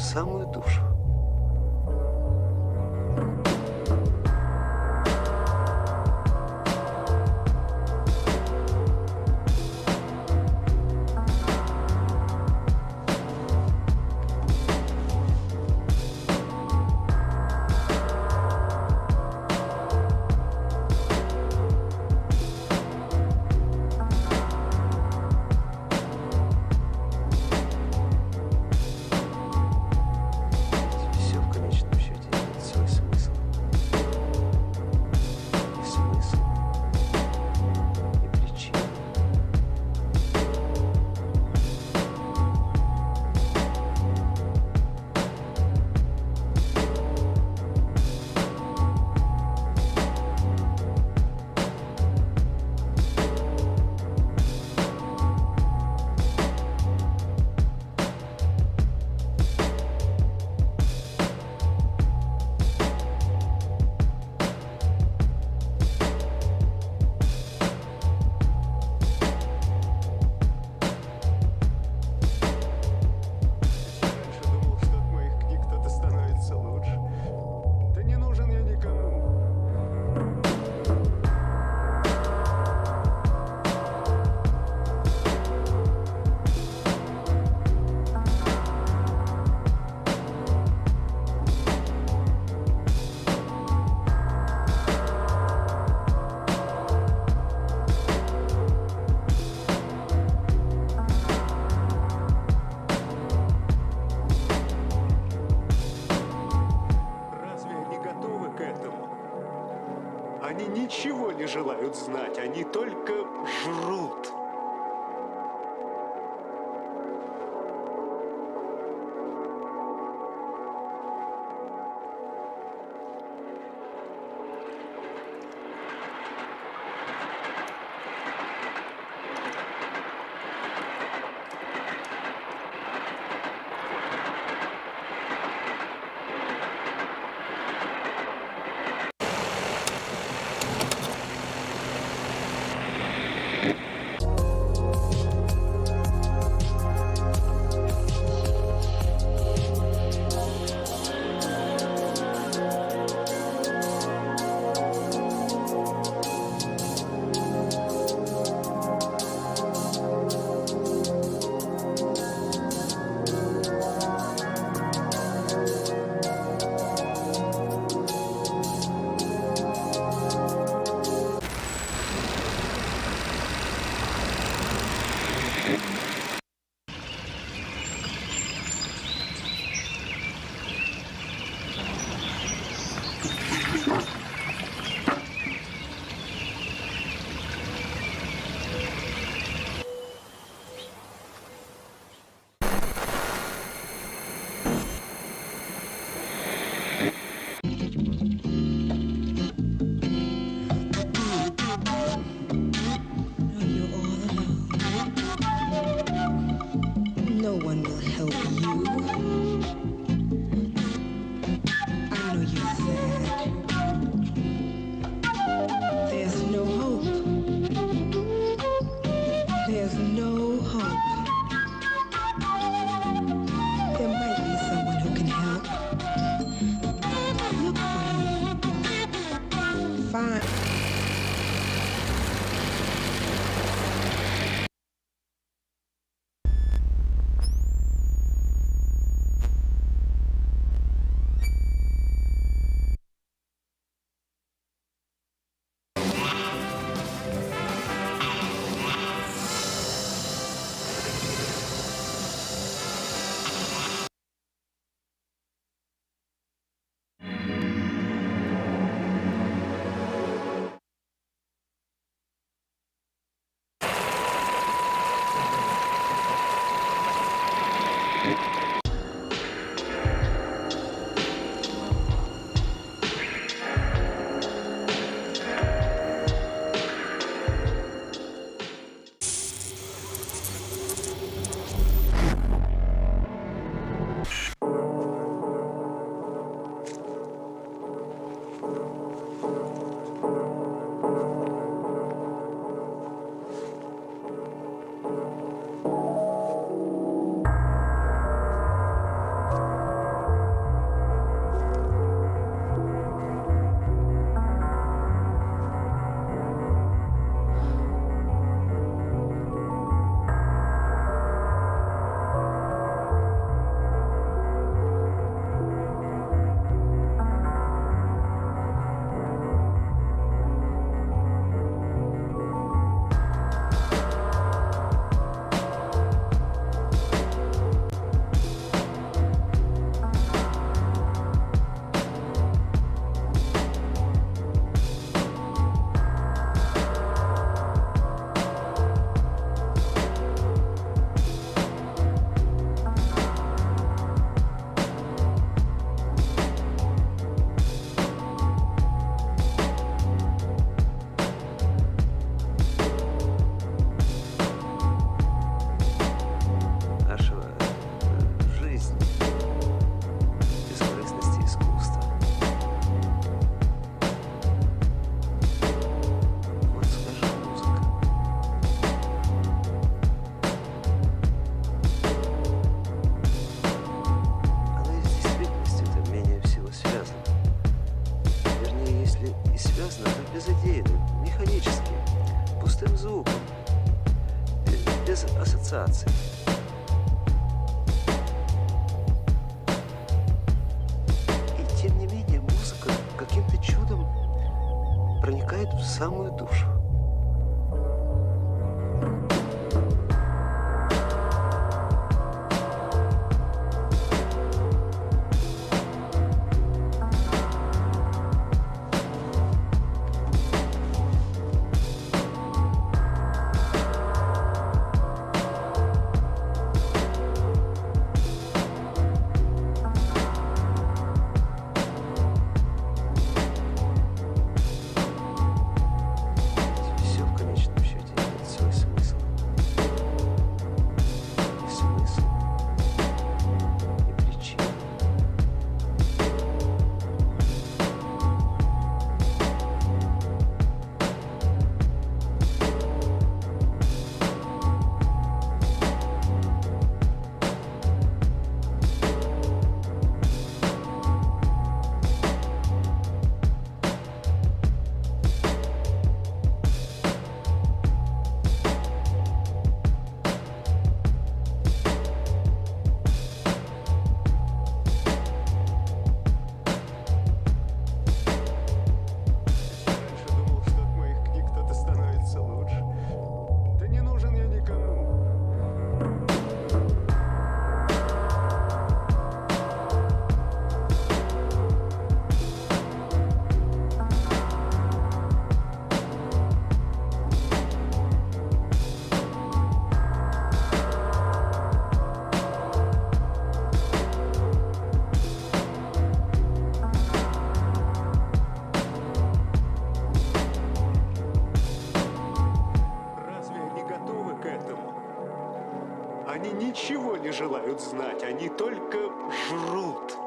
самую душу. Они ничего не желают знать, они только жрут. простым звуком, без ассоциаций. И тем не менее музыка каким-то чудом проникает в самую душу. Они ничего не желают знать, они только жрут.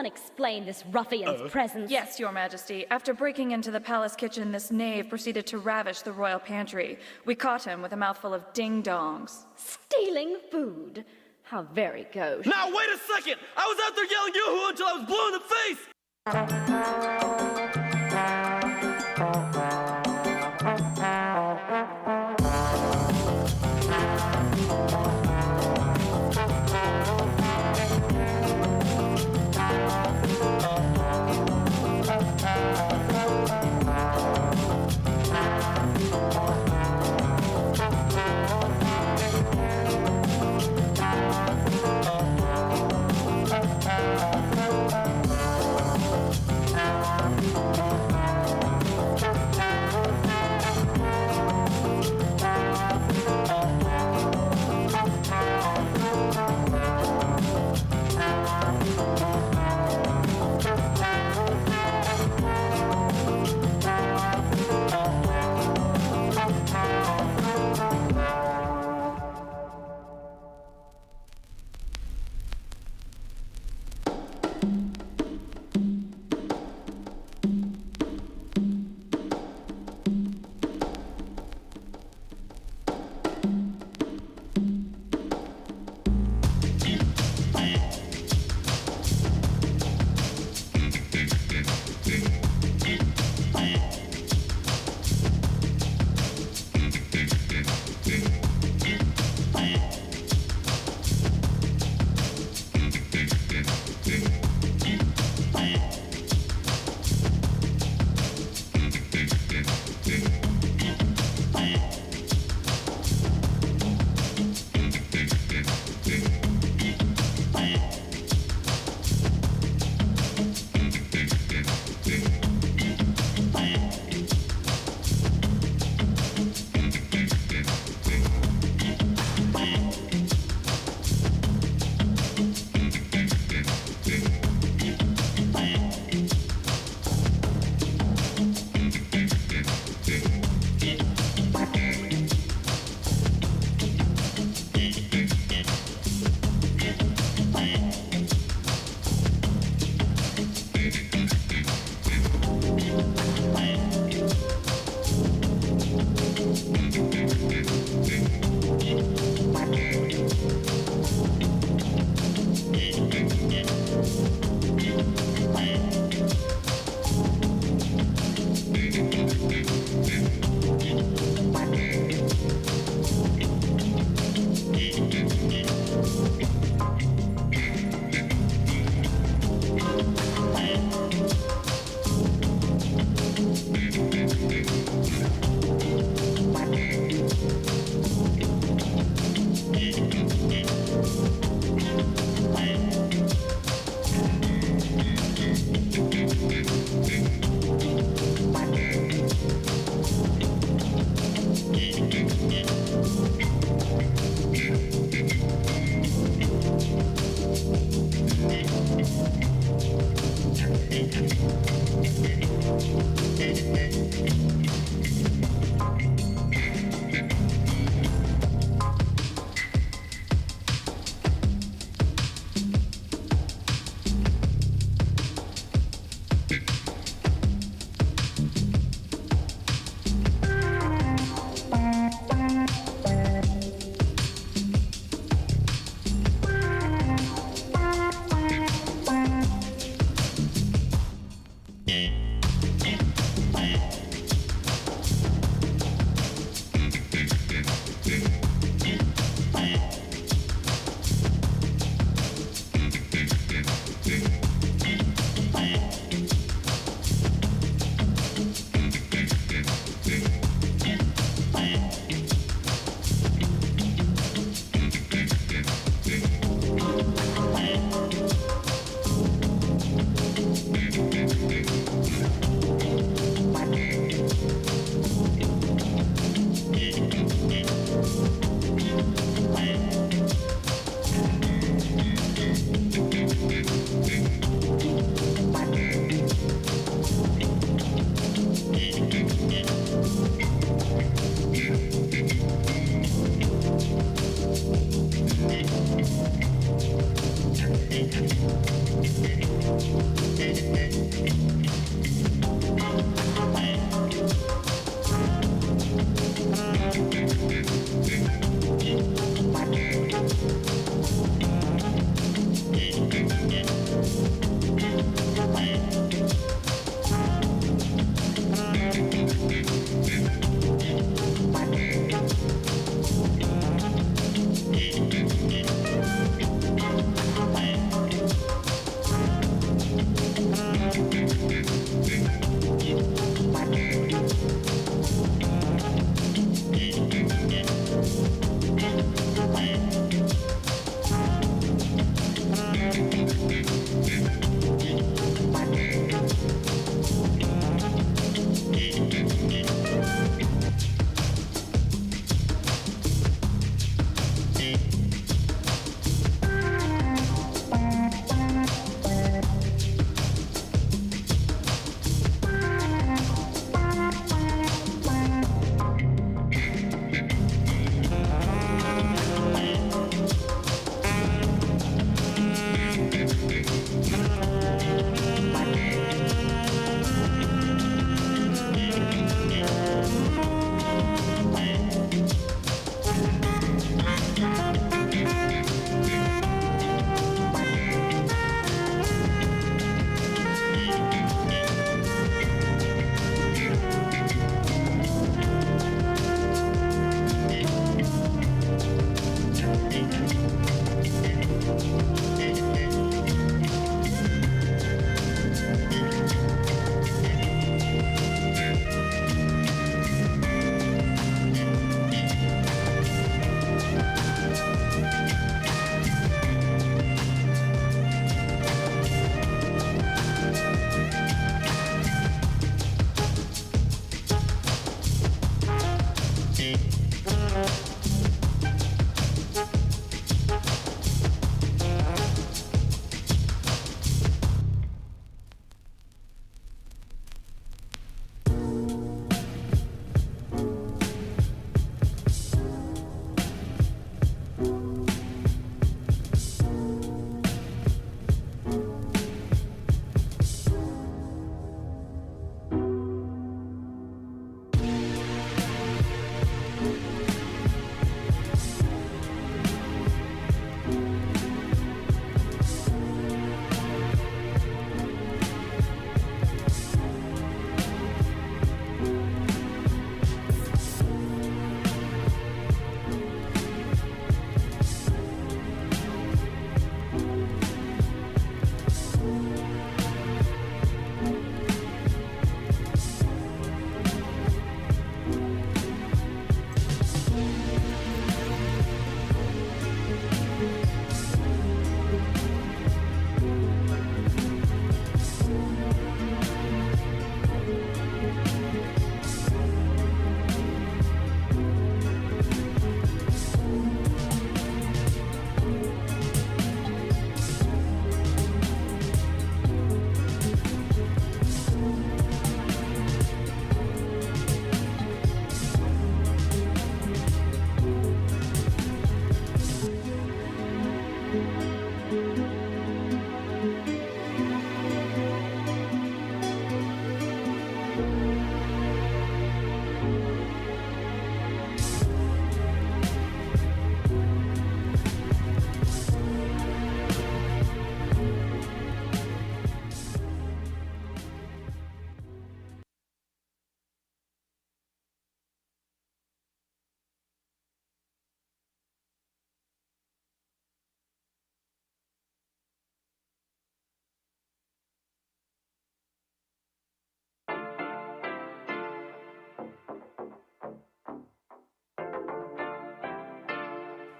someone explain this ruffian's presence? Yes, Your Majesty. After breaking into the palace kitchen, this knave proceeded to ravish the royal pantry. We caught him with a mouthful of ding-dongs. Stealing food? How very gauche. Now, wait a second! I was out there yelling yoo-hoo until I was blue in the face!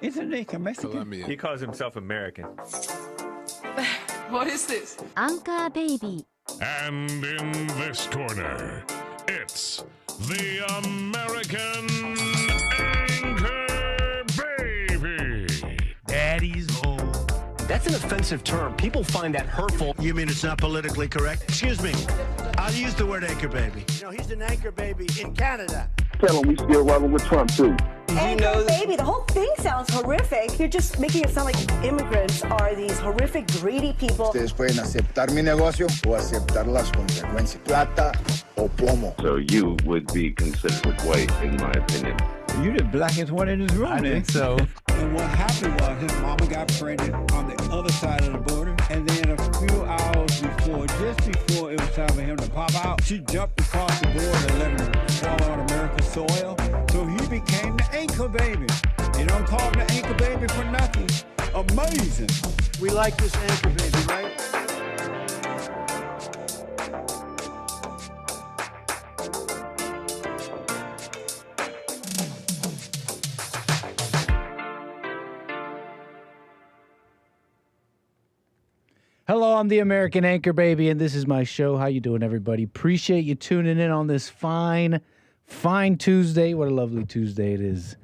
Isn't Nick a Mexican? Colombian. He calls himself American. What is this? Anchor Baby. And in this corner, it's the American Anchor Baby. Daddy's home. That's an offensive term. People find that hurtful. You mean it's not politically correct? Excuse me. I'll use the word anchor baby. You know, he's an anchor baby in Canada. Tell him we still rolling with Trump, too. Anchor baby, the whole thing sounds horrific. You're just making it sound like immigrants are these horrific, greedy people. Ustedes pueden aceptar mi negocio o aceptar las consecuencias. Plata o plomo. So you would be considered white, in my opinion. You the blackest one in this room. I think so. And what happened was his mama got pregnant on the other side of the border. And then a few hours before, just before it was time for him to pop out, she jumped across the border and let him fall on American soil. So he became the anchor baby. You don't call him the anchor baby for nothing. Amazing. We like this anchor baby, right? Hello, I'm the American Anchor Baby, and this is my show. How you doing, everybody? Appreciate you tuning in on this fine Tuesday. What a lovely Tuesday it is.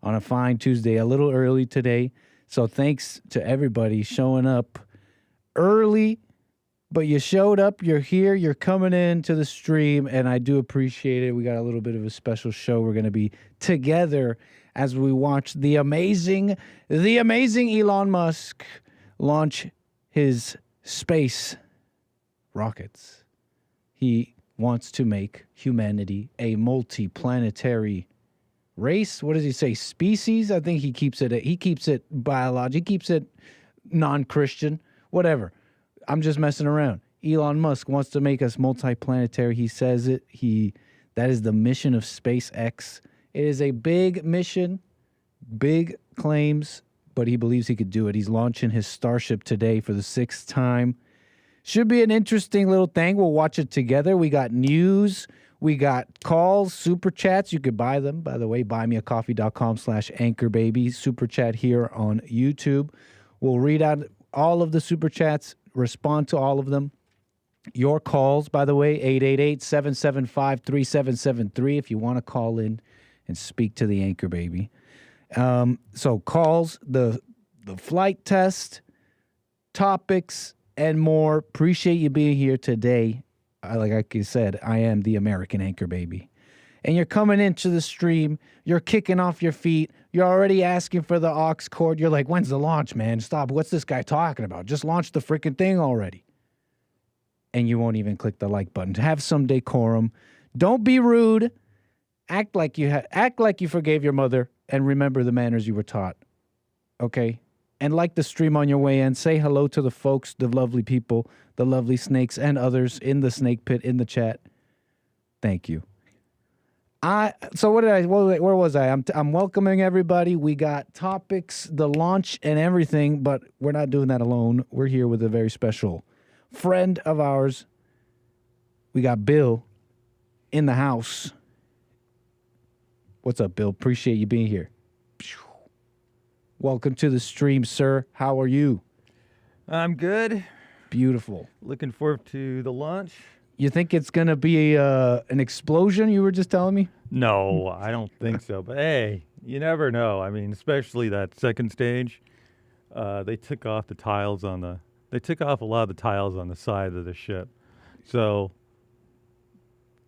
On a fine Tuesday, a little early today. So thanks to everybody showing up early, but you showed up, you're here, you're coming in to the stream, and I do appreciate it. We got a little bit of a special show. We're going to be together as we watch the amazing Elon Musk launch his space rockets. He wants to make humanity a multi-planetary race. What does he say? Species? I think he keeps it biological. He keeps it non-Christian. Whatever. I'm just messing around. Elon Musk wants to make us multi-planetary. He says it. That is the mission of SpaceX. It is a big mission, big claims, but he believes he could do it. He's launching his Starship today for the 6th time. Should be an interesting little thing. We'll watch it together. We got news. We got calls, super chats. You could buy them, by the way, buymeacoffee.com/anchorbaby. Super chat here on YouTube. We'll read out all of the super chats, respond to all of them. Your calls, by the way, 888-775-3773 if you want to call in and speak to the Anchor Baby. So calls, the flight test, topics, and more. Appreciate you being here today. Like I said, I am the American Anchor Baby. And you're coming into the stream. You're kicking off your feet. You're already asking for the aux cord. You're like, when's the launch, man? Stop. What's this guy talking about? Just launch the freaking thing already. And you won't even click the like button. Have some decorum. Don't be rude. Act like you forgave your mother. And remember the manners you were taught, okay? And like the stream on your way in, say hello to the folks, the lovely people, the lovely snakes, and others in the snake pit, in the chat. Thank you. Where was I? I'm welcoming everybody. We got topics, the launch, and everything, but we're not doing that alone. We're here with a very special friend of ours. We got Bill in the house. What's up, Bill? Appreciate you being here. Welcome to the stream, sir. How are you? I'm good. Beautiful. Looking forward to the launch. You think it's going to be an explosion, you were just telling me? No, I don't think so. But, hey, you never know. I mean, especially that second stage. They took off a lot of the tiles on the side of the ship. So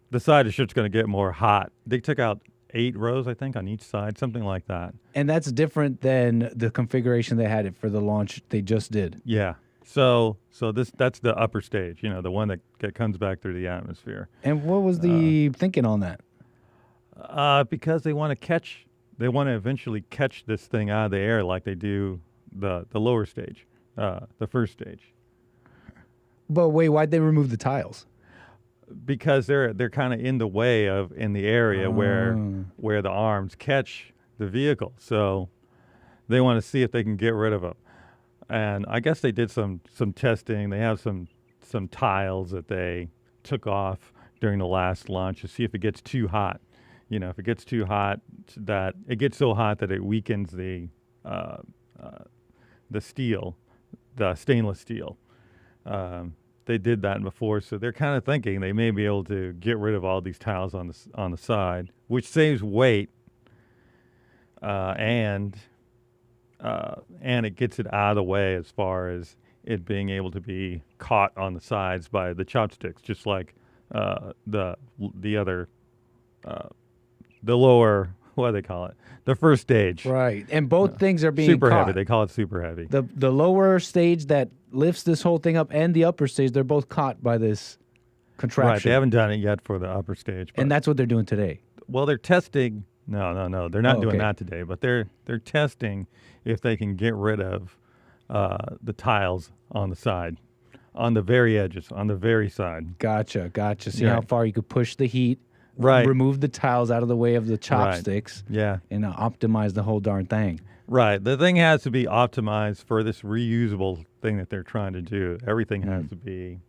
the side of the ship's going to get more hot. They took out 8 rows, I think, on each side, something like that. And that's different than the configuration they had it for the launch they just did. Yeah. So that's the upper stage, the one that comes back through the atmosphere. And what was the thinking on that? Because they want to eventually catch this thing out of the air like they do the lower stage, the first stage. But wait, why'd they remove the tiles? Because they're kind of in the way in the area where the arms catch the vehicle, so they want to see if they can get rid of them. And I guess they did some testing. They have some tiles that they took off during the last launch to see if it gets too hot. If it gets too hot, that it gets so hot that it weakens the steel, the stainless steel. They did that before, so they're kind of thinking they may be able to get rid of all these tiles on the side, which saves weight, and it gets it out of the way as far as it being able to be caught on the sides by the chopsticks, just like the lower what do they call it? The first stage. Right. And both things are being super caught. heavy. They call it super heavy. The lower stage that lifts this whole thing up and the upper stage, they're both caught by this contraption. Right. They haven't done it yet for the upper stage. And that's what they're doing today. Well, they're testing. No. They're not doing okay. that today. But they're testing if they can get rid of the tiles on the side, on the very edges, on the very side. Gotcha. See how far you could push the heat. Right. Remove the tiles out of the way of the chopsticks. Right. Yeah. And optimize the whole darn thing. Right. The thing has to be optimized for this reusable thing that they're trying to do. Everything has to be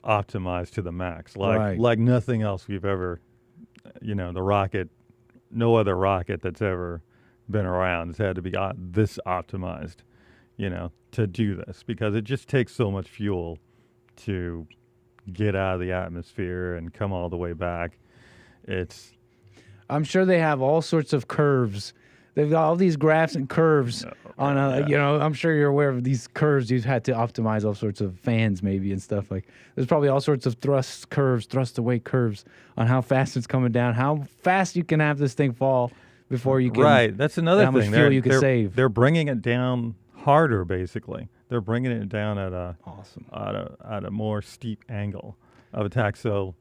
optimized to the max. Like nothing else we've ever, the rocket, no other rocket that's ever been around has had to be this optimized, to do this, because it just takes so much fuel to get out of the atmosphere and come all the way back. I'm sure they have all sorts of curves. They've got all these graphs and curves on I'm sure you're aware of these curves. You've had to optimize all sorts of fans maybe and stuff. Like there's probably all sorts of thrust away curves on how fast it's coming down, how fast you can have this thing fall before you can. Right. That's another how thing. much fuel you can save. They're bringing it down harder, basically. They're bringing it down at a more steep angle of attack. So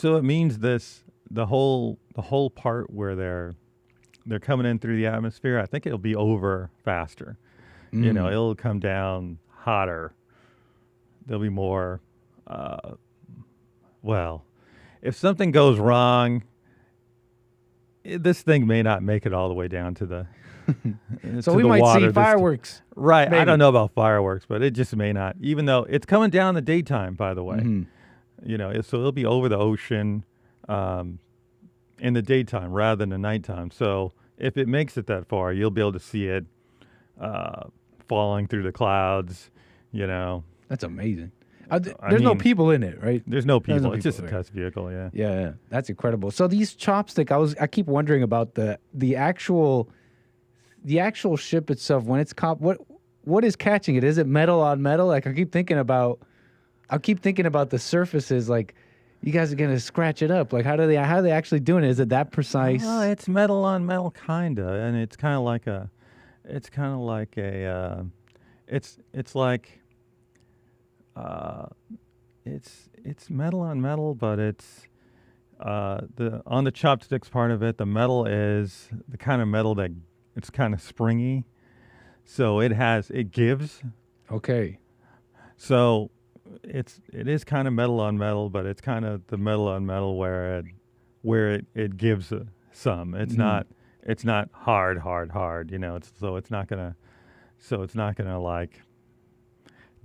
it means the whole part where they're coming in through the atmosphere, I think it'll be over faster. It'll come down hotter. There'll be more. If something goes wrong, this thing may not make it all the way down to the. So we might see fireworks. Right. Maybe. I don't know about fireworks, but it just may not. Even though it's coming down in the daytime, by the way. So it'll be over the ocean in the daytime rather than the nighttime. So if it makes it that far, you'll be able to see it falling through the clouds. That's amazing. There's no people in it, right? There's no people. It's just a test vehicle. Yeah. Yeah. That's incredible. So these chopstick, I keep wondering about the actual ship itself when it's caught. What is catching it? Is it metal on metal? Like I keep thinking about the surfaces. Like you guys are gonna scratch it up. Like how are they actually doing it? Is it that precise? Well, it's metal on metal, kinda, and it's like it's metal on metal, but it's on the chopsticks part of it. The metal is the kind of metal that it's kind of springy, so it gives. Okay. So it is kind of metal on metal, but it's kind of the metal on metal where it gives some. It's not hard. It's not gonna like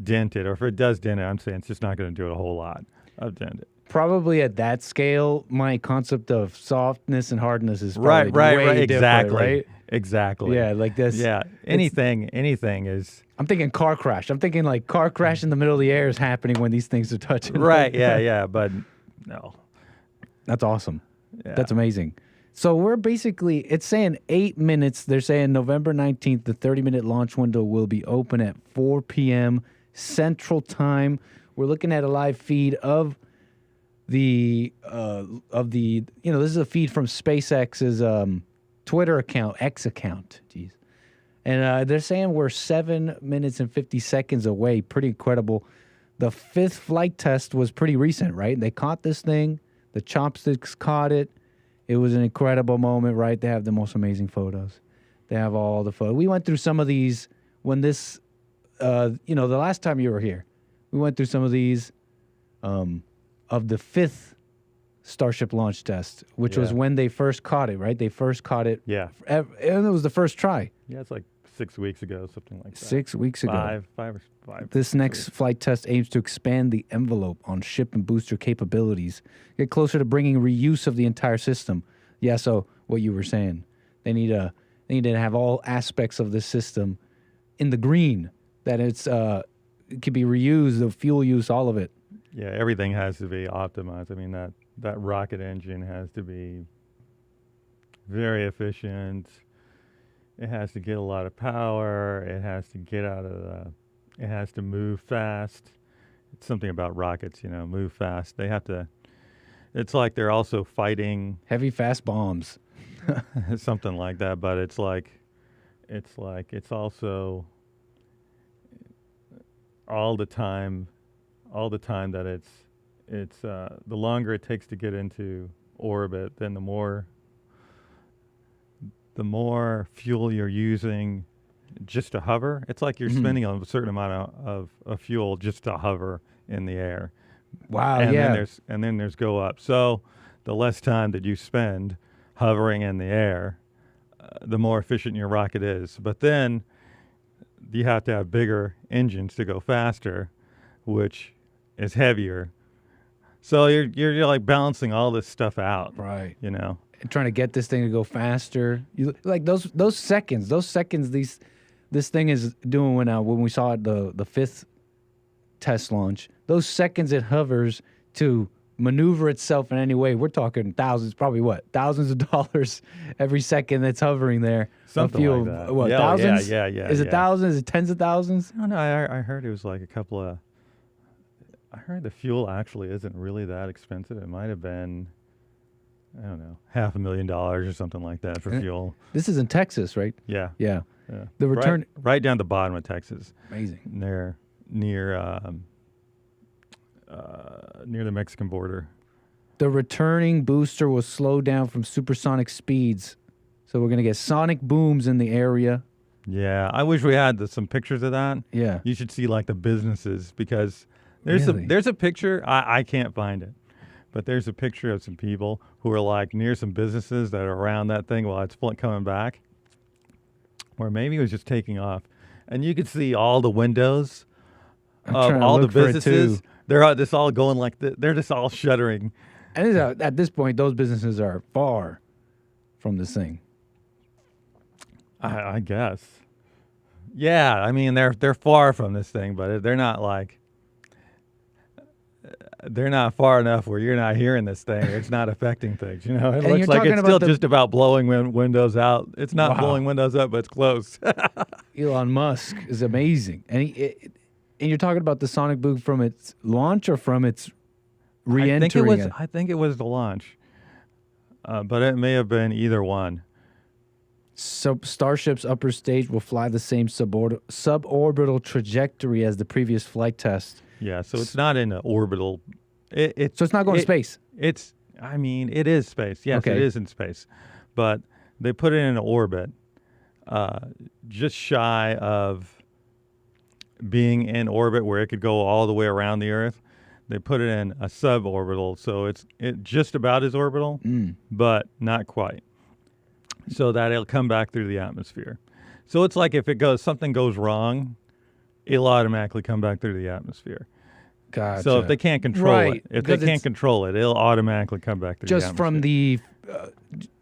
dent it, or if it does dent it, I'm saying it's just not gonna do it a whole lot of dent it. Probably at that scale, my concept of softness and hardness is probably way different, right? Exactly. Yeah, like this. Yeah, anything is. I'm thinking car crash. I'm thinking like car crash in the middle of the air is happening when these things are touching. Right. Yeah. But no. That's awesome. Yeah. That's amazing. So we're basically, it's saying 8 minutes. They're saying November 19th, the 30-minute launch window will be open at 4 p.m. Central Time. We're looking at a live feed of the this is a feed from SpaceX's Twitter account, X account. Jeez. And they're saying we're 7 minutes and 50 seconds away. Pretty incredible. The 5th flight test was pretty recent, right? They caught this thing. The chopsticks caught it. It was an incredible moment, right? They have the most amazing photos. They have all the photos. We went through some of these when this, the last time you were here. We went through some of these of the 5th Starship launch test, which was when they first caught it, right? They first caught it. Yeah. And it was the first try. Yeah, it's like 6 weeks ago, something like that. 6 weeks ago. Five or five. This next flight test aims to expand the envelope on ship and booster capabilities, get closer to bringing reuse of the entire system. Yeah, so what you were saying, they need to have all aspects of the system in the green, that it could be reused, the fuel use, all of it. Yeah, everything has to be optimized. I mean, that rocket engine has to be very efficient. It has to get a lot of power. It has to get it has to move fast. It's something about rockets, move fast. They have to, it's like they're also fighting. Heavy, fast bombs. something like that. But it's also all the time that it's the longer it takes to get into orbit, then the more fuel you're using just to hover. It's like you're spending a certain amount of fuel just to hover in the air. Wow, and then there's go up. So the less time that you spend hovering in the air, the more efficient your rocket is. But then you have to have bigger engines to go faster, which is heavier. So you're like balancing all this stuff out. Right. You know. And trying to get this thing to go faster. You like those seconds this thing is doing when we saw it the fifth test launch. Those seconds it hovers to maneuver itself in any way. We're talking thousands, probably thousands of dollars every second that's hovering there. Something like that. What, thousands? Yeah. Is it thousands? Is it tens of thousands? No, I heard it was like I heard the fuel actually isn't really that expensive. It might have been, I don't know, $500,000 or something like that for fuel. This is in Texas, right? Yeah. Yeah. The return right down the bottom of Texas. Amazing. Near the Mexican border. The returning booster will slow down from supersonic speeds, so we're gonna get sonic booms in the area. Yeah, I wish we had some pictures of that. Yeah, you should see like the businesses, because there's a picture. I can't find it, but there's a picture of some people who are like near some businesses that are around that thing while it's coming back, or maybe it was just taking off, and you could see all the windows of all the businesses. They're just all going like they're just all shuddering. And at this point, those businesses are far from this thing. I guess. Yeah, I mean they're far from this thing, but they're not far enough where you're not hearing this thing. It's not affecting things. You know, it looks like it's still just about blowing windows out. It's not blowing windows up, but it's close. Elon Musk is amazing, and you're talking about the sonic boom from its launch or from its re-entering? I think it was the launch, but it may have been either one. So Starship's upper stage will fly the same suborbital trajectory as the previous flight test. Yeah, so it's not in an orbital. So it's not going to space. It is space. Yes, okay. It is in space, but they put it in an orbit, just shy of being in orbit where it could go all the way around the Earth. They put it in a suborbital, so it just about is orbital, but not quite. So that it'll come back through the atmosphere. So it's like if something goes wrong, it'll automatically come back through the atmosphere. Gotcha. So if they can't control it, it'll automatically come back through the atmosphere.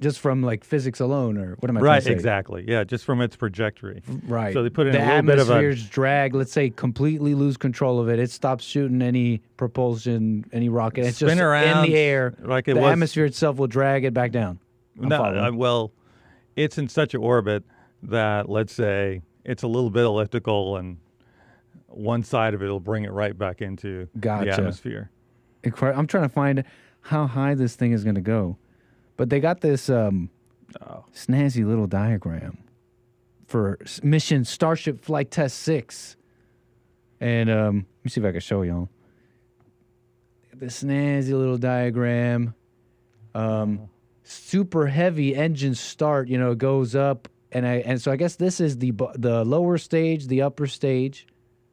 Just from like physics alone, or what am I trying to say? Right, exactly. Yeah, just from its trajectory. Right. So they put in a little bit of the atmosphere's drag, let's say, completely lose control of it. It stops shooting any propulsion, any rocket. It's just around in the air. Like the atmosphere itself will drag it back down. Well, it's in such an orbit that, let's say, it's a little bit elliptical, and one side of it will bring it right back into the atmosphere. I'm trying to find how high this thing is going to go. But they got this snazzy little diagram for mission Starship Flight Test 6. And let me see if I can show y'all. This snazzy little diagram. Super heavy engine start, it goes up. And so I guess this is the lower stage, the upper stage.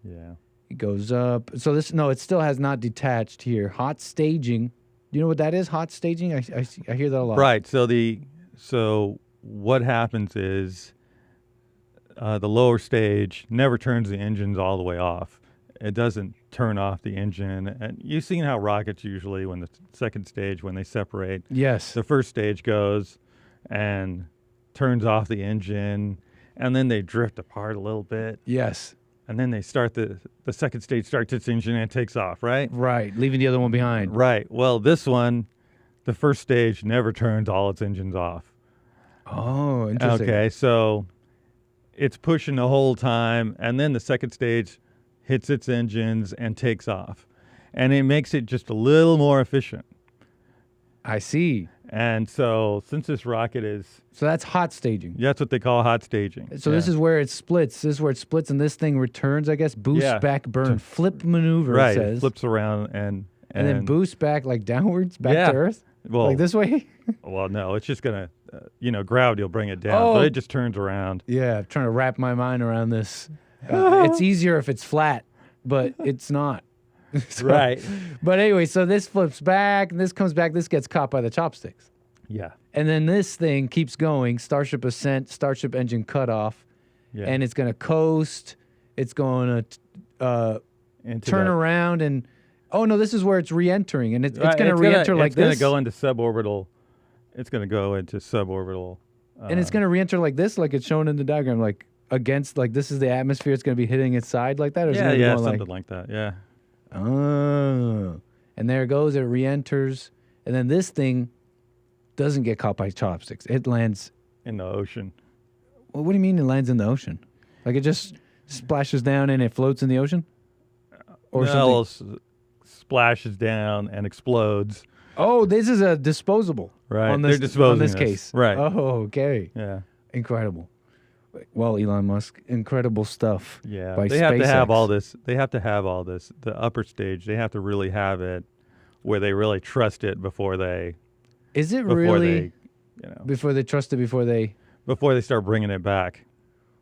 Yeah. It goes up. So it still has not detached here. Hot staging. Do you know what that is? Hot staging? I hear that a lot. Right. So what happens is the lower stage never turns the engines all the way off. It doesn't turn off the engine. And you've seen how rockets usually, when the second stage, when they separate, yes, the first stage goes and turns off the engine, and then they drift apart a little bit. Yes. And then they start the second stage starts its engine and takes off, right? Right, leaving the other one behind. Right. Well, this one, the first stage never turns all its engines off. Oh, interesting. Okay, so it's pushing the whole time, and then the second stage hits its engines and takes off. And it makes it just a little more efficient. I see. And so since this rocket is... So that's hot staging. Yeah, that's what they call hot staging. So this is where it splits. This is where it splits, and this thing returns, I guess, boost back, burn, flip maneuver, right, it says. It flips around and then boost back, like downwards, back to Earth? Well, like this way? Well, no, it's just going to, gravity will bring it down, but it just turns around. Yeah, I'm trying to wrap my mind around this. It's easier if it's flat, but it's not. Right. But anyway, so this flips back, and this comes back. This gets caught by the chopsticks. Yeah. And then this thing keeps going, Starship ascent, Starship engine cutoff, and it's going to coast. It's going to turn around and... Oh, no, this is where it's re-entering, and it's going to re-enter like this. It's going to go into suborbital. It's going to go into suborbital. And it's going to re-enter like this, like it's shown in the diagram, like against, like this is the atmosphere. It's going to be hitting its side like that? Or Yeah, something like that, yeah. Oh. And there it goes. It re-enters. And then this thing doesn't get caught by chopsticks. It lands... in the ocean. Well, what do you mean it lands in the ocean? Like it just splashes down and it floats in the ocean? Or something? Splashes down and explodes. Oh, this is a disposable. Right. On this, They're disposing on this this. case. Right. Oh, okay. Yeah. Incredible. Well, Elon Musk, incredible stuff. Yeah. By they have to have SpaceX. all this. They have to have all this. The upper stage, they have to really have it where they really trust it before they... Is it really... Before they trust it, before they start bringing it back.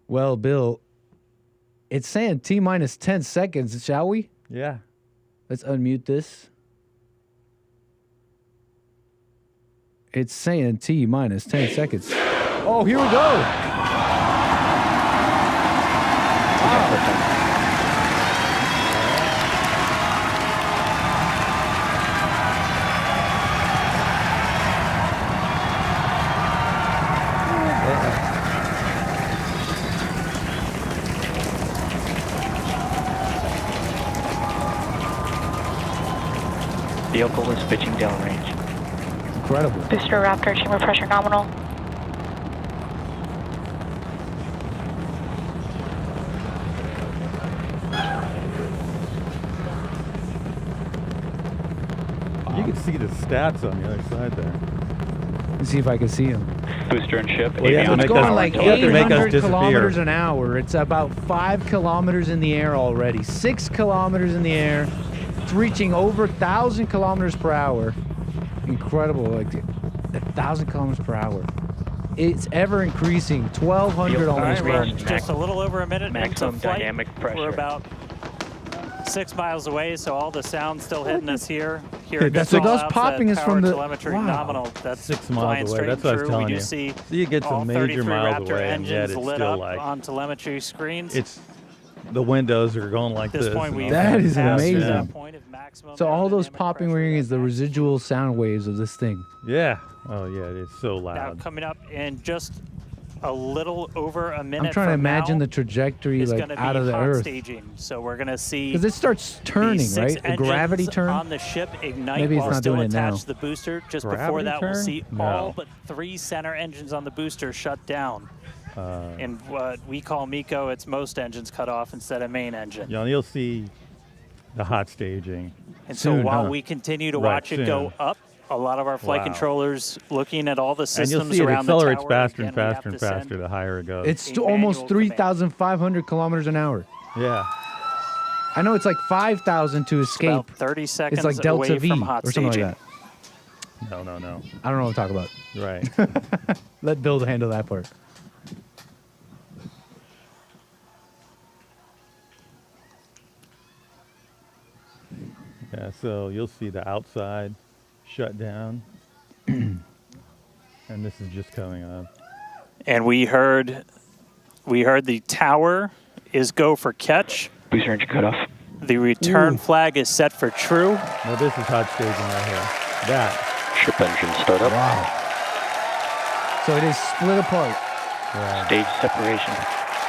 Well, Bill, it's saying T-minus 10 seconds, shall we? Yeah. Let's unmute this. It's saying T-minus 10 seconds. Oh, here we go. Vehicle is pitching downrange. Incredible. Booster Raptor, chamber pressure nominal. You can see the stats on the other side there. Let's see if I can see him. Booster and ship. Well, It's going like 800 kilometers disappear. an hour. It's about 5 kilometers in the air already. 6 kilometers in the air. It's reaching over 1,000 kilometers per hour. Incredible, like 1,000 kilometers per hour. It's ever increasing. 1,200 almost. We're just a little over a minute maximum into flight. dynamic pressure. We're about 6 miles away, so all the sound's still hitting us here. Here That's so those popping is from the telemetry nominal. That's 6 flying miles away. straight That's what I was through. telling We do you. see So you get all some major 33 miles Raptor away, and yet engines it's lit still up like on telemetry screens. it's the windows are going like At this this. point, we That is passed amazing. that point of maximum So all those popping we're hearing is the residual sound waves of this thing. Yeah. Oh yeah, it is so Now loud. coming up in just a little over a minute. I'm trying to from imagine now, the trajectory is like gonna out be of the hot Earth. staging. So we're gonna see Because it starts turning, the 6 right? A gravity engines turn. on the ship ignite Maybe it's while not still doing it now. attached to the booster. Just before Gravity that, we'll turn? see No. all but 3 center engines on the booster shut down. In what we call MECO, it's most engines cut off instead of main engine. You'll see the hot staging. And so soon, while huh? we continue to Right, watch it go soon. up, a lot of our flight Wow. controllers looking at all the And systems you'll see it around the accelerates tower. faster and Again, we have faster and to send faster the higher it goes. It's a almost manual 3,500 kilometers an hour. Yeah. I know it's like 5,000 to escape. about 30 seconds It's like Delta away V from hot or something staging. like that. No. I don't know what to talk about. Right. Let Bill handle that part. Yeah, so you'll see the outside shut down. And this is just coming up. And we heard the tower is go for catch. Booster engine cut off. The return flag is set for true. Now this is hot staging right here. That. Ship engine start up. Wow. So it is split apart. Right. Stage separation.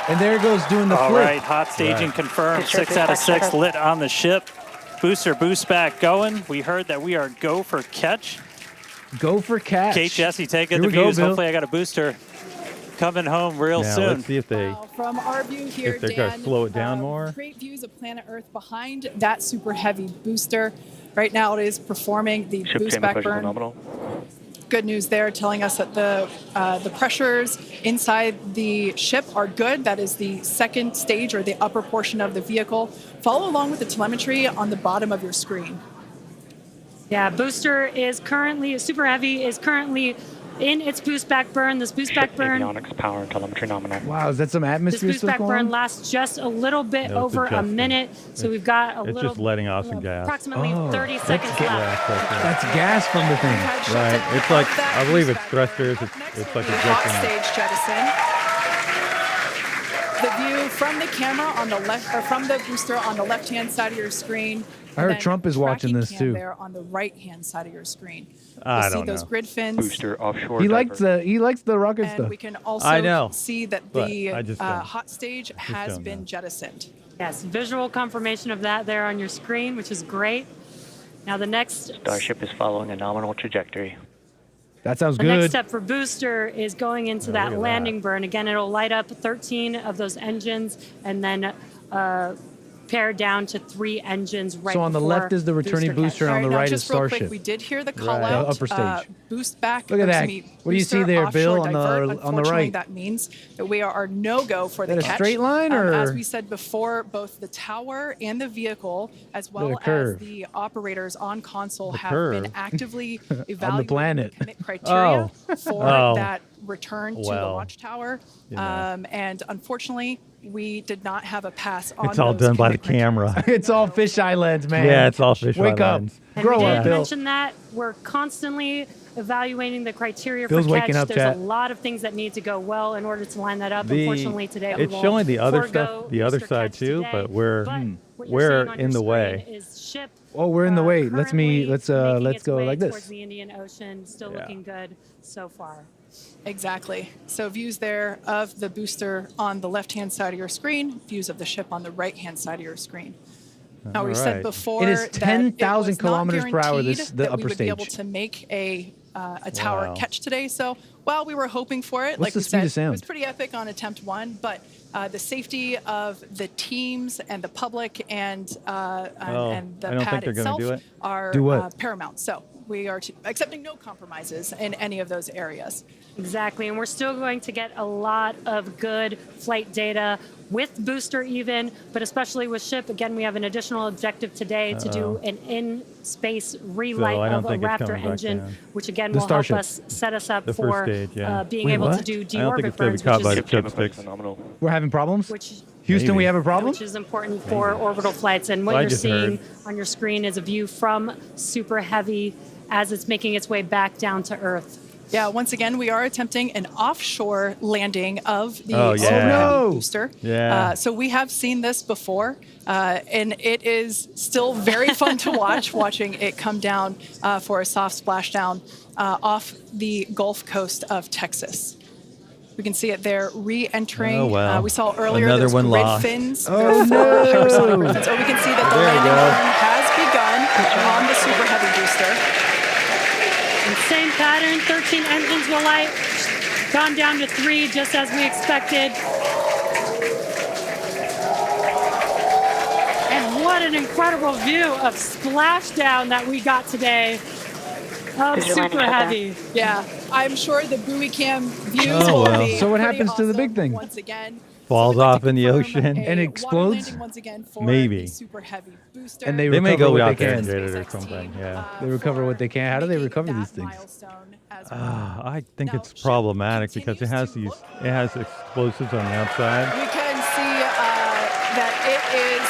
And there it goes doing the All flip. right, hot staging Right. confirmed. Booster 6 out of boost 6 back. lit on the ship. Booster boost back going. We heard that we are go for catch. Go for catch. Kate, Jesse, take Here in the we go, views. Bill. Hopefully I got a booster coming home real Now soon. let's see if they From our view here, if they're Dan, gonna slow it down more. Great views of planet Earth behind that super heavy booster. Right now it is performing the Ship boost chamber back pressure burn. nominal. good news there, telling us that the pressures inside the ship are good. That is the second stage, or the upper portion of the vehicle. Follow along with the telemetry on the bottom of your screen. Yeah, booster is currently, Super Heavy is currently in its boost back burn. This boost back burn. Avionics power and telemetry nominal. Wow, is that some atmosphere This boost back stuff burn going on? lasts just a little bit No, it's over a adjusting. minute. So we've got a It's little. just letting off some gas. Approximately Oh, 30 that's seconds ga- left. That's gas from the thing. Right. It's like, I believe it's thrusters. It's like The hot ejecting. stage jettison. The view from the camera on the left, or from the booster on the left-hand side of your screen. I heard and then Trump is watching tracking this cam too. There on the right-hand side of your screen. I You see don't those know. grid fins. Booster offshore. He likes the rocket And stuff. we can also I know, see that but the I just don't. hot stage has don't been know. jettisoned. Yes, visual confirmation of that there on your screen, which is great. Now the next Starship is following a nominal trajectory. That sounds The good. next step for booster is going into look that at landing burn. Again, it'll light up 13 of those engines and then pare down to 3 engines right So on the before left is the returning booster, and on the now right is just real Starship. quick, we did hear the call Right. out. The upper stage. Boost back. Look at or that. excuse me, What do you see booster there, Bill, offshore on the- divert. on the Unfortunately, right? that means that we are no-go for the Is that a catch. straight line, or- As we said before, both the tower and the vehicle, as well as curve. the operators on console, The have curve. been actively On the evaluating planet. the commit criteria for Oh. that return to the Well, launch tower. you know. And unfortunately, we did not have a pass on It's all those done by the commit camera. It's all fisheye lens, man. Yeah, it's all fisheye Wake up. lens. And Grow we up, did Bill. mention that we're constantly evaluating the criteria Bill's for catch. waking up, There's chat. a lot of things that need to go well in order to line that up. The- Unfortunately, today we it's will showing the other forego stuff, the other booster side catch too, today. but we're What you're seeing on in your the way. screen is ship Oh, we're in the way. Let's making go its way like towards this. the Indian Ocean. Still Yeah. looking good so far. Exactly. So views there of the booster on the left-hand side of your screen, views of the ship on the right-hand side of your screen. Now, we All said right. before It is that 10,000 it was not kilometers per hour, this- guaranteed the that upper we would be able stage. to make a tower Wow. catch today. So while we were hoping for it, What's like the we speed said, of sound? it was pretty epic on attempt 1, but the safety of the teams and the public and the I don't pad think they're gonna itself do it. are Do what? paramount. So we are accepting no compromises in any of those areas. Exactly, and we're still going to get a lot of good flight data with booster even, but especially with ship. Again, we have an additional objective today to do an in-space relight I don't of a think it's Raptor coming back engine, down. which again The will Starship. help us set us up The for first stage, yeah. being Wait, able what? to do I don't think deorbit it's gonna be burns, caught which by is, the Ship chopsticks. phenomenal. We're having problems? which, Houston, Maybe. we have a problem? which is important for orbital flights. And what Well, I you're just seeing heard. on your screen is a view from Super Heavy as it's making its way back down to Earth. Yeah, once again, we are attempting an offshore landing of the Oh, Super yeah. Heavy No. booster. Yeah. So we have seen this before, and it is still very fun to watch, watching it come down for a soft splashdown off the Gulf Coast of Texas. We can see it there re-entering. Oh, wow. We saw earlier Another those one grid lost. fins. Oh, They're full no. hypersonic grid fins. Oh, we can see that the There we landing go. burn has begun on the Super Heavy booster. And same pattern, 13 engines will light, gone down to 3 just as we expected. And what an incredible view of Splashdown that we got today of Is your landing Super shut down? Heavy. Yeah, I'm sure the buoy cam views Oh, will well. be So what pretty happens to the big awesome thing? Once again, Falls we'd like off to in the confirm ocean. a And water explodes? landing once again for Maybe. the Super Heavy booster. And they They may recover go what out they there and can. get it or SpaceX something. team, Yeah. They recover what they can. How do they making recover that these things? milestone as well. I think Now, it's ship problematic because it has continues these, to it has explosives on the outside We can see that it is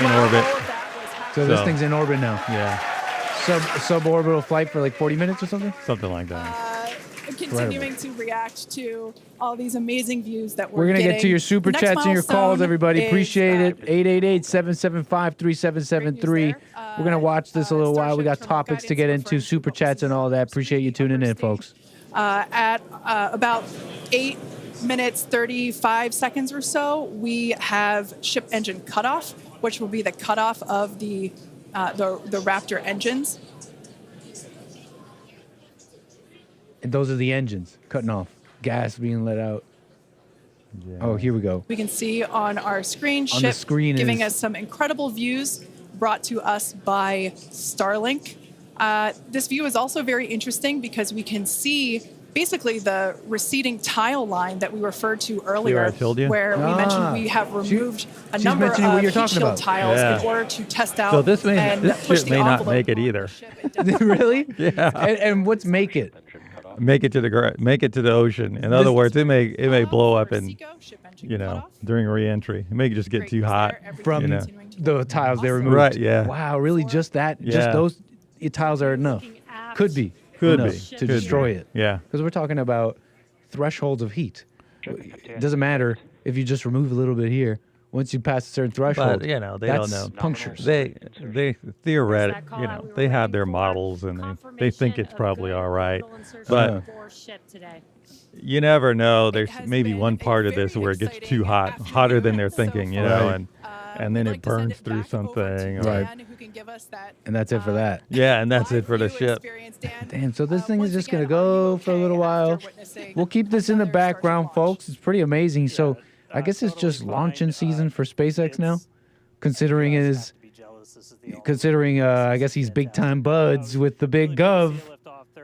in while orbit. all of that was happening, So this So- thing's in orbit now. Yeah, Suborbital flight for like 40 minutes or something? something like that. continuing to react to all these amazing views that We're going to get to your super The next chats and your calls, milestone everybody. is, Appreciate it. 888-775-3773. We're going to watch this a little while. We got Starship topics to terminal get guidance into, referring to super what chats was and all that. Appreciate you tuning in, folks. At about 8 minutes 35 seconds or so, we have ship engine cutoff, which will be the cutoff of the Raptor engines. And those are the engines cutting off. Gas being let out. Oh, here we go. We can see on our screen, On the ship screen giving is- us some incredible views brought to us by Starlink. This view is also very interesting because we can see basically the receding tile line that we referred to earlier, I told you? where we mentioned we have removed a she's number mentioning what of you're heat talking shield about. tiles Yeah. in order to test out So this and push ship the may not envelope. make it either. Really? Yeah. And what's make it? Make it to the ocean. In other words, it may blow up in, during re-entry. It may just get too hot From the tiles they removed. Right, yeah. Wow, really? Just that? Yeah. Just those tiles are enough? Could be. Could enough be. to Could destroy be. it. Yeah. Because we're talking about thresholds of heat. It doesn't matter if you just remove a little bit here. Once you pass a certain threshold, But, they that's don't know. punctures. They theoretically, they have their models and they think it's probably all right. But you never know. There's maybe one part of this where it gets too hot, hotter than they're thinking, Right. and then it burns through something. Right. And that's it for that. Yeah, and that's it for the ship. Damn, so this thing is just going to go for a little while. We'll keep this in the background, folks. It's pretty amazing. So I guess it's just launching season for SpaceX now, considering I guess he's big time buds with the big gov.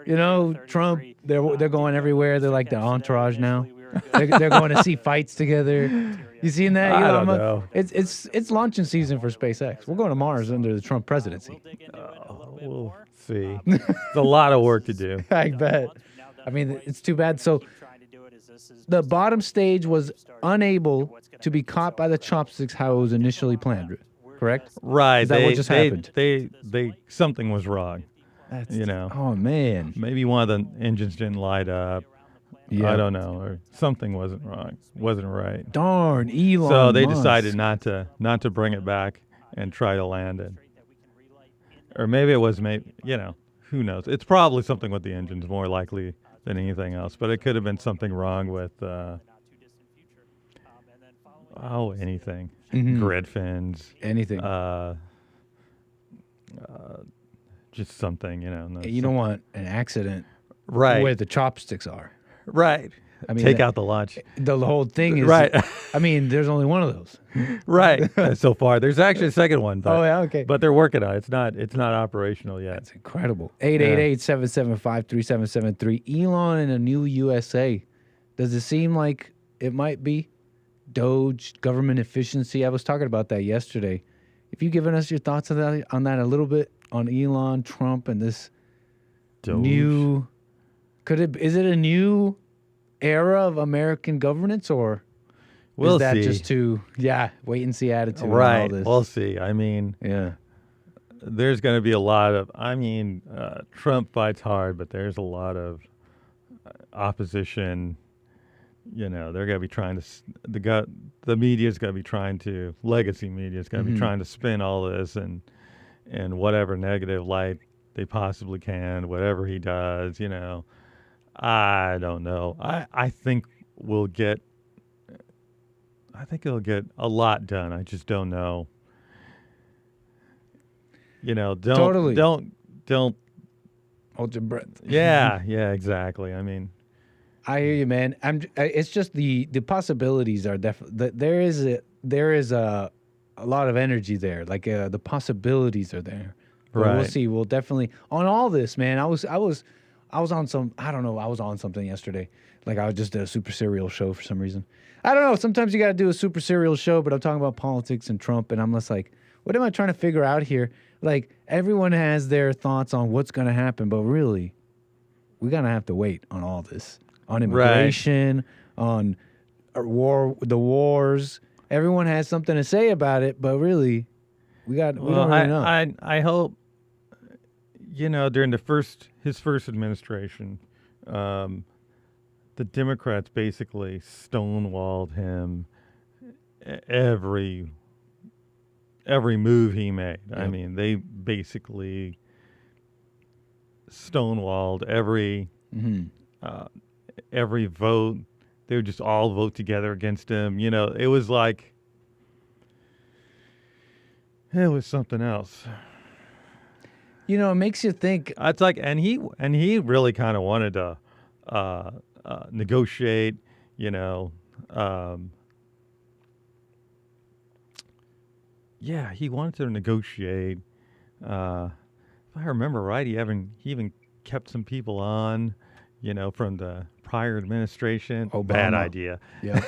You know, Trump, they're going everywhere. They're like the entourage now. They're going to see fights together. You seen that? I don't know. It's launching season for SpaceX. We're going to Mars under the Trump presidency. We'll see. It's a lot of work to do. I bet. I mean, it's too bad. So the bottom stage was unable to be caught by the chopsticks how it was initially planned, correct? Right. Is that what just happened? They something was wrong. Oh man. Maybe one of the engines didn't light up. Yeah. I don't know, or something wasn't right. Darn, Elon. So they Musk. decided not to bring it back and try to land it. Or maybe it was who knows? It's probably something with the engines more likely than anything else, but it could have been something wrong with anything. Mhm. Grid fins. Anything. Just something, You don't want an accident Right. where the chopsticks are. Right. I mean, Take out the launch. The whole thing is Right. I mean, there's only one of those. Right. So far, there's actually a second one. But, Oh, yeah, okay. But they're working on it. It's not operational yet. That's incredible. 888-775-3773. Elon in a new USA. Does it seem like it might be Doge, government efficiency? I was talking about that yesterday. If you've given us your thoughts on that a little bit, on Elon, Trump, and this Doge. new... Is it a new era of American governance, or We'll is that see. just wait and see attitude on all Right. this? We'll see. I mean, yeah. There's going to be a lot of. Trump fights hard, but there's a lot of opposition. They're going to be trying to. The media's going to be trying to. Legacy media's going to be trying to spin all this and whatever negative light they possibly can. Whatever he does, I don't know. I think we'll get. I think it'll get a lot done. I just don't know. Totally. Don't hold your breath. Yeah, exactly. I mean, I hear you, man. It's just the possibilities are definitely there is a lot of energy there. Like the possibilities are there. But right. We'll see. We'll definitely on all this, man. I was on some. I don't know. I was on something yesterday. Like I just did a super serial show for some reason. I don't know. Sometimes you got to do a super serial show, but I'm talking about politics and Trump, and I'm just like, what am I trying to figure out here? Like everyone has their thoughts on what's going to happen, but really, we're gonna have to wait on all this, on immigration, on the wars. Everyone has something to say about it, but really, we don't really know. I hope, during his first administration, the Democrats basically stonewalled him every move he made. Yep. I mean, they basically stonewalled every vote. They would just all vote together against him. It was like it was something else. It makes you think. It's like, and he really kind of wanted to negotiate. He wanted to negotiate if I remember right, he even kept some people on, from the prior administration. Obama. Bad idea. Yep.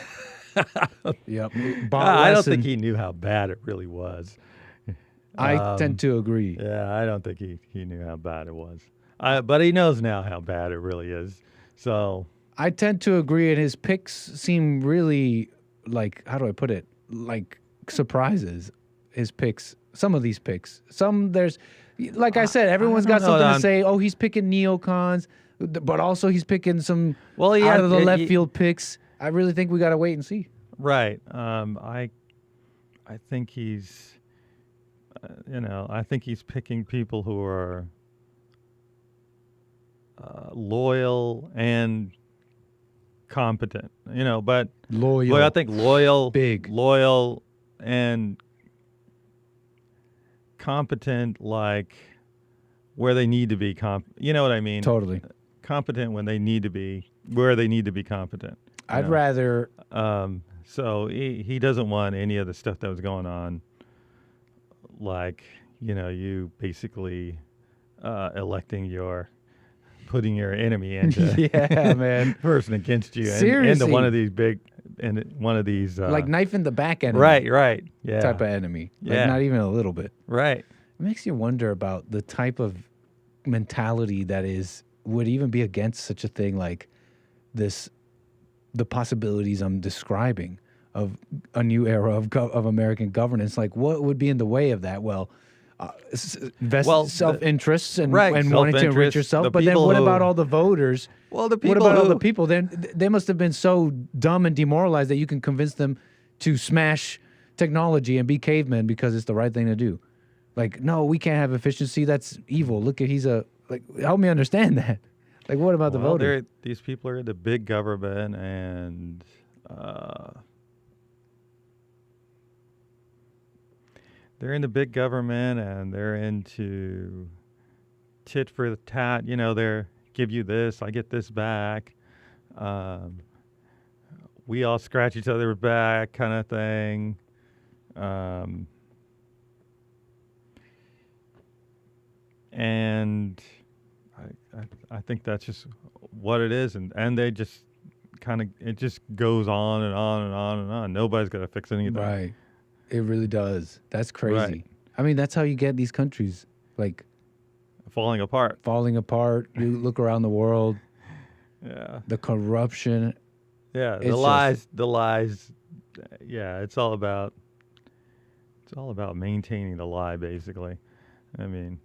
Yep. I don't think he knew how bad it really was. I tend to agree. Yeah, I don't think he knew how bad it was. But he knows now how bad it really is. So I tend to agree, and his picks seem really how do I put it? Like surprises. His picks. Some of these picks. Some there's, like I said, everyone's got something to say. Oh, he's picking neocons, but also he's picking some out of the left field picks. I really think we got to wait and see. Right. I think he's, I think he's picking people who are loyal and competent. But loyal. Well, I think loyal, big, loyal, and competent, like where they need to be. You know what I mean? Totally. Competent when they need to be, where they need to be competent. I'd rather. So he doesn't want any of the stuff that was going on, like, you basically putting your enemy into yeah, man, person against you, seriously, into one of these like knife in the back enemy, right, yeah, type of enemy, yeah, not even a little bit, right. It makes you wonder about the type of mentality that would even be against such a thing like this. The possibilities I'm describing of a new era of American governance, like what would be in the way of that? Well, self-interests and wanting to enrich yourself. But then what about all the voters? Well, the people. What about all the people? Then they must have been so dumb and demoralized that you can convince them to smash technology and be cavemen because it's the right thing to do. Like, no, we can't have efficiency. That's evil. Look at help me understand that. Like, what about the voters? These people are the big government, and they're in the big government, and they're into tit for the tat. They're give you this, I get this back. We all scratch each other's back, kind of thing. And I think that's just what it is, and they just it just goes on and on and on and on. Nobody's got to fix anything. Right. It really does. That's crazy. Right. I mean, that's how you get these countries falling apart. You look around the world. Yeah. The corruption. Yeah. The lies. Yeah. It's all about maintaining the lie, basically. I mean,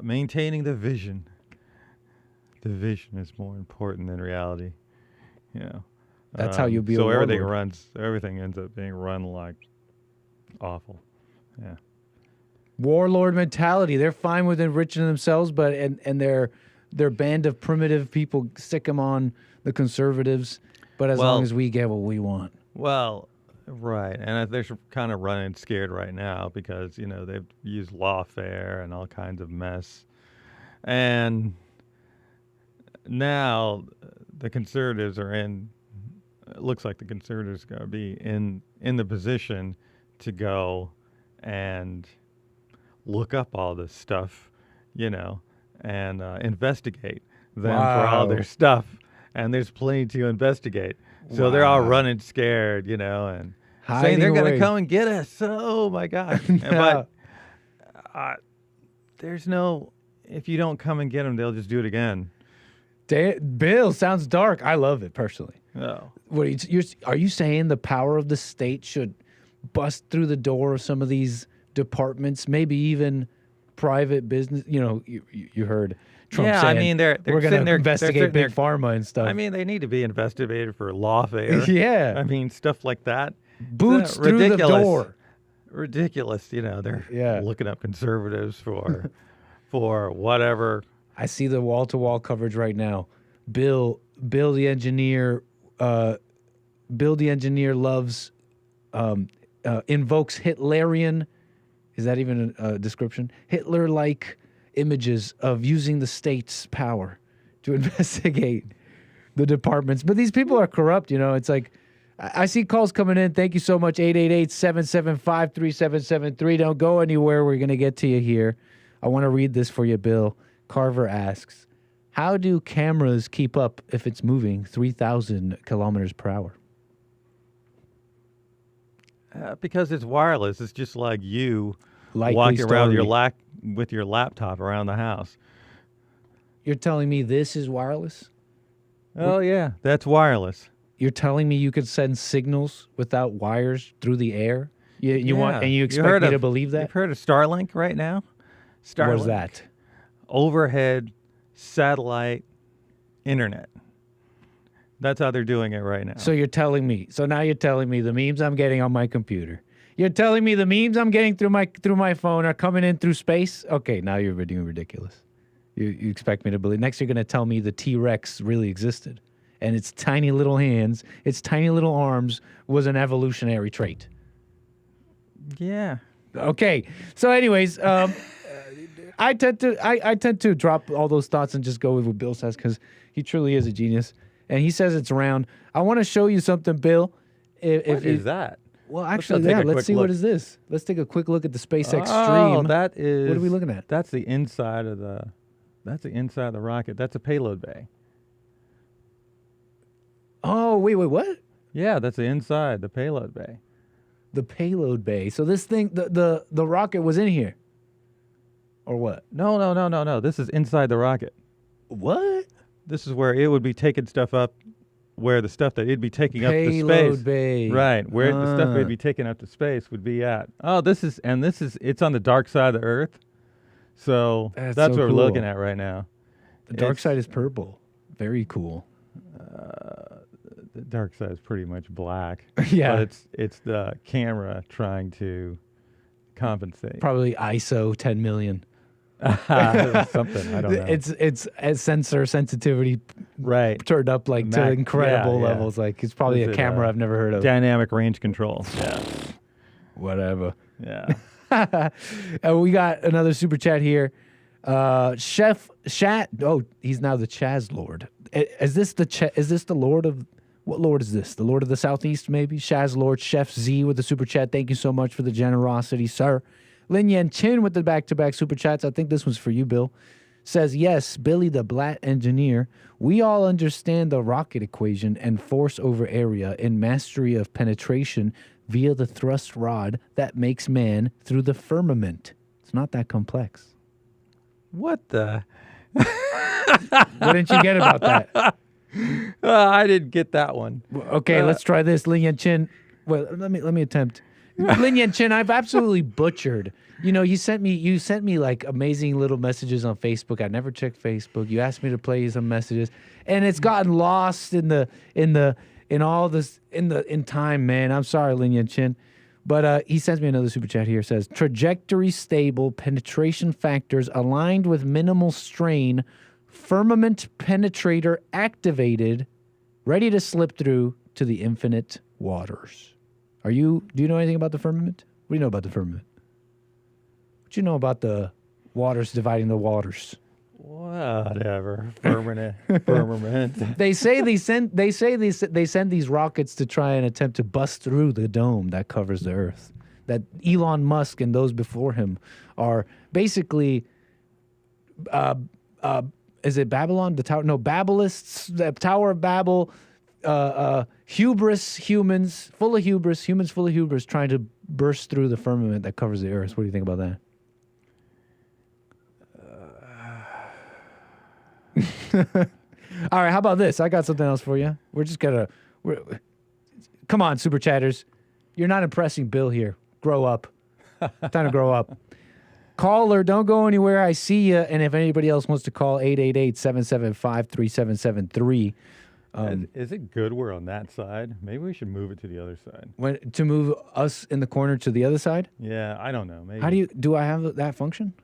maintaining the vision. The vision is more important than reality. That's how you be a so warlord. everything ends up being run like awful. Yeah. Warlord mentality. They're fine with enriching themselves, but and their band of primitive people stick them on the conservatives. But as long as we get what we want. Well, right, and they're kind of running scared right now because they've used lawfare and all kinds of mess, and now the conservatives are in. It looks like the conservatives are going to be in the position to go and look up all this stuff, and investigate them for all their stuff. And there's plenty to investigate. So they're all running scared, and saying they're going to come and get us. Oh, my God. But there's no, if you don't come and get them, they'll just do it again. Bill, sounds dark. I love it, personally. No. Are you saying the power of the state should bust through the door of some of these departments, maybe even private business? You heard Trump saying, I mean, we're going to investigate big pharma and stuff. I mean, they need to be investigated for lawfare. Yeah. I mean, stuff like that. Boots through the door. Ridiculous. They're looking up conservatives for whatever. I see the wall-to-wall coverage right now. Bill the engineer loves, invokes Hitlerian, is that even a description? Hitler-like images of using the state's power to investigate the departments. But these people are corrupt, It's like, I see calls coming in. Thank you so much, 888-775-3773. Don't go anywhere. We're going to get to you here. I want to read this for you, Bill. Carver asks, how do cameras keep up if it's moving 3,000 kilometers per hour? Because it's wireless. It's just like you Likely walking around story. with your laptop around the house. You're telling me this is wireless? Oh, yeah, that's wireless. You're telling me you could send signals without wires through the air? You want, and you expect heard me of- to believe that? You've heard of Starlink right now? Starlink. What is that? Overhead satellite internet. That's how they're doing it right now. So you're telling me. So now you're telling me the memes I'm getting on my computer. You're telling me the memes I'm getting through my phone are coming in through space? Okay, now you're being ridiculous. You expect me to believe. Next, you're going to tell me the T-Rex really existed, and its tiny little hands, its tiny little arms was an evolutionary trait. Yeah. Okay. So, anyways, I tend to drop all those thoughts and just go with what Bill says because he truly is a genius, and he says it's around. I want to show you something, Bill. What is that? Well, actually, let's see what is this. Let's take a quick look at the SpaceX stream. That is. What are we looking at? That's the inside of the. That's the inside of the rocket. That's a payload bay. Oh, wait, what? Yeah, that's the inside, the payload bay. The payload bay. So this thing, the rocket was in here, or what? No. This is inside the rocket. What? This is where it would be taking stuff up, where the stuff that it'd be taking up to space. Payload bay. Right, where the stuff it'd be taking up to space would be at. Oh, it's on the dark side of the Earth. So that's so what we're cool. looking at right now. The dark side is purple. Very cool. The dark side is pretty much black. Yeah. But it's the camera trying to compensate. Probably ISO 10 million. Something, I don't know. It's as sensor sensitivity turned up like to incredible levels. Like it's probably a camera I've never heard of. Dynamic range control. Yeah. Whatever. Yeah. We got another super chat here. Chef Shat. Oh, he's now the Chaz Lord. Is this the Lord of? What Lord is this? The Lord of the Southeast, maybe? Chaz Lord, Chef Z with the super chat. Thank you so much for the generosity, sir. Lin Yan Chin with the back-to-back super chats. I think this one's for you, Bill. Says, yes, Billy the Blatt engineer. We all understand the rocket equation and force over area in mastery of penetration via the thrust rod that makes man through the firmament. It's not that complex. What the? What didn't you get about that? I didn't get that one. Okay, let's try this. Lin Yan Chin. Well, let me attempt. Lin Yan Chin, I've absolutely butchered. You know, you sent me like amazing little messages on Facebook. I never checked Facebook. You asked me to play some messages, and it's gotten lost in time, man. I'm sorry, Lin Yan Chin. But he sends me another super chat here. Says, trajectory stable, penetration factors aligned with minimal strain, firmament penetrator activated, ready to slip through to the infinite waters. Do you know anything about the firmament? What do you know about the firmament? What do you know about the waters dividing the waters? Whatever. Firmament. They send these rockets to try and attempt to bust through the dome that covers the Earth. That Elon Musk and those before him are basically is it Babylon? The tower? No, Babelists, the Tower of Babel, hubris humans, full of hubris, trying to burst through the firmament that covers the Earth. What do you think about that? All right, how about this? I got something else for you. Come on, super chatters. You're not impressing Bill here. Grow up. Time to grow up. Caller, don't go anywhere. I see you. And if anybody else wants to call, 888-775-3773. Is it good we're on that side? Maybe we should move it to the other side. To move us in the corner to the other side? Yeah, I don't know. Maybe. How do I have that function?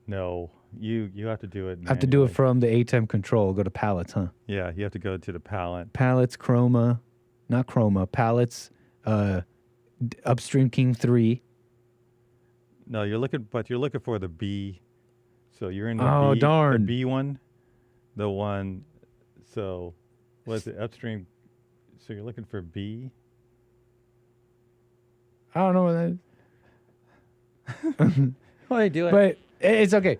No, you have to do it manually. I have to do it from the ATEM control. Go to palettes, huh? Yeah, you have to go to the palette. Palettes, palettes, upstream King 3. No, you're looking for the B. So you're in the B. Darn. The B one. The one, so what's it, upstream? So you're looking for B? I don't know what that is. What are you doing? But It's okay.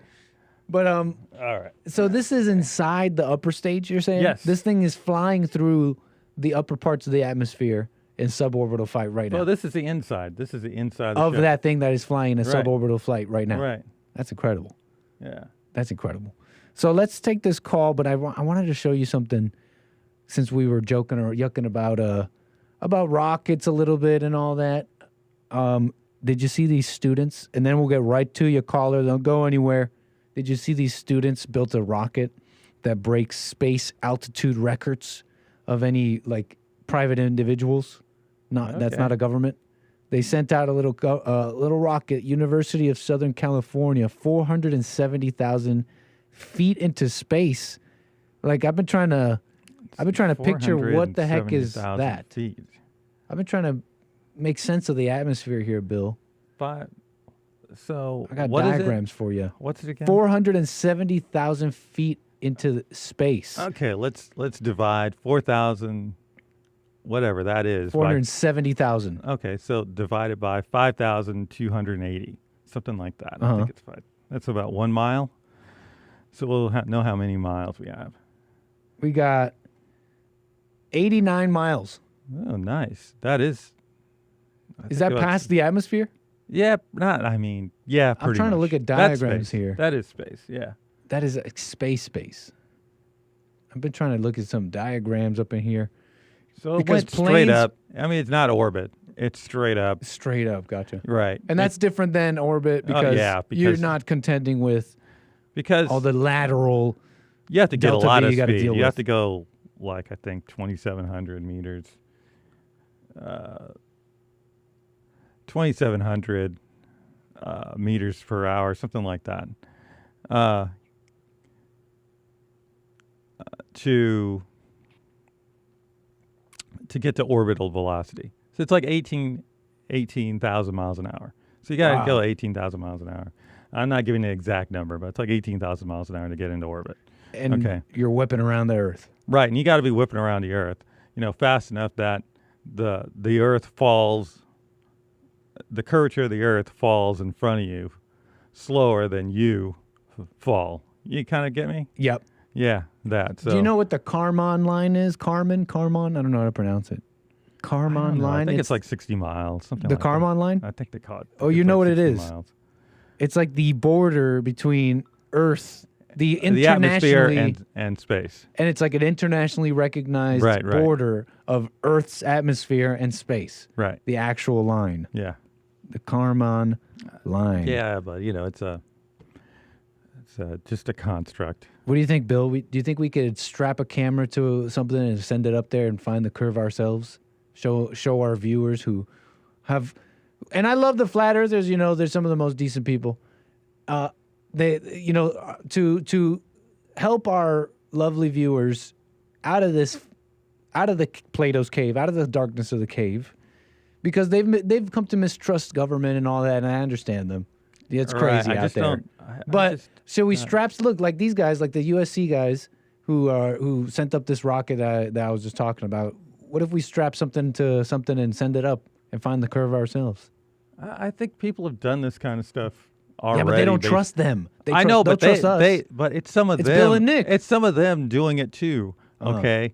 But all right. So this is inside the upper stage, you're saying? Yes. This thing is flying through the upper parts of the atmosphere in suborbital flight right now. Well, this is the inside. This is the inside Of ship. that thing that is flying in a Right. suborbital flight right now. Right. That's incredible. Yeah. That's incredible. So let's take this call, but I wanted to show you something since we were joking or yucking about rockets a little bit and all that. Did you see these students? And then we'll get right to your caller. Don't go anywhere. Did you see these students built a rocket that breaks space altitude records of any like private individuals? That's not a government. They sent out a little rocket, University of Southern California, 470,000 feet into space. Like I've been trying to picture what the heck is that. Feet. I've been trying to make sense of the atmosphere here, Bill. So I got what diagrams is it? for you. What's it again? 470,000 feet into space. Okay, let's divide 4,000, whatever that is. 470,000. Okay, so divided by 5,280, something like that. I think it's 5. That's about 1 mile. So we'll know how many miles we have. We got 89 miles. Oh, nice. That is. Is that past the atmosphere? Yeah, pretty I'm trying to look at diagrams here. That is space, yeah. That is space. I've been trying to look at some diagrams up in here. So it went straight up. I mean, it's not orbit. It's straight up. Straight up, gotcha. Right. And that's different than orbit because, you're not contending with all the lateral. You have to get a lot of speed. You have to to go, like, I think, 2,700 meters. 2,700 meters per hour, something like that. To get to orbital velocity. So it's like 18,000 miles an hour. So you got to go 18,000 miles an hour. I'm not giving the exact number, but it's like 18,000 miles an hour to get into orbit. And you're whipping around the Earth. Right, and you got to be whipping around the Earth, fast enough that the Earth falls, the curvature of the Earth falls in front of you slower than you fall. You kind of get me? Yep. Yeah, that. So. Do you know what the Kármán line is? Kármán? I don't know how to pronounce it. Kármán line? I think it's like 60 miles, something like that. The Kármán line? I think they call it. Oh, you know what it is? Miles. It's like the border between Earth, the atmosphere and space. And it's like an internationally recognized border of Earth's atmosphere and space. Right. The actual line. Yeah. The Kármán line. Yeah, but it's just a construct. What do you think, Bill? Do you think we could strap a camera to something and send it up there and find the curve ourselves? Show our viewers who have, and I love the flat earthers. There's some of the most decent people. They, to help our lovely viewers out of the Plato's cave, out of the darkness of the cave, because they've come to mistrust government and all that, and I understand them. It's crazy out there. So we look like these guys, like the USC guys who sent up this rocket that I was just talking about. What if we strap something to something and send it up and find the curve ourselves? I think people have done this kind of stuff already. Yeah, but they don't trust them. I know, but trust us. But it's some of them. It's Bill and Nick. It's some of them doing it too. Okay,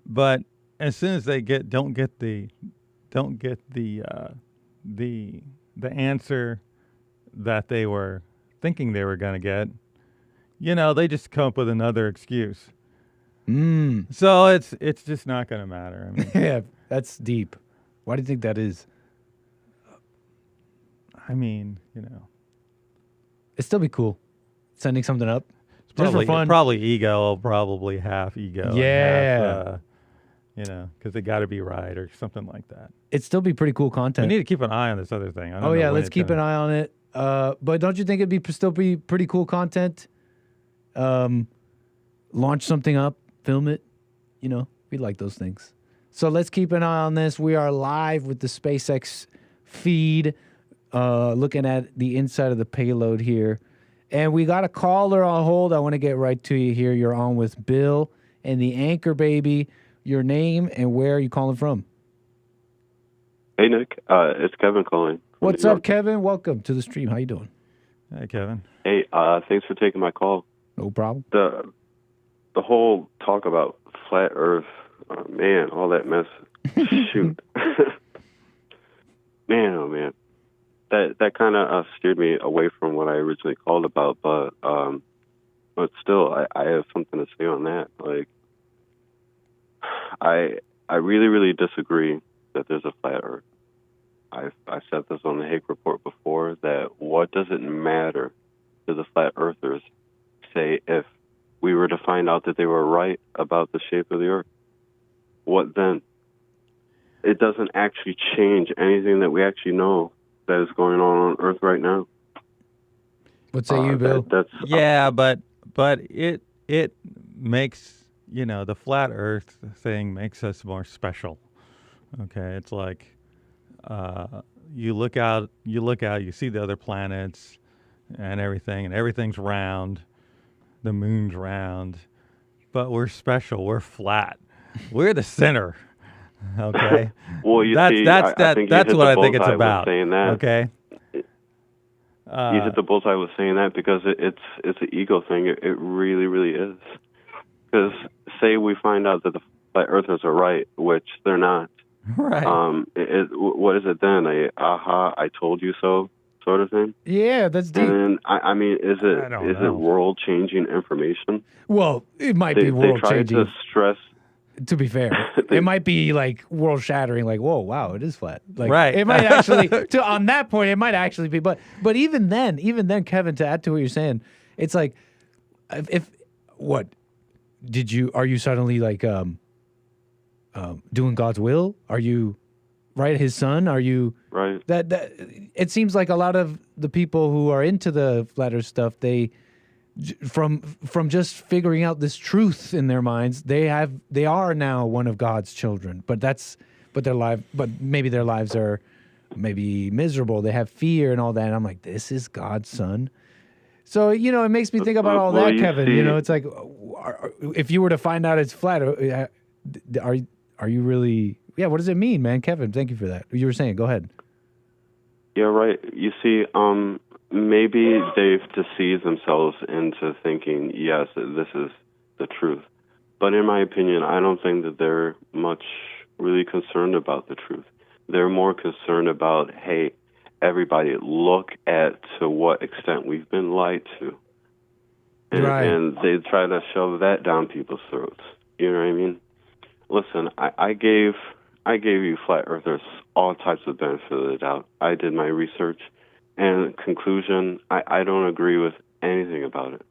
but as soon as they don't get the answer that they were thinking they were going to get, they just come up with another excuse. So it's just not going to matter. I mean, yeah, that's deep. Why do you think that is? I mean, it'd still be cool sending something up. It's probably, just for fun. Probably ego, probably half ego. Yeah. And half, because they got to be right or something like that. It'd still be pretty cool content. We need to keep an eye on this other thing. I don't know yeah, let's keep an eye on it. But don't you think it'd still be pretty cool content? Launch something up, film it. We like those things. So let's keep an eye on this. We are live with the SpaceX feed, looking at the inside of the payload here. And we got a caller on hold. I want to get right to you here. You're on with Bill and the Anchor Baby. Your name and where are you calling from? Hey, Nick. It's Kevin calling. What's up, Kevin? Welcome to the stream. How you doing? Hey, Kevin. Hey, thanks for taking my call. No problem. The whole talk about flat Earth, man, all that mess. Shoot, man, oh man, that kind of steered me away from what I originally called about. But still, I have something to say on that. Like, I really disagree that there's a flat Earth. I said this on the Hague Report before, that what does it matter to the flat earthers, say, if we were to find out that they were right about the shape of the Earth? What then? It doesn't actually change anything that we actually know that is going on Earth right now. What say you, Bill? Yeah, but it makes, the flat Earth thing makes us more special. Okay, it's like you look out, you see the other planets and everything's round, the moon's round, but we're special. We're flat. We're the center. Okay. Well, that's what I think it's about. Saying that. Okay. You hit the bullseye with saying that, because it's an ego thing. It really is. Because say we find out that the flat earthers are right, which they're not. Right. What is it then? I told you so sort of thing? Yeah, that's deep. And I mean, is it world-changing information? Well, it might be world-changing. They try to stress. To be fair, it might be like world-shattering. Like, whoa, wow, it is flat. Like, right. It might actually. On that point, it might actually be. But even then, Kevin, to add to what you're saying, it's like, if what are you suddenly like doing God's will? Are you right? His son? Are you right? That it seems like a lot of the people who are into the flat Earth stuff, they from just figuring out this truth in their minds, they are now one of God's children. But maybe their lives are maybe miserable. They have fear and all that. And I'm like, this is God's son. So, it makes me think about all that, Kevin. It's like, if you were to find out it's flat, are you really? Yeah. What does it mean, man? Kevin, thank you for that. You were saying, go ahead. Yeah, right. You see, maybe they've deceived themselves into thinking, yes, this is the truth. But in my opinion, I don't think that they're much really concerned about the truth. They're more concerned about, hey, everybody, look at to what extent we've been lied to. And they try to shove that down people's throats. You know what I mean? Listen, I gave you flat earthers all types of benefit of the doubt. I did my research, and conclusion, I don't agree with anything about it.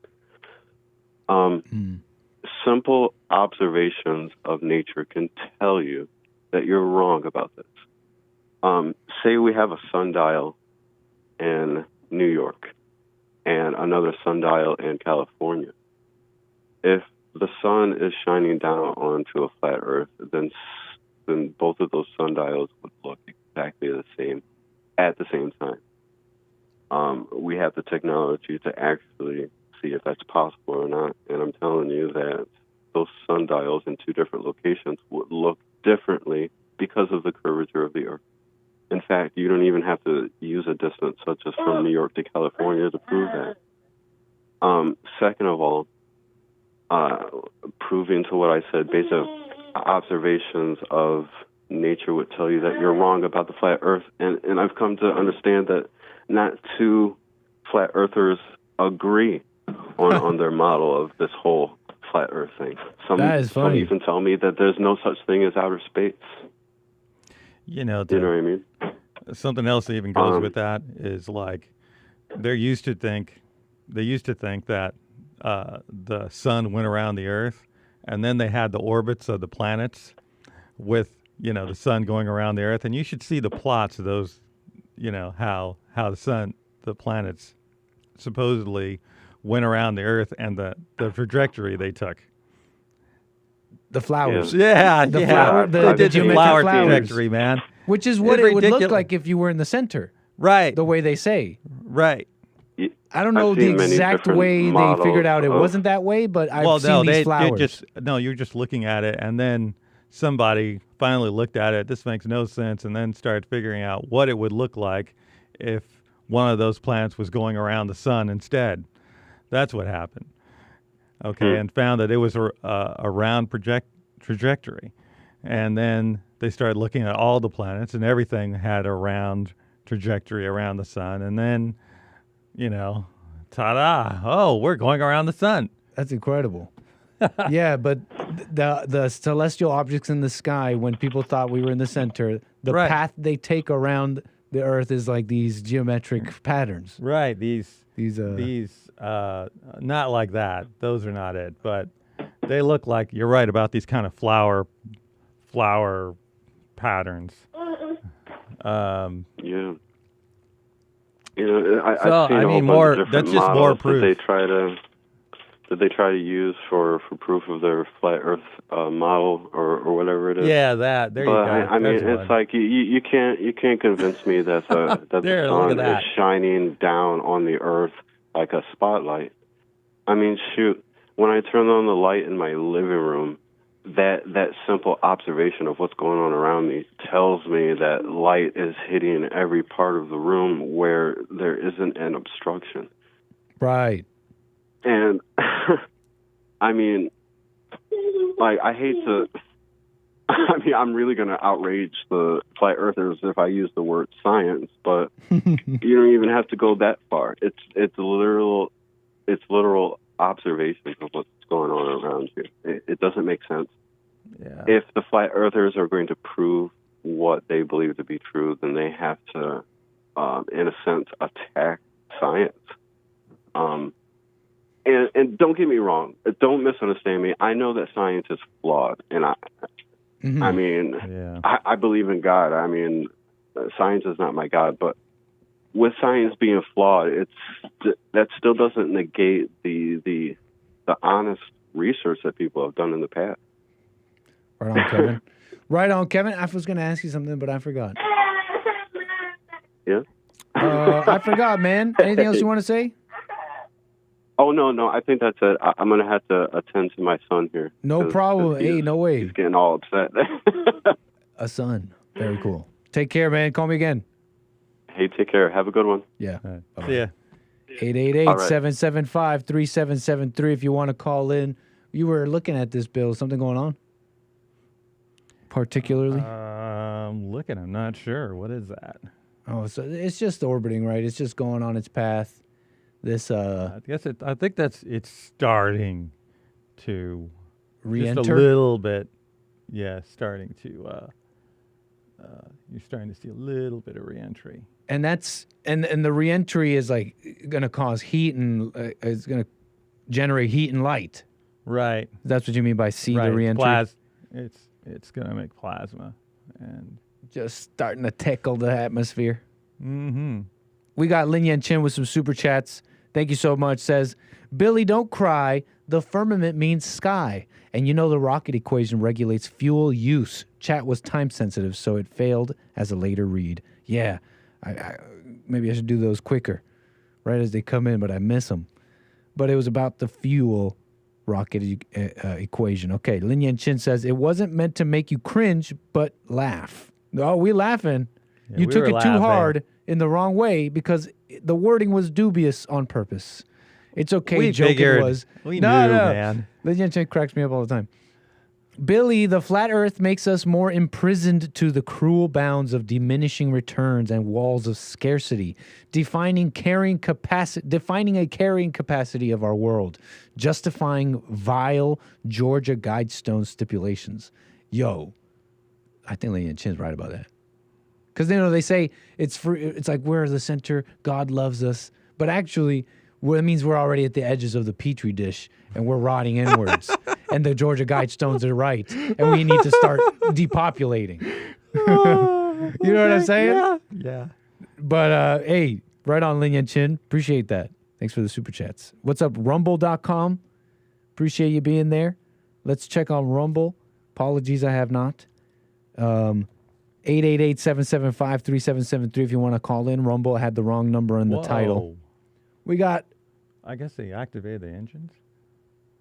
Simple observations of nature can tell you that you're wrong about this. Say we have a sundial in New York and another sundial in California. If the sun is shining down onto a flat Earth, then both of those sundials would look exactly the same at the same time. We have the technology to actually see if that's possible or not, and I'm telling you that those sundials in two different locations would look differently because of the curvature of the Earth. In fact, you don't even have to use a distance such as from New York to California to prove that. Second of all, proving to what I said, based on observations of nature would tell you that you're wrong about the flat Earth. And I've come to understand that not two flat earthers agree on their model of this whole flat Earth thing. Some even tell me that there's no such thing as outer space. You know what I mean? Something else that even goes with that is like they used to think that the sun went around the Earth, and then they had the orbits of the planets with the sun going around the Earth, and you should see the plots of those. How the planets supposedly went around the Earth and the trajectory they took. The flowers. Yeah. The flower trajectory, man. Which is what it would look like if you were in the center. Right. The way they say. Right. I don't know the exact way they figured out it wasn't that way, but I've seen these flowers. You're just looking at it, and then somebody finally looked at it. This makes no sense, and then started figuring out what it would look like if one of those planets was going around the sun instead. That's what happened. Okay, and found that it was a round trajectory. And then they started looking at all the planets, and everything had a round trajectory around the sun. And then, ta-da! Oh, we're going around the sun. That's incredible. Yeah, but the celestial objects in the sky, when people thought we were in the center, the path they take around the Earth is like these geometric patterns. Right. These not like that. Those are not it. But they look like, you're right about these kind of flower patterns. Yeah. So, I've seen a whole bunch of different that's just more models proof. that they try to use for proof of their flat Earth model or whatever it is. Yeah, that. There you go. I mean, it's like you can't convince me that the There, look sun at that. is shining down on the Earth like a spotlight. I mean, shoot, when I turn on the light in my living room, that simple observation of what's going on around me tells me that light is hitting every part of the room where there isn't an obstruction. Right. And I mean, like, I hate to. I mean, I'm really going to outrage the flat earthers if I use the word science, but you don't even have to go that far. It's literal observations of what's going on around you. It doesn't make sense. Yeah. If the flat earthers are going to prove what they believe to be true, then they have to, in a sense, attack science. And don't get me wrong. Don't misunderstand me. I know that science is flawed, and I mean, I believe in God. I mean, science is not my God, but with science being flawed, that still doesn't negate the honest research that people have done in the past. Right on, Kevin. Right on, Kevin. I was going to ask you something, but I forgot. Yeah? I forgot, man. Anything else you want to say? Oh, no. I think that's it. I'm going to have to attend to my son here. No problem. Hey, no way. He's getting all upset. A son. Very cool. Take care, man. Call me again. Hey, take care. Have a good one. Yeah. See ya. 888-775-3773 if you want to call in. You were looking at this, Bill. Something going on? Particularly? I'm looking. I'm not sure. What is that? Oh, so it's just orbiting, right? It's just going on its path. This I think it's starting to re-enter? just a little bit. Yeah, starting to you're starting to see a little bit of re-entry. And that's and the re-entry is like going to cause heat and it's going to generate heat and light. Right. That's what you mean by the re-entry? It's going to make plasma and just starting to tickle the atmosphere. Mm-hmm. We got Lin Yan Chin with some super chats. Thank you so much. Says, Billy, don't cry. The firmament means sky. And you know the rocket equation regulates fuel use. Chat was time sensitive, so it failed as a later read. Yeah, maybe I should do those quicker, right as they come in, but I miss them. But it was about the fuel rocket equation. Okay, Lin Yan Chin says, it wasn't meant to make you cringe, but laugh. Oh, we laughing. Yeah, you we took were it too laughing. hard in the wrong way because the wording was dubious on purpose. It's okay, We joke figured. it was. We knew, man. Lin Yan Chin cracks me up all the time. Billy, the flat earth makes us more imprisoned to the cruel bounds of diminishing returns and walls of scarcity, defining a carrying capacity of our world, justifying vile Georgia Guidestone stipulations. Yo, I think Lin Yan Chin's right about that. Because they say it's like we're the center, God loves us, but actually it means we're already at the edges of the petri dish and we're rotting inwards. And the Georgia Guidestones are right. And we need to start depopulating. You know what I'm saying? Yeah. But hey, right on, Lin Yan Chin. Appreciate that. Thanks for the super chats. What's up, rumble.com? Appreciate you being there. Let's check on Rumble. Apologies, I have not. 888-775-3773 if you want to call in. Rumble had the wrong number in the title. We got... I guess they activated the engines.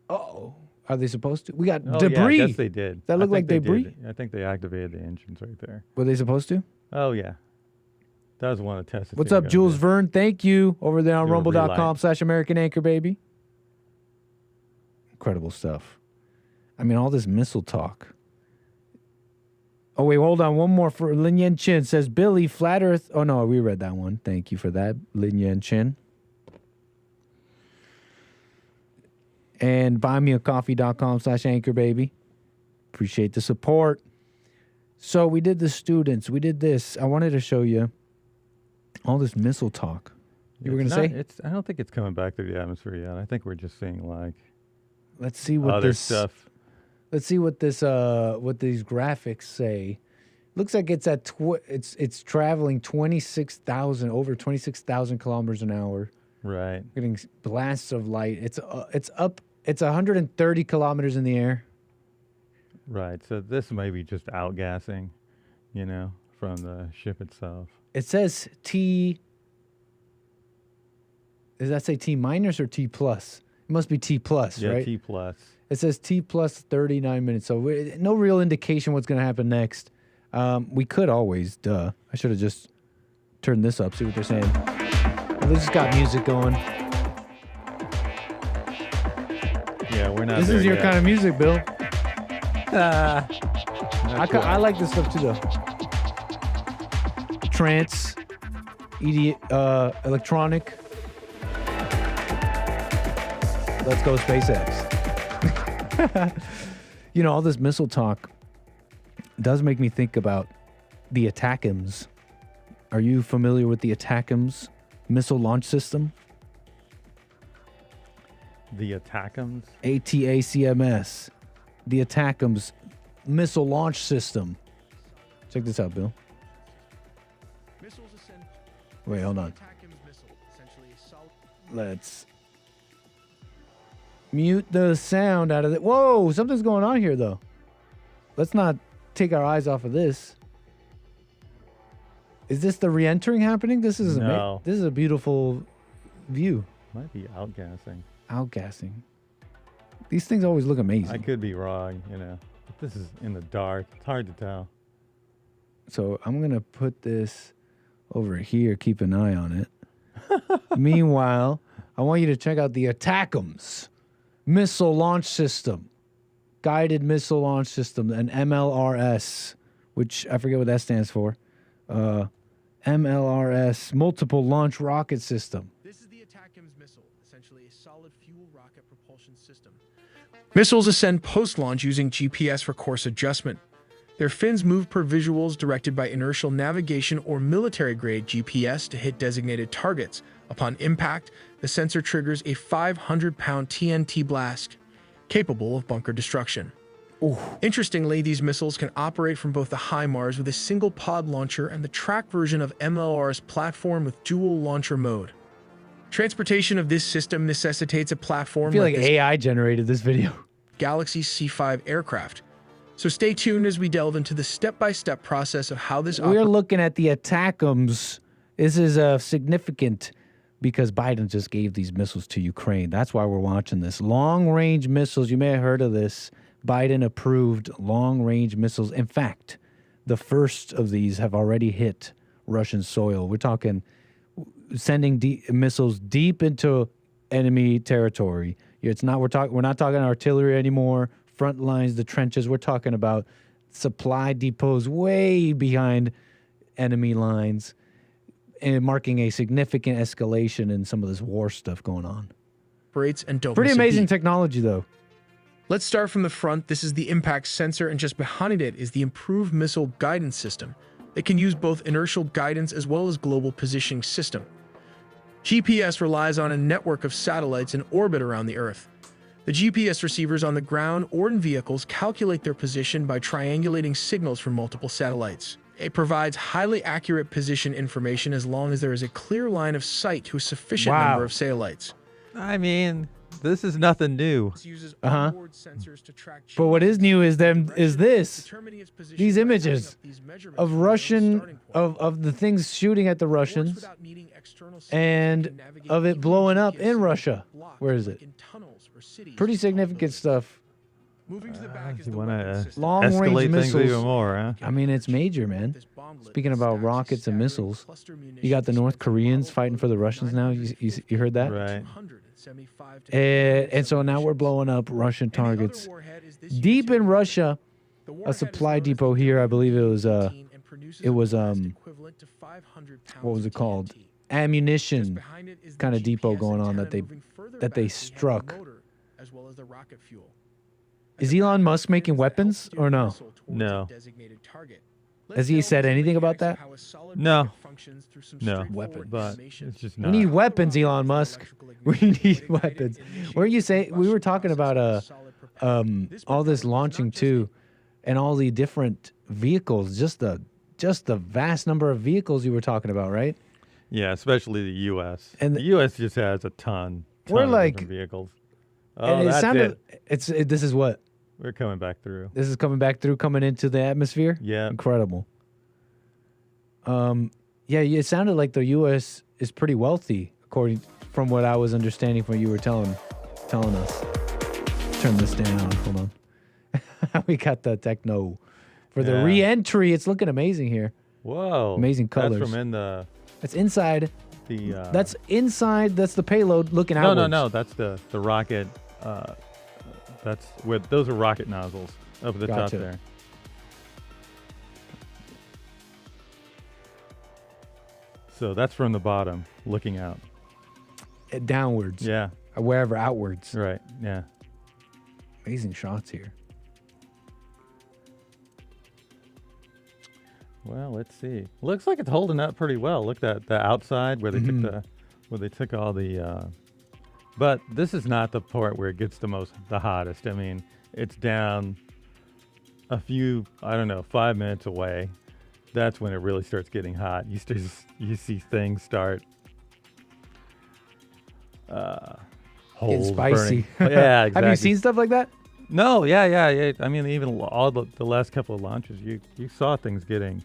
Uh-oh. Are they supposed to? We got Oh, debris. Yeah, I guess they did. That look like they debris? did. I think they activated the engines right there. Were they supposed to? Oh, yeah. does want to test it. What's up, Jules Verne? Thank you over there on Do a relight. rumble.com/American Anchor, baby. Incredible stuff. I mean, all this missile talk. Oh, wait, hold on. One more for Lin Yen Chin. Says, Billy, flat Earth. Oh, no, we read that one. Thank you for that, Lin Yen Chin. And buymeacoffee.com/Anchor, baby. Appreciate the support. So we did the students. We did this. I wanted to show you all this missile talk. You were going to say? I don't think it's coming back through the atmosphere yet. I think we're just seeing like Let's see what other this stuff. Let's see what this what these graphics say. Looks like it's at it's traveling over 26,000 kilometers an hour. Right. Getting blasts of light. It's 130 kilometers in the air. Right. So this may be just outgassing, from the ship itself. It says T. Does that say T minus or T plus? It must be T plus, yeah, right? T plus. It says T plus 39 minutes. So no real indication what's going to happen next. We could always, I should have just turned this up, see what they're saying. Well, this has got music going. Yeah, we're not. This is your yet. kind of music, Bill. I like this stuff too, though. Trance, electronic. Let's go SpaceX. All this missile talk does make me think about the ATACMS. Are you familiar with the ATACMS missile launch system? The ATACMS? ATACMS. The ATACMS missile launch system. Check this out, Bill. Wait, hold on. Let's mute the sound out of it. Whoa, something's going on here, though. Let's not take our eyes off of this. Is this the re-entering happening? This is No. This is a beautiful view. Might be outgassing. Outgassing. These things always look amazing. I could be wrong, But this is in the dark. It's hard to tell. So I'm going to put this over here. Keep an eye on it. Meanwhile, I want you to check out the ATACMS missile launch system. Guided Missile Launch System, an MLRS, which I forget what that stands for. MLRS, Multiple Launch Rocket System. This is the ATACMS missile, essentially a solid fuel rocket propulsion system. Missiles ascend post-launch using GPS for course adjustment. Their fins move per visuals directed by inertial navigation or military-grade GPS to hit designated targets. Upon impact, the sensor triggers a 500-pound TNT blast, capable of bunker destruction. Ooh. Interestingly, these missiles can operate from both the HIMARS with a single pod launcher and the track version of MLR's platform with dual launcher mode. Transportation of this system necessitates a platform I feel like AI generated this video. Galaxy C5 aircraft. So stay tuned as we delve into the step-by-step process of how this We're looking at the ATACMS. This is significant because Biden just gave these missiles to Ukraine. That's why we're watching this. Long-range missiles. You may have heard of this. Biden approved long-range missiles. In fact, the first of these have already hit Russian soil. We're talking sending missiles deep into enemy territory. We're not talking artillery anymore. Front lines, the trenches. We're talking about supply depots way behind enemy lines, and marking a significant escalation in some of this war stuff going on. And don't Pretty miss a amazing beat. technology, though. Let's start from the front. This is the impact sensor, and just behind it is the improved missile guidance system. It can use both inertial guidance as well as global positioning system. GPS relies on a network of satellites in orbit around the Earth. The GPS receivers on the ground or in vehicles calculate their position by triangulating signals from multiple satellites. It provides highly accurate position information as long as there is a clear line of sight to a sufficient number of satellites. I mean, this is nothing new. But what is new is these images of of the things shooting at the Russians and of it blowing up in Russia. Where is it? Pretty significant stuff. Moving to the back is You the want weapons to system. escalate things missiles. even more, huh? I mean, it's major, man. Speaking about rockets and missiles, you got the North Koreans fighting for the Russians now. You heard that? Right. And so now we're blowing up Russian targets. Deep in Russia, a supply depot here, I believe what was it called? Ammunition kind of depot going on that they struck. As well as the rocket fuel. Is Elon Musk making weapons or no? No. Has he said anything about that? No. No. Weapons. But it's just We not. need weapons, Elon Musk. We need weapons. Where you say we were talking about all this launching too, and all the different vehicles, just the vast number of vehicles you were talking about, right? Yeah, especially the U.S. And the U.S. just has a ton we're of like different vehicles. and Oh, it that's sounded it. this is what We're coming back through. this is coming back through, coming into the atmosphere. Yeah. Incredible. Yeah, it sounded like the U.S. is pretty wealthy, according from what I was understanding from what you were telling us. Turn this down. Hold on. We got the techno for the re-entry. It's looking amazing here. Whoa. Amazing colors. That's from in the. That's inside. The. That's inside. That's the payload looking out. No. That's the rocket. That's where those are rocket nozzles over the top there. So that's from the bottom, looking out. Downwards. Yeah. Wherever, outwards. Right. Yeah. Amazing shots here. Well, let's see. Looks like it's holding up pretty well. Look at the outside where they took all the. But this is not the part where it gets the hottest. I mean, it's down a few, 5 minutes away. That's when it really starts getting hot. You see things start holes spicy. burning. Yeah, exactly. Have you seen stuff like that? No, yeah. I mean, even all the last couple of launches, you saw things getting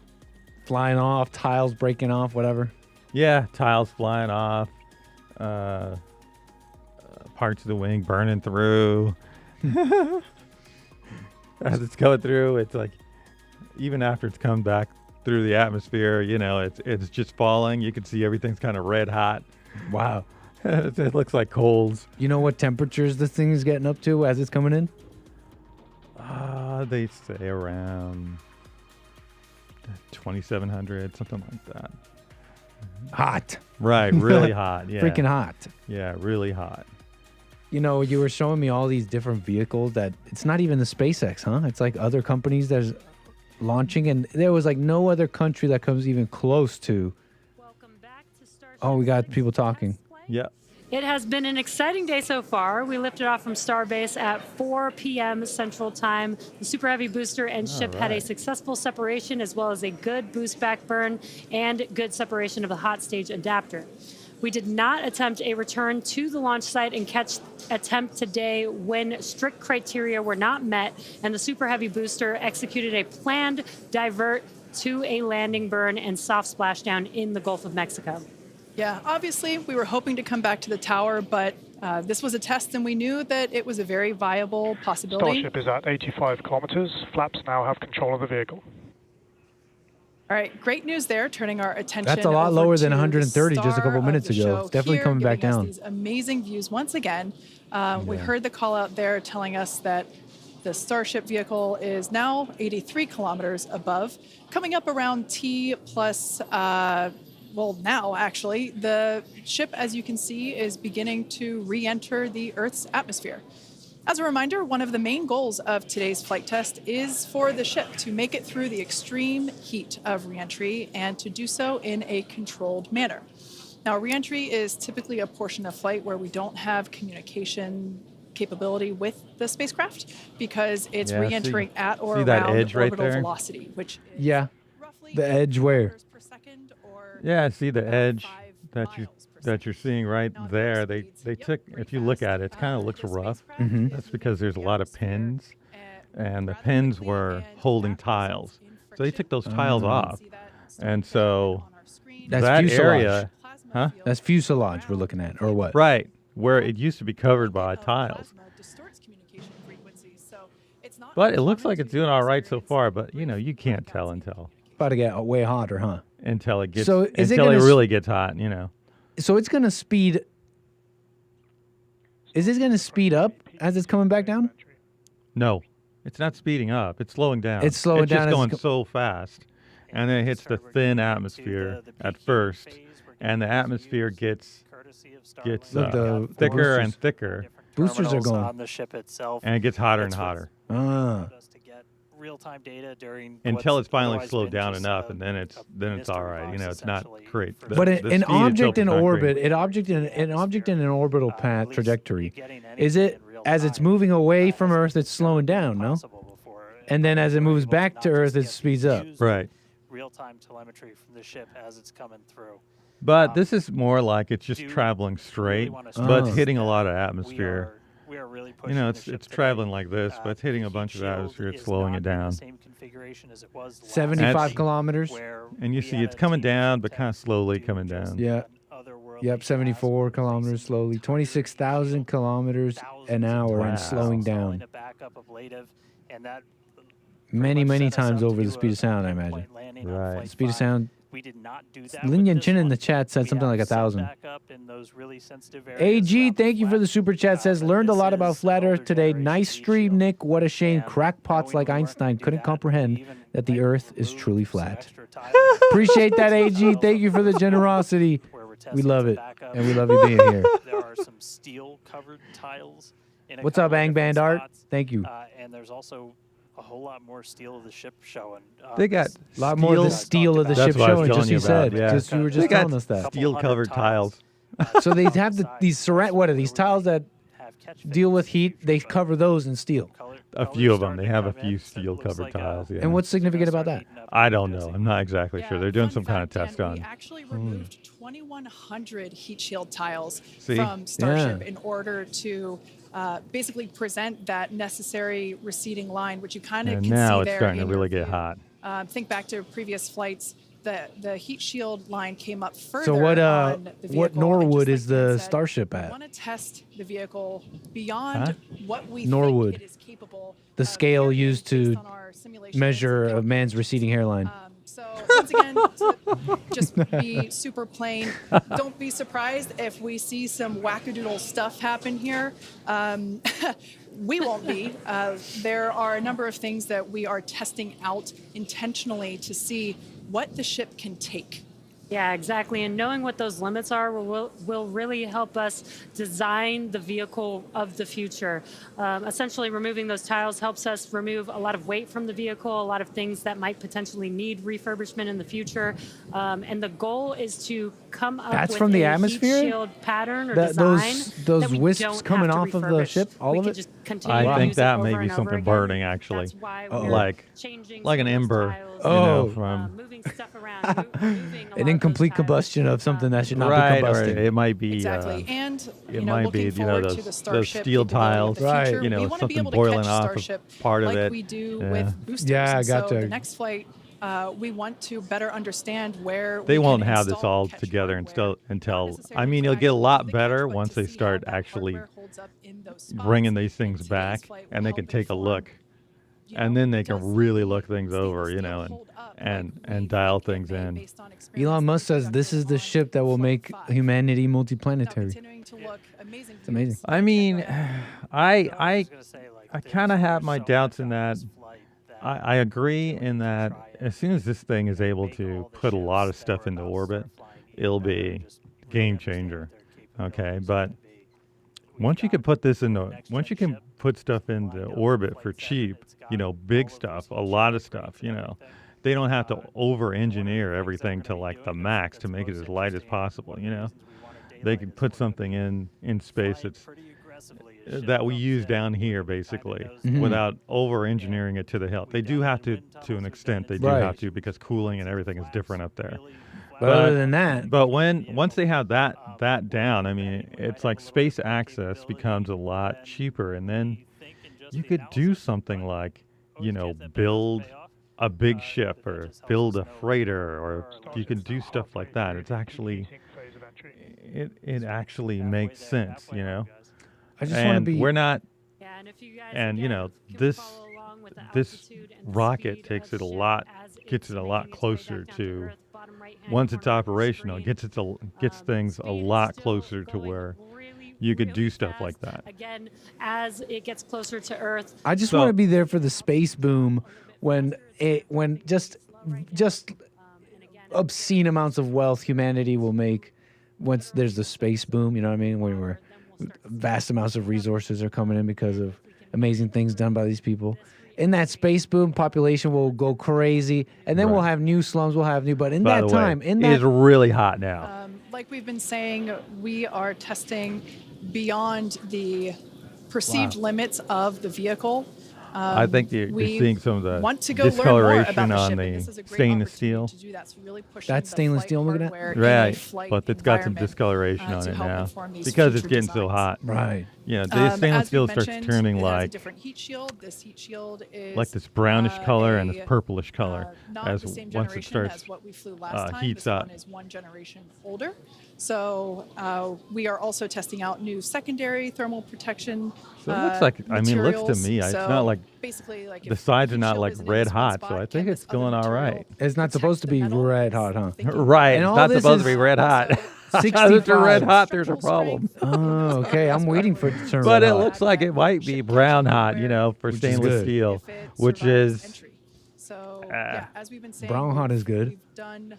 flying off, tiles breaking off, whatever. Yeah, tiles flying off, parts of the wing burning through. As it's going through, it's like even after it's come back through the atmosphere, it's just falling. You can see everything's kind of red hot. Wow. It looks like coals. You know what temperatures this thing is getting up to as it's coming in? They say around 2,700, something like that. Hot. Right, really hot. Yeah. Freaking hot. Yeah, really hot. You were showing me all these different vehicles that it's not even the SpaceX, huh? It's like other companies that's launching, and there was like no other country that comes even close to. Welcome back to Starship. Oh, we got people talking. Yeah. It has been an exciting day so far. We lifted off from Starbase at 4 p.m. Central Time. The Super Heavy booster and ship had a successful separation as well as a good boost back burn and good separation of the hot stage adapter. We did not attempt a return to the launch site and catch attempt today when strict criteria were not met, and the Super Heavy booster executed a planned divert to a landing burn and soft splashdown in the Gulf of Mexico. Yeah, obviously, we were hoping to come back to the tower, but this was a test, and we knew that it was a very viable possibility. Starship is at 85 kilometers. Flaps now have control of the vehicle. All right, great news there, turning our attention. That's a lot lower than to 130 the just a couple star minutes of the ago. show It's definitely here, coming back giving us down. These amazing views once again. We heard the call out there telling us that the Starship vehicle is now 83 kilometers above, coming up around T plus. Well, now, actually, the ship, as you can see, is beginning to re-enter the Earth's atmosphere. As a reminder, one of the main goals of today's flight test is for the ship to make it through the extreme heat of re-entry and to do so in a controlled manner. Now, re-entry is typically a portion of flight where we don't have communication capability with the spacecraft because it's re-entering at or around orbital velocity, which is the edge where? Yeah, see the edge that you're seeing right there. They took, if you look at it, it kind of looks rough. That's because there's a lot of pins, and the pins were holding tiles. So they took those tiles off, and so That's that fuselage. area, huh? That's fuselage we're looking at, or what? Right, where it used to be covered by tiles. But it looks like it's doing all right so far. But you can't tell until About to get way hotter, huh? Until it gets So is it until it gonna really gets hot. So it's gonna speed. Is it gonna speed up as it's coming back down? No, it's not speeding up. It's slowing down. It's slowing down just as going it's so fast, and then it hits the thin atmosphere at first, and the atmosphere gets Look, the thicker boosters. and thicker. Boosters are Terminals going. on the ship itself. And it gets hotter and That's hotter. Ah. Real-time data during Until what's it's finally otherwise slowed been down just enough, a- and then it's all right. It's not great. But an speed object itself in is not orbit, great. an object in an orbital path trajectory, is it as it's moving away from Earth, it's slowing down, no? And then as it moves back to Earth, it speeds up. Right. Real-time telemetry from the ship as it's coming through. But this is more like it's just traveling straight, but it's hitting a lot of atmosphere. We are really it's traveling like this, but it's hitting a bunch of atmosphere. It's slowing it down. 75 kilometers. And you see it's coming down, but kind of slowly coming down. Yeah. Yep, 74 kilometers slowly. 26,000 kilometers an hour and slowing down. Many, many times over the speed of sound, I imagine. Right. Speed of sound. We did not do that. Lin Yan Chin in the chat said something like 1,000. AG, thank you for the super chat. Says, learned a lot about flat Earth today. Nice stream, Nick. What a shame. Crackpots like Einstein couldn't comprehend that the Earth is truly flat. Appreciate that, AG. Thank you for the generosity. We love it, and we love you being here. There are some steel-covered tiles. What's up, Ang Band Art? Thank you. And there's also a whole lot more steel of the ship showing. They got a lot more of the steel of the ship showing. Just you said. Just you were just telling us that. Steel-covered tiles. So they have these what are these tiles that deal with heat? They cover those in steel. A few of them. They have a few steel-covered tiles. Yeah. And what's significant about that? I don't know. I'm not exactly sure. They're doing some kind of test on. We actually removed 2,100 heat shield tiles See? from Starship Yeah. in order to basically present that necessary receding line, which you kind of And can now see it's there. starting to in really your get view. hot. Think back to previous flights. The heat shield line came up further. So what? On the vehicle, What and Norwood just like is the Dan said, Starship we at? want to test the vehicle beyond what we Norwood. think it is capable. The scale used to measure a man's receding hairline. So once again, to just be super plain, don't be surprised if we see some wackadoodle stuff happen here. We won't be. There are a number of things that we are testing out intentionally to see what the ship can take. Yeah, exactly. And knowing what those limits are will really help us design the vehicle of the future. Essentially, removing those tiles helps us remove a lot of weight from the vehicle, a lot of things that might potentially need refurbishment in the future. And the goal is to come up That's with from the a atmosphere? heat shield pattern or design those that we wisps don't coming have to off of the refurbish. ship, all We of could it? just continue I to think use it that over may be and over something again. burning, actually. That's why Uh-oh. we're Like changing an some of those ember. tiles, From moving stuff around, moving An incomplete combustion of something that should not right, be or combusting. it might be. Exactly. And It might be, looking forward to the those Starship steel tiles, capability of the future, you we know, want to be something able to boiling catch off Starship of part like of it. we do Yeah. with boosters. Yeah, I And got so to- the next flight, we want to better understand where They we won't can have this install all catch together hardware. until I mean, it'll get a lot better once they start actually bringing these things back, and they can take a look, and then they can really look things over, and dial things in. Elon Musk says this is the ship that will make humanity multiplanetary. It's amazing. I mean, I kind of have my doubts in that. I agree in that as soon as this thing is able to put a lot of stuff into orbit, it'll be game changer. Okay, but once you can put stuff into orbit for cheap, big stuff, a lot of stuff, they don't have to over-engineer everything to like the max to make it as light as possible. They can put something in space that we use down here basically without over-engineering it to the hilt. They do have to an extent. They do have to because cooling and everything is different up there. But other than that, but once they have that down, I mean, it's like space access becomes a lot cheaper, and then you could do something like, build a big ship or build a freighter, or you can do stuff like that. It's actually, it actually makes sense, I just want to be. We're not, and this this rocket takes it gets it a lot closer to. Once it's operational, gets things a lot closer to where you could do stuff like that. Again, as it gets closer to Earth. I just want to be there for the space boom when just obscene amounts of wealth humanity will make once there's the space boom. You know what I mean? Where vast amounts of resources are coming in because of amazing things done by these people. In that space boom, population will go crazy, and then we'll have new slums. But in that time, it is really hot now. Like we've been saying, we are testing beyond the perceived limits of the vehicle. I think you're seeing some of the discoloration on the stainless steel. That's stainless steel I'm looking at? Right, but it's got some discoloration on it now because it's getting so hot. Right. Yeah, the stainless steel starts turning like different heat shield. This heat shield is like this brownish color and this purplish color not the same once it starts as what we flew last time. heats this up. one is one generation older. So we are also testing out new secondary thermal protection. So it looks like, I mean, it looks to me, it's not like, basically like the sides are not like red hot, so I think it's going all right. It's not supposed to be red hot, huh? Right, it's not supposed to be red hot. 65. If they're red hot, there's a problem. Oh, okay. I'm waiting for it to turn But red it hot. looks like it might be brown hot, for stainless steel, which is... as we've been saying, brown hot is good.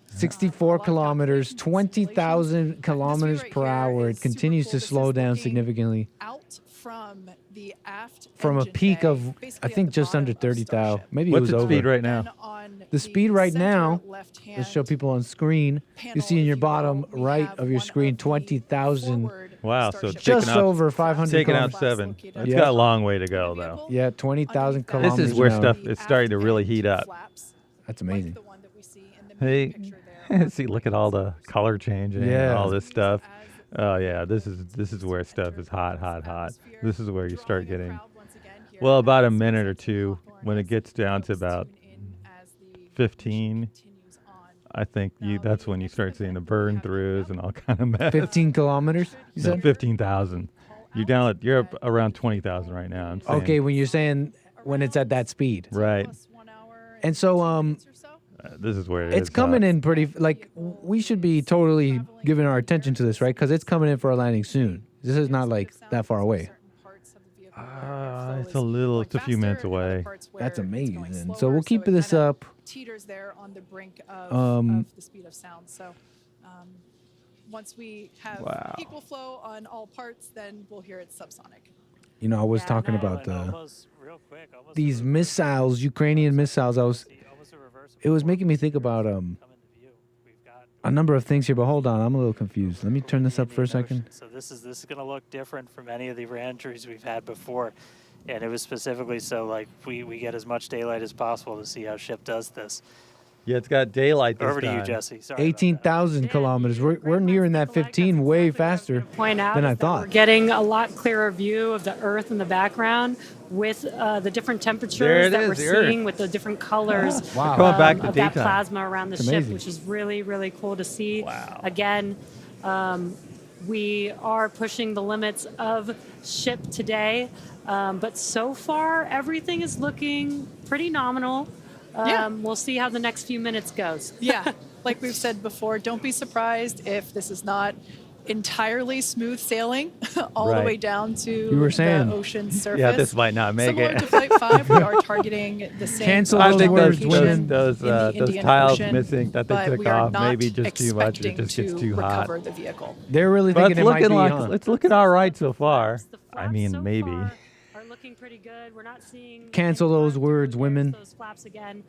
64 kilometers, 20,000 kilometers per hour. It continues to slow down significantly. Out from the aft from a peak of, I think, just under 30,000. Maybe it was over. What's its speed right now? The speed right now, let's show people on screen. You see in your bottom right of your screen, 20,000. Wow, so just over 500 taking out kilometers. 7. It's got a long way to go, though. Yeah, 20,000 kilometers. This is where now. stuff is starting to really heat up. That's amazing. Hey, see, look at all the color changing and all this stuff. Oh yeah, this is where stuff is hot, hot, hot. This is where you start getting, well, about a minute or two when it gets down to about 15. I think that's when you start seeing the burn throughs and all kind of mess. 15 kilometers? You said? 15,000. You're up around 20,000 right now. I'm saying. Okay, when you're saying when it's at that speed. Right. And so this is where it's coming in pretty, like, we should be totally giving our attention to this, right? Because it's coming in for a landing soon. This is not like that far away. It's a few minutes away. That's amazing. So we'll keep this up. Teeters there on the brink of the speed of sound. So once we have equal flow on all parts, then we'll hear it subsonic. You know, I was talking about these missiles, Ukrainian missiles. It was making me think about a number of things here, but hold on, I'm a little confused. Let me turn this up for a second. So this is going to look different from any of the re-entries we've had before, and it was specifically so like we get as much daylight as possible to see how ship does this. Yeah, it's got daylight this Over to time. you, Jesse. Sorry. 18,000 kilometers. We're nearing that 15 way faster Point out than I We're thought. getting a lot clearer view of the Earth in the background with the different There temperatures it that is, we're the Earth. seeing with the different colors Wow. Going back to of that daytime. plasma around the It's ship, amazing. which is really, really cool to see. Wow. Again, we are pushing the limits of ship today, but so far everything is looking pretty nominal. We'll see how the next few minutes goes. Yeah, like we've said before, don't be surprised if this is not entirely smooth sailing all the way down to the ocean surface. Yeah, this might not make Similar it. to Flight 5, we are targeting the same Cancel I those think words, those women. those Indian tiles Ocean, missing that they but took we are off, not maybe just too much. It just gets expecting too to hot. recover the vehicle. They're really But thinking it's it might looking be like on. it's looking all right so far. I mean, so maybe. far are looking pretty good. We're not seeing Cancel any those burn words, through. women. There's those flaps again,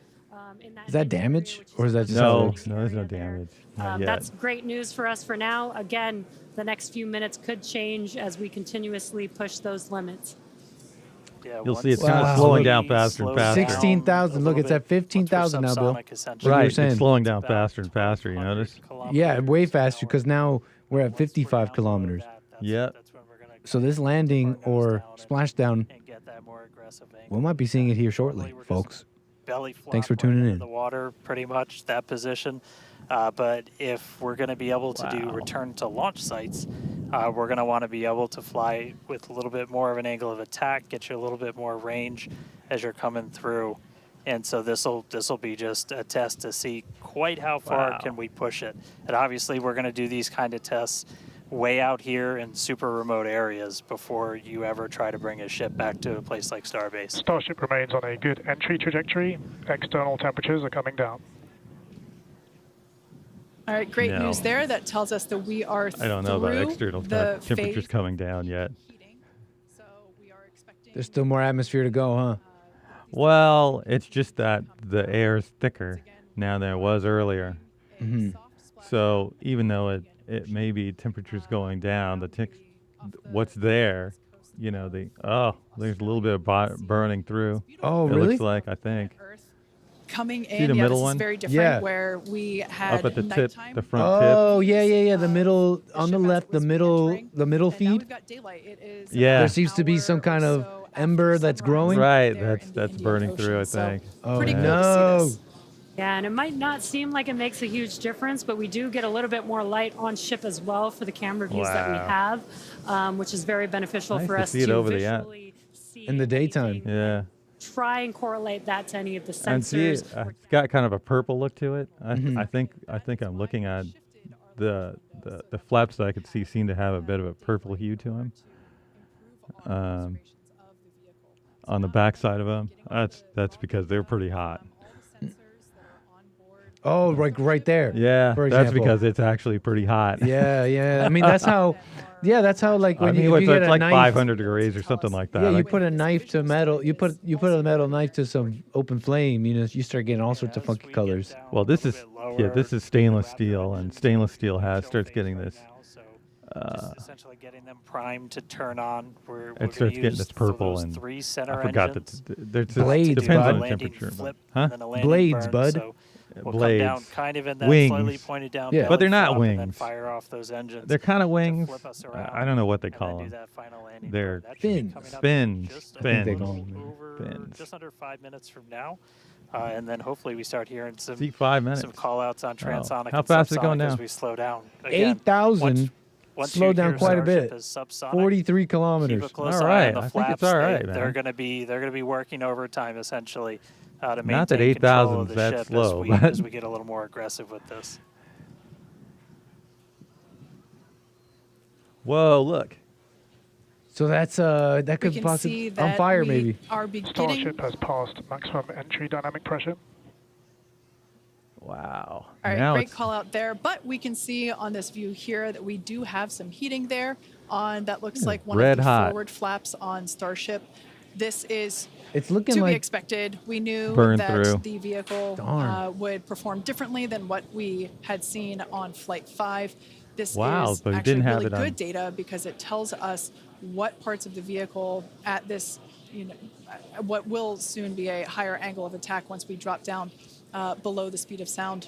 in that Is that engine area, damage? which Or is that just how it No, looks? no, there's no damage. Not yet. That's great news for us for now. Again, the next few minutes could change as we continuously push those limits. Yeah, You'll see once it's kind of Wow. slowing down we faster and slow faster. down 16,000. a Look, little it's at bit, 15,000 now, once we're Bill. subsonic, essentially. What you were Right, saying. it's slowing down About faster and faster. You 200 notice? kilometers Yeah, way per faster because now we're at 55 kilometers. Yep. That's when we're gonna So this landing or splashdown, and get that more aggressive angle. we might be seeing it here shortly, We're just folks. belly flop Thanks for right tuning under in. the water, pretty much that position. But if we're going to be able to do return to launch sites, we're going to want to be able to fly with a little bit more of an angle of attack, get you a little bit more range, as you're coming through. And so this'll be just a test to see quite how far can we push it. And obviously we're going to do these kind of tests way out here in super remote areas before you ever try to bring a ship back to a place like Starbase. Starship remains on a good entry trajectory. External temperatures are coming down. All right, great news there. That tells us that we are I don't know about external temperatures phase. coming down yet. There's still more atmosphere to go, huh? Well, it's just that the air is thicker now than it was earlier. So even though it may be temperatures going down, what's there, you know, there's a little bit of burning through. Oh, it really? Looks like, I think. Coming See in, the middle this one? is very different. Yeah. Where we had Up at the tip, nighttime. the front tip. Oh, yeah. The middle, on the left, the middle feed. We've got daylight. It is Yeah. There seems to be some kind of ember that's growing. Right, that's burning through, I think. Oh, pretty cool no. to see this. Yeah, and it might not seem like it makes a huge difference, but we do get a little bit more light on ship as well for the camera views that we have, which is very beneficial Nice for to us see it to over the visually see in the daytime. Yeah. try and correlate that to any of the And see, sensors. it's got kind of a purple look to it. I think I'm looking at the flaps that I could see seem to have a bit of a purple hue to them. On the back side of them, that's because they're pretty hot. Oh, right there. Yeah, for that's example. because it's actually pretty hot. Yeah. I mean, that's how. Yeah, that's how. Like when you it's get a like knife, 500 degrees or something like that. Yeah, you put a knife to metal. You put a metal knife to some open flame. You know, you start getting all sorts of funky colors. Well, this is stainless steel, and stainless steel starts getting this. Essentially getting them primed to turn on. We're It starts getting this purple, those and 3 center I forgot engines. that there's Blades, depends bud. on the temperature. Flip, Huh? and then a landing Blades, burn, bud. So we'll Blades. come down kind of in that Wings. slightly pointed down Yeah. belly But they're not flop and then wings. fire off those engines. They're kind of wings. flip us around I don't know what they and call then do them. that final landing They're burn. That should be fins. coming up Fins. just I think a they little call them over fins. just under 5 minutes from now. And then hopefully we start hearing some See, 5 minutes. some call outs on transonic How and fast is it subsonic going as down? we slow down. Again, 8,000. once Slowed you down hear quite a Starship bit. as subsonic, 43 keep kilometers. a close All eye right, on the I think flaps. it's all right, They're man. going to be working overtime essentially to maintain Not that control of 8,000's the that ship slow, as we get a little more aggressive with this. Whoa, look. So that's that We could can possibly see on that fire we maybe. are beginning. Starship has passed maximum entry dynamic pressure. Wow. All right, Now great it's- call out there. But we can see on this view here that we do have some heating there on that looks like one red of the hot. forward flaps on Starship. This is It's looking to be like expected. We knew Burn that through. the vehicle Darn. would perform differently than what we had seen on Flight 5. This Wow, is but we actually didn't have really it on- good data because it tells us what parts of the vehicle at this, what will soon be a higher angle of attack once we drop down below the speed of sound.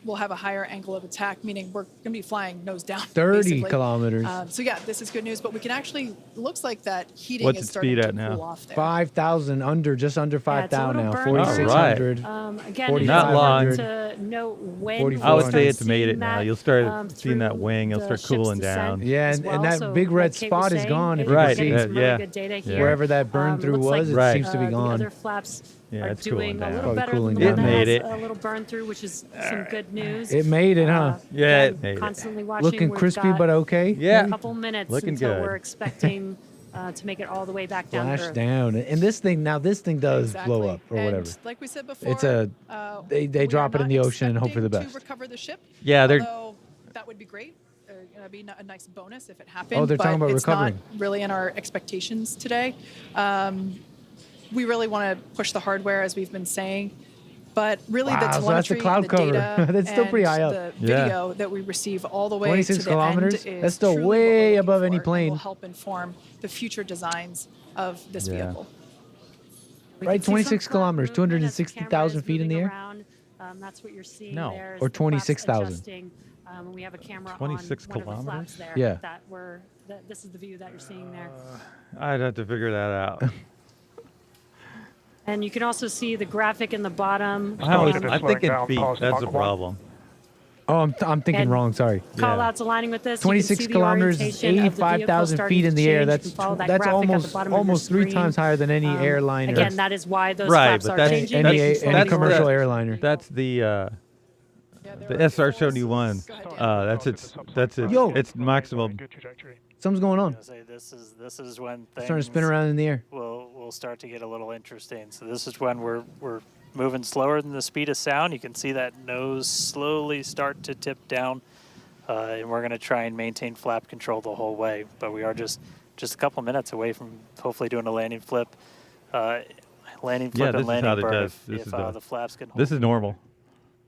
We'll have a higher angle of attack, meaning we're going to be flying nose down. 30 basically. kilometers. So yeah, this is good news, but we can actually, looks like that heating What's is its starting speed to at now? cool off there. 5,000 just under Yeah, it's a 5,000 little now. burn. 4,600. Again, it is Not long. important to note when we I would start say it's made seeing it now. that, You'll start seeing that through wing. It'll the start ship's cooling descent down. Yeah, as and well. that So, big red like Kate spot was is saying, gone. If it you Right, can see gives yeah, some really yeah. good data Yeah. here. wherever that burn through looks was, like, it seems to be The gone. other flaps Yeah, are it's doing cooling a down. little Probably better cooling than the down. one It that made has it. a little burn through, which is some good news. It made it, huh? Yeah, again, it made it. constantly watching. Looking We've crispy got but okay. Yeah. a couple minutes Looking until good. we're expecting to make it all the way back down Flash through. down. And this thing does Exactly. blow up or and whatever. like we said before, It's a they we drop are it in the not ocean and hope for the expecting best. To recover the ship. Yeah, they're Although that would be great. It'd be a nice bonus if it happened. Oh, they're but talking about it's recovering. not really in our expectations today. We really want to push the hardware, as we've been saying. But really, Wow, the so that's telemetry, the cloud the cover. data, That's still pretty high up. the Yeah. video that we receive all the way 26 to the kilometers? end is That's still truly what we're way looking above for any and plane. will help inform the future designs of this Yeah. vehicle. We Right, can see some 26 flat kilometers, movement as the 260,000 camera is feet in the moving air? around. That's what you're seeing No. there. is Or the flaps 26,000. adjusting, and we have a camera 26 on one of the kilometers? flaps there. Yeah. This is the view that you're seeing there. I'd have to figure that out. And you can also see the graphic in the bottom. I Starship is think slowing in down feet. past That's the Mach 1. problem. Oh, I'm thinking And wrong. Sorry. Call outs aligning with this. You can 26 see the kilometers, orientation of the vehicle 85,000 starting feet to in the air. change. You That's can follow that graphic at the bottom of your almost 3 screen. times higher than any airliner. Again, that is why those Right, flaps but are that's changing. any commercial airliner. That's the SR-71. That's its Yo. its maximum. Something's going on. This is when things Starting to spin around in the air. will start to get a little interesting. So this is when we're moving slower than the speed of sound. You can see that nose slowly start to tip down, and we're going to try and maintain flap control the whole way. But we are just a couple minutes away from hopefully doing a landing flip, landing This landing is how it burn does. if the flaps can hold. This is normal.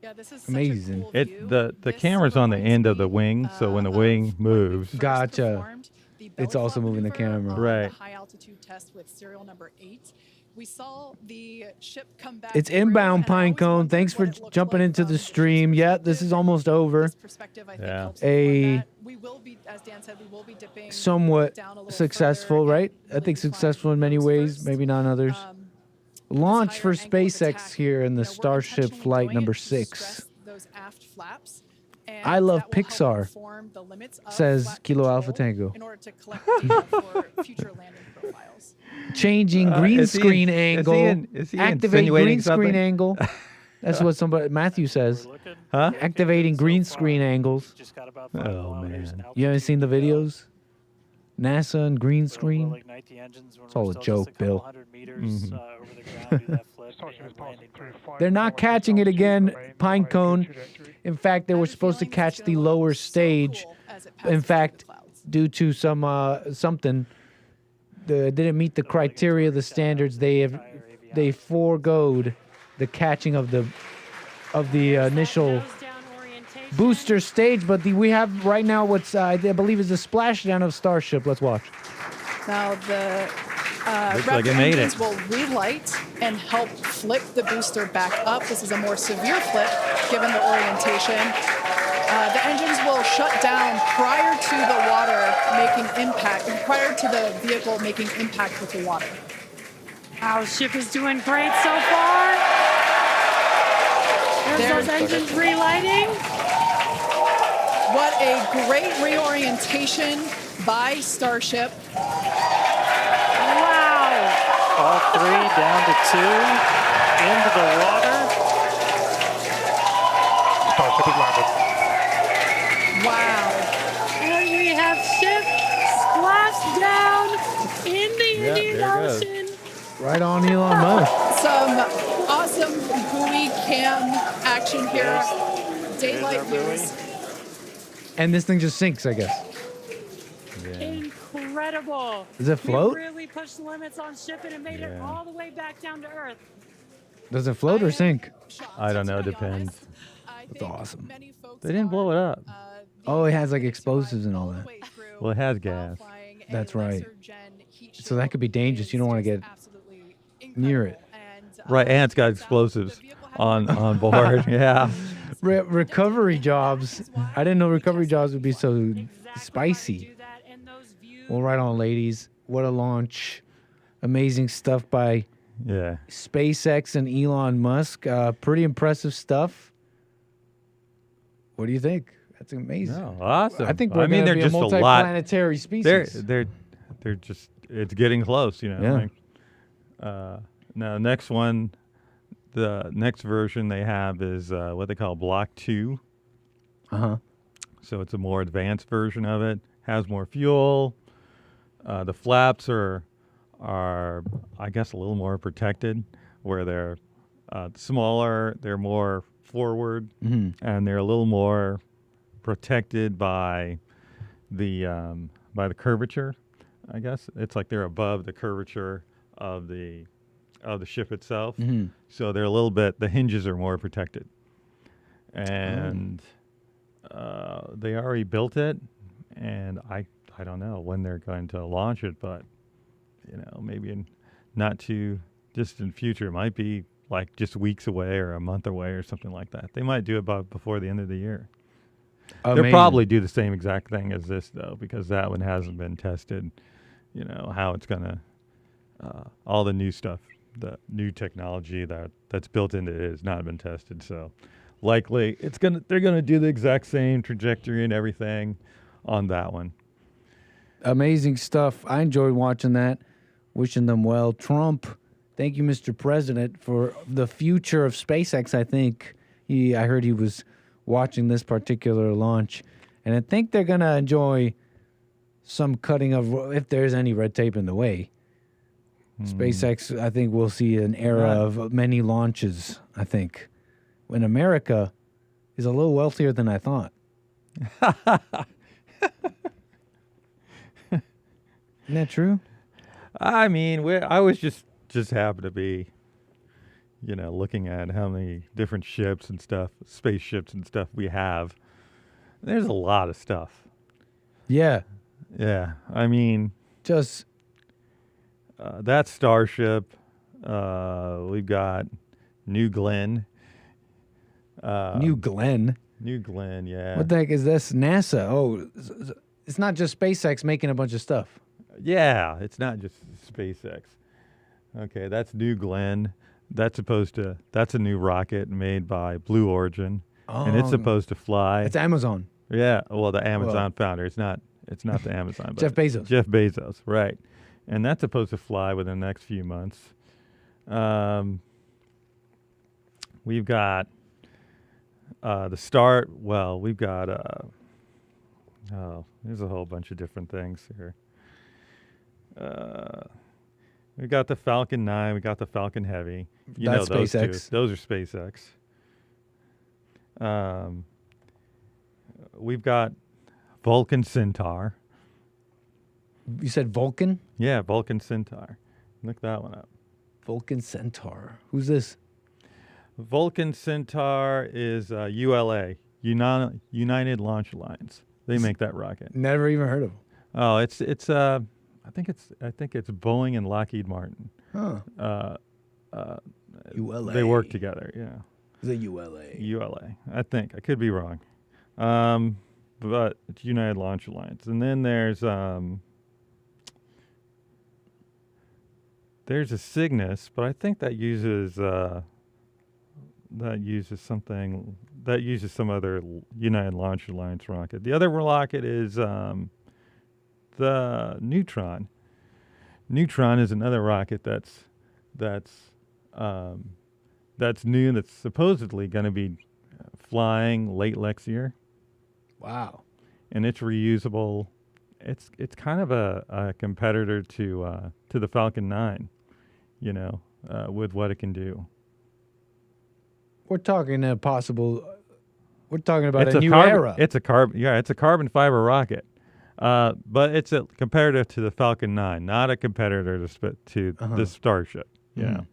Yeah, this is amazing. The camera's on the end of the wing, so when the wing moves, Gotcha. It's also moving the camera. Right. High altitude test with serial number 8. We saw the ship come back. It's inbound, Pinecone. Thanks for jumping into the stream. Yeah, this is almost over. Yeah. We will be, as Dan said, we will be dipping Somewhat down a little successful, right? I think successful in many ways, maybe not in others. Launch for SpaceX here in the Starship flight number 6. those aft flaps. I love Pixar, says Kilo Alpha Tango. In order to collect data for future landing profiles. Changing green screen angle. Is he Activate green insinuating something? screen angle. That's what Matthew says. Huh? Activating green screen angles. Oh man. You haven't seen the videos? NASA and green screen. It's all a joke, Bill. They're not catching it again, Pinecone. In fact, they were supposed to catch the lower stage. In fact, due to something, didn't meet the criteria, the standards. They foregoed the catching of the initial booster stage. But we have right now what's I believe is the splashdown of Starship. Let's watch. Now the Looks like it made engines it. will relight and help flip the booster back up. This is a more severe flip given the orientation. The engines will shut down prior to the water making impact, prior to the vehicle making impact with the water. Our ship is doing great so far. There's those engines relighting. What a great reorientation by Starship. Wow. All 3 down to 2 into the water. Starship is landed. Wow. And we have ship splashed down in the Indian there it Ocean. Right on Elon Musk. Some awesome buoy cam action here. Daylight views. And this thing just sinks, I guess. Incredible. Does it float? We really pushed the limits on ship and it made it all the way back down to Earth. Does it float or sink? I don't know. Depends. That's awesome. They didn't blow it up. Oh, it has like explosives and all that. Well, it has gas. That's right. So that could be dangerous. You don't want to get near it. Right, and it's got explosives on board. Yeah. Recovery jobs. I didn't know recovery jobs would be so spicy. Well, right on, ladies. What a launch. Amazing stuff by SpaceX and Elon Musk. Pretty impressive stuff. What do you think? That's amazing. No, awesome. I think we're they're be a just multiplanetary species. They're just, it's getting close, you know. Yeah. Now, next one, the next version they have is what they call Block 2. Uh-huh. So it's a more advanced version of it. Has more fuel. The flaps are I guess a little more protected, where they're smaller, they're more forward, and they're a little more protected by the curvature. I guess it's like they're above the curvature of the ship itself, so they're a little bit. The hinges are more protected, and they already built it, and I don't know when they're going to launch it, but maybe in not too distant future. It might be like just weeks away or a month away or something like that. They might do it before the end of the year. They'll probably do the same exact thing as this, though, because that one hasn't been tested. How it's gonna, all the new stuff, the new technology that's built into it has not been tested. So likely they're gonna do the exact same trajectory and everything on that one. Amazing stuff. I enjoyed watching that. Wishing them well. Trump, thank you, Mr. President, for the future of SpaceX. I think I heard he was watching this particular launch, and I think they're gonna enjoy some cutting of, if there's any red tape in the way. SpaceX, I think we'll see an era of many launches. I think when America is a little wealthier than I thought. Isn't that true? I mean, I was just happened to be, looking at how many different ships and stuff, spaceships and stuff we have. There's a lot of stuff. Yeah. Yeah. I mean, just that Starship. We've got New Glenn. New Glenn? New Glenn, yeah. What the heck is this? NASA. Oh, it's not just SpaceX making a bunch of stuff. Yeah, it's not just SpaceX. Okay, that's New Glenn. That's a new rocket made by Blue Origin, and it's supposed to fly. It's Amazon. Yeah, well, the Amazon founder. It's not the Amazon. But Jeff Bezos. Jeff Bezos, right? And that's supposed to fly within the next few months. We've got the start. Well, we've got there's a whole bunch of different things here. We got the Falcon 9. We got the Falcon Heavy. That's those SpaceX. Those are SpaceX. We've got Vulcan Centaur. You said Vulcan? Yeah, Vulcan Centaur. Look that one up. Vulcan Centaur. Who's this? Vulcan Centaur is ULA, United Launch Alliance. They make that rocket. Never even heard of them. Oh, it's I think it's Boeing and Lockheed Martin. Huh. ULA. They work together. Yeah. The ULA. ULA. I think I could be wrong. But it's United Launch Alliance, and then there's a Cygnus, but I think that uses some other United Launch Alliance rocket. The other rocket is the Neutron. Neutron is another rocket that's new, that's supposedly going to be flying late next year. Wow. And it's reusable. It's kind of a competitor to the Falcon 9, with what it can do. We're talking we're talking about it's a new carbon, era. It's a carbon fiber rocket. But it's a competitor to the Falcon 9, not a competitor to the Starship. Yeah.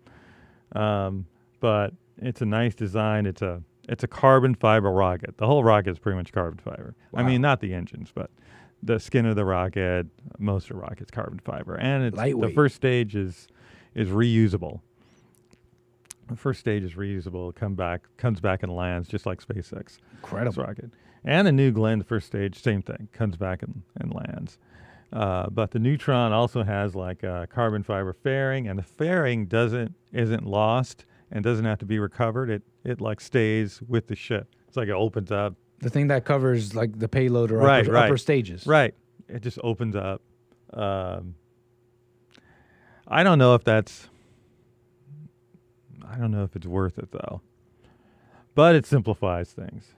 But it's a nice design. It's a carbon fiber rocket. The whole rocket is pretty much carbon fiber. Wow. I mean, not the engines, but the skin of the rocket, most of the rocket's carbon fiber. And it's lightweight. The first stage is reusable. The first stage is reusable. It comes back and lands just like SpaceX. Incredible rocket. And the New Glenn, the first stage, same thing, comes back and lands. But the Neutron also has like a carbon fiber fairing, and the fairing isn't lost and doesn't have to be recovered. It like stays with the ship. It's like it opens up. The thing that covers like the payload or upper stages. Right. It just opens up. I don't know if it's worth it though. But it simplifies things.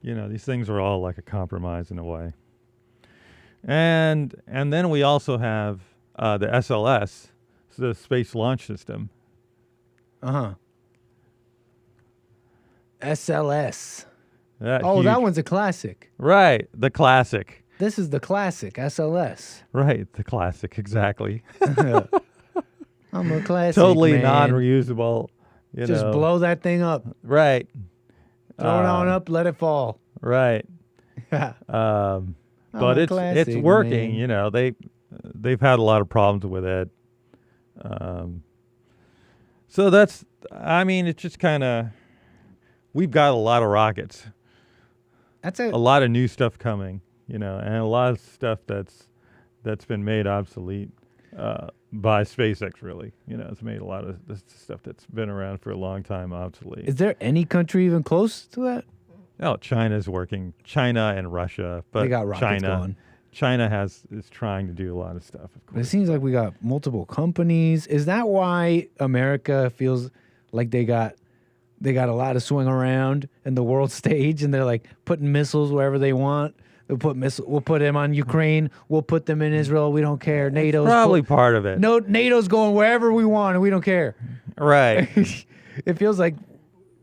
These things are all like a compromise in a way. And then we also have the SLS, so the Space Launch System. SLS. That one's a classic. Right, the classic. This is the classic SLS. Right, the classic, exactly. I'm a classic, totally man. non-reusable. Just blow that thing up. Right. Throw it on up, let it fall. Right. But it's working. Man. They've had a lot of problems with it. So it's just kind of, we've got a lot of rockets. That's a lot of new stuff coming, and a lot of stuff that's been made obsolete. by SpaceX, really. It's made a lot of this stuff that's been around for a long time obsolete. Is there any country even close to that? No, China's working. China and Russia, but They got rockets going. China is trying to do a lot of stuff. Of But course. it seems like we got multiple companies. Is that why America feels like they got a lot of swing around in the world stage, and they're like putting missiles wherever they want? We'll put them on Ukraine. We'll put them in Israel. We don't care. NATO's Probably part of it. No, NATO's going wherever we want, and we don't care. Right. It feels like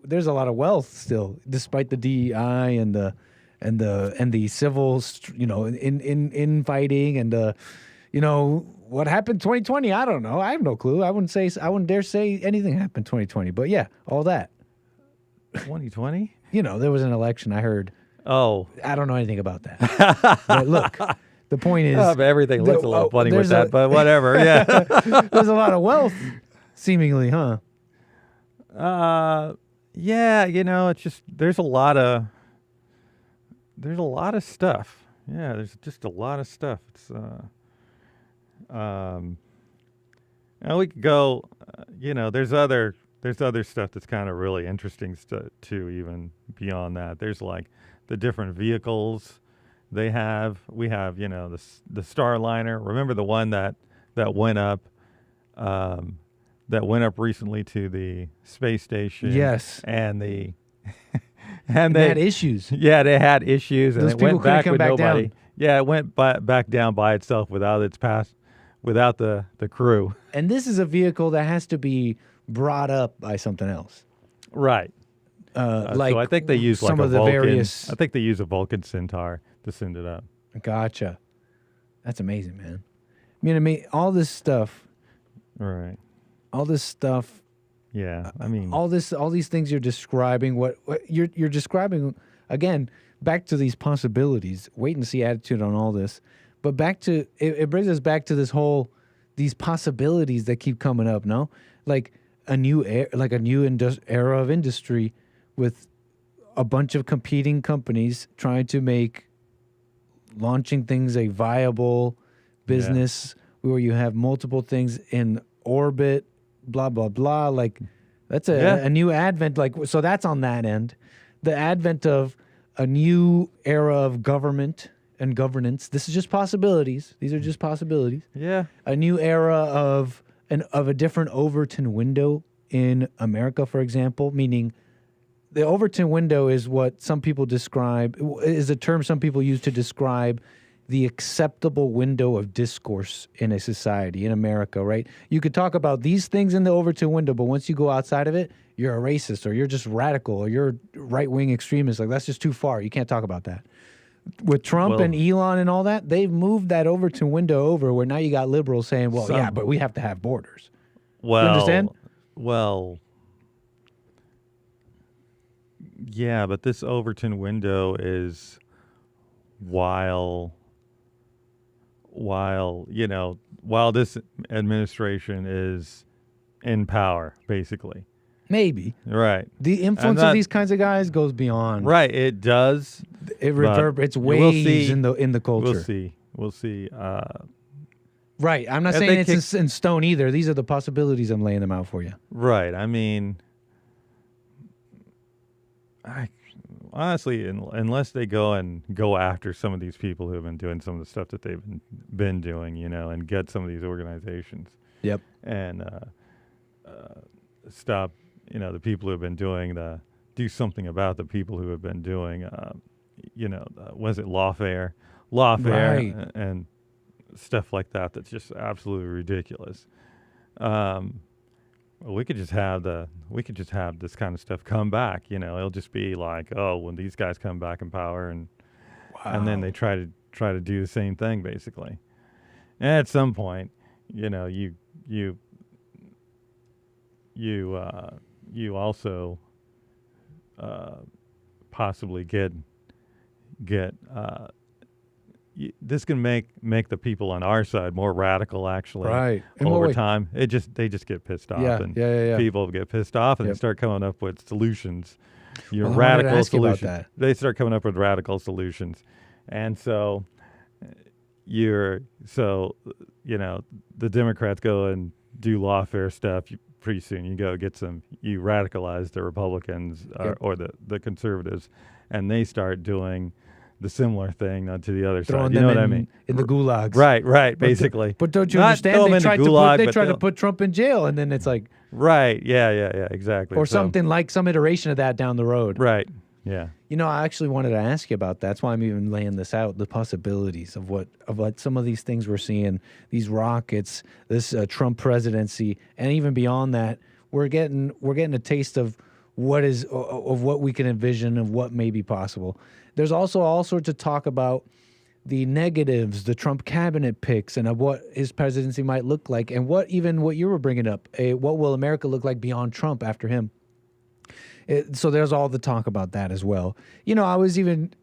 there's a lot of wealth still, despite the DEI and the civil, in fighting and what happened 2020. I don't know. I have no clue. I wouldn't dare say anything happened 2020. But yeah, all that. 2020. There was an election. I heard. Oh, I don't know anything about that. But look, the point is, everything looks a little funny with that, but whatever. Yeah, there's a lot of wealth, seemingly, huh? Yeah. It's just there's a lot of stuff. Yeah, there's just a lot of stuff. It's and we could go. There's other stuff that's kind of really interesting too. Even beyond that, there's like the different vehicles they have. We have, the Starliner. Remember the one that went up, recently to the space station. Yes, and they had issues. Yeah, they had issues, and Those it people went back couldn't with come back nobody. down. Yeah, it went back down by itself without the crew. And this is a vehicle that has to be brought up by something else. Right. Like so I think they use some like of a the Vulcan. various. I think they use a Vulcan Centaur to send it up. Gotcha. That's amazing, man. I mean, all this stuff. Right. All this stuff. Yeah. I mean, all these things you're describing. What you're describing again. Back to these possibilities. Wait and see attitude on all this. But back to it brings us back to these possibilities that keep coming up. No, like a new era of industry with a bunch of competing companies trying to make launching things a viable business where you have multiple things in orbit, blah, blah, blah. Like that's a new advent. Like, so that's on that end. The advent of a new era of government and governance. This is just possibilities. These are just possibilities. Yeah. A new era of a different Overton window in America, for example, meaning the Overton window is what some people describe, is a term some people use to describe the acceptable window of discourse in a society, in America, right? You could talk about these things in the Overton window, but once you go outside of it, you're a racist or you're just radical or you're right-wing extremist. Like, that's just too far. You can't talk about that. With Trump and Elon and all that, they've moved that Overton window over where now you got liberals saying, well, yeah, but we have to have borders. Well, you understand? Well, yeah, but this Overton window is while this administration is in power, basically. Maybe. Right. The influence of these kinds of guys goes beyond. Right, it does. It reverberates waves in the culture. We'll see. Right. I'm not saying it's in stone either. These are the possibilities. I'm laying them out for you. Right. I mean, honestly, unless they go after some of these people who have been doing some of the stuff that they've been doing, and get some of these organizations. Yep. And stop, the people who have been do something about the people who have been doing, was it lawfare, right, and stuff like that. That's just absolutely ridiculous. We could just have this kind of stuff come back. It'll just be like, oh, when these guys come back in power, and then they try to do the same thing basically. And at some point, you also possibly get this can make the people on our side more radical, actually. Right. Over time, they just get pissed off, Yeah, and yeah. people get pissed off, and they start coming up with solutions. Radical solutions. They start coming up with radical solutions, and so the Democrats go and do lawfare stuff. Pretty soon you radicalize the Republicans or the conservatives, and they start doing the similar thing to the other Throwing side. You know what I them mean? in the gulags. Right, basically. But don't you Not understand? throw 'em They in the tried gulag, to put Trump in jail, and then it's like right, yeah, exactly. or something like some iteration of that down the road. Right. Yeah. I actually wanted to ask you about that. That's why I'm even laying this out, the possibilities of what some of these things we're seeing, these rockets, this Trump presidency, and even beyond that, we're getting a taste of what we can envision of what may be possible. There's also all sorts of talk about the negatives, the Trump cabinet picks, and of what his presidency might look like, and what you were bringing up, what will America look like beyond Trump after him? So there's all the talk about that as well. I was even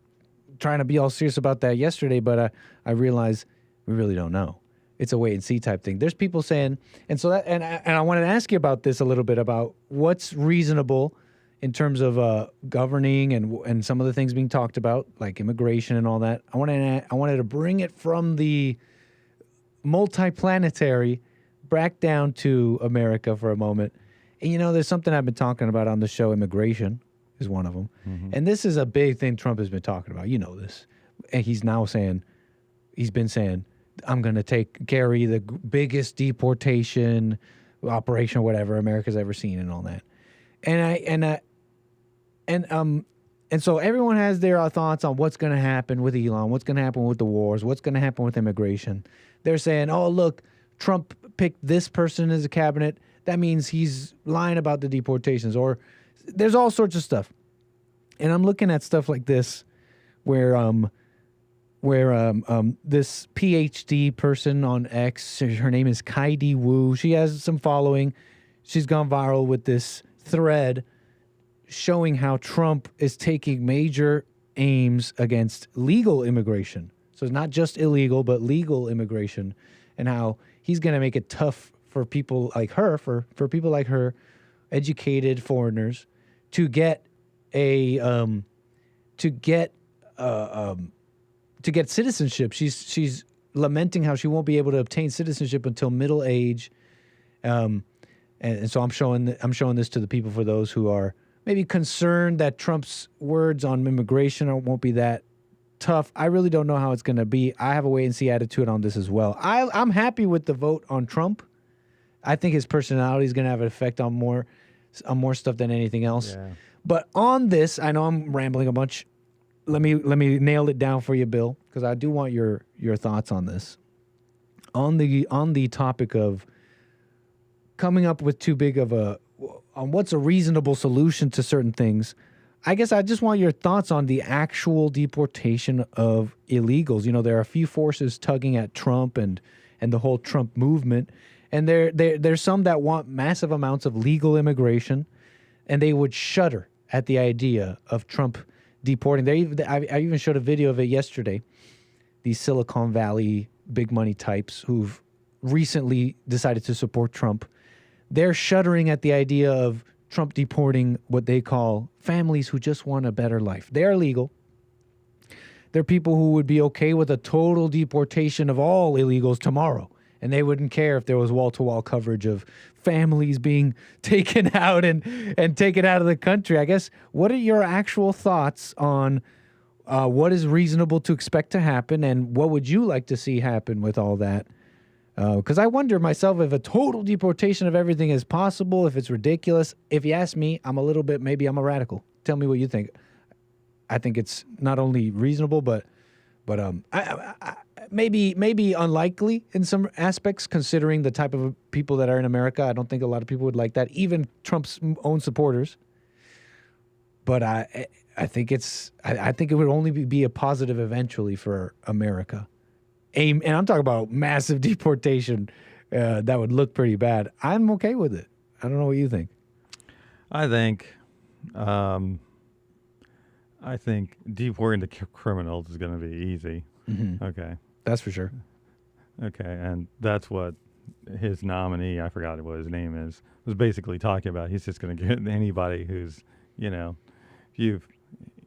trying to be all serious about that yesterday, but I realized we really don't know. It's a wait and see type thing. There's people saying, and I wanted to ask you about this a little bit about what's reasonable in terms of governing and some of the things being talked about, like immigration and all that. I wanted to bring it from the multiplanetary back down to America for a moment. And, there's something I've been talking about on the show. Immigration is one of them. Mm-hmm. And this is a big thing Trump has been talking about. You know this. And he's been saying, I'm going to carry the biggest deportation operation or whatever America's ever seen and all that. And so everyone has their thoughts on what's going to happen with Elon, what's going to happen with the wars, what's going to happen with immigration. They're saying, oh, look, Trump picked this person as a cabinet. That means he's lying about the deportations, or there's all sorts of stuff. And I'm looking at stuff like this where this PhD person on X, her name is Kaidi Wu. She has some following. She's gone viral with this thread showing how Trump is taking major aims against legal immigration. So it's not just illegal, but legal immigration, and how he's going to make it tough for people like her, for people like her, educated foreigners, to get citizenship. She's lamenting how she won't be able to obtain citizenship until middle age, and so I'm showing this to the people, for those who are maybe concerned that Trump's words on immigration won't be that tough. I really don't know how it's going to be. I have a wait and see attitude on this as well. I'm happy with the vote on Trump. I think his personality is going to have an effect on more stuff than anything else. Yeah. But on this, I know I'm rambling a bunch. Let me nail it down for you, Bill, because I do want your thoughts on this. On the topic of coming up with too big of on what's a reasonable solution to certain things, I guess I just want your thoughts on the actual deportation of illegals. There are a few forces tugging at Trump and the whole Trump movement. And there's some that want massive amounts of legal immigration, and they would shudder at the idea of Trump deporting. I even showed a video of it yesterday. These Silicon Valley big money types who've recently decided to support Trump, they're shuddering at the idea of Trump deporting what they call families who just want a better life. They are legal. They're people who would be okay with a total deportation of all illegals tomorrow. And they wouldn't care if there was wall-to-wall coverage of families being taken out and taken out of the country. I guess, what are your actual thoughts on what is reasonable to expect to happen, and what would you like to see happen with all that? Because I wonder myself if a total deportation of everything is possible, if it's ridiculous. If you ask me, maybe I'm a radical. Tell me what you think. I think it's not only reasonable, but maybe unlikely in some aspects, considering the type of people that are in America. I don't think a lot of people would like that, even Trump's own supporters. But I think it would only be a positive eventually for America. And I'm talking about massive deportation that would look pretty bad. I'm okay with it. I don't know what you think. I think deporting the criminals is going to be easy. Mm-hmm. Okay. That's for sure. Okay, and that's what his nominee, I forgot what his name is, was basically talking about. He's just going to get anybody who's,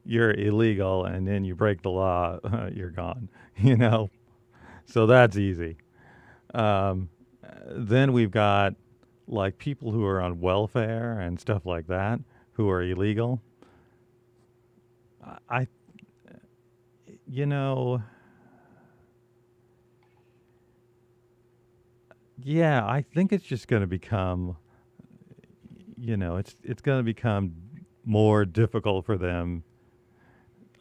you're illegal and then you break the law, you're gone, So that's easy. Then we've got like people who are on welfare and stuff like that who are illegal. Yeah, I think it's just going to become, it's going to become more difficult for them.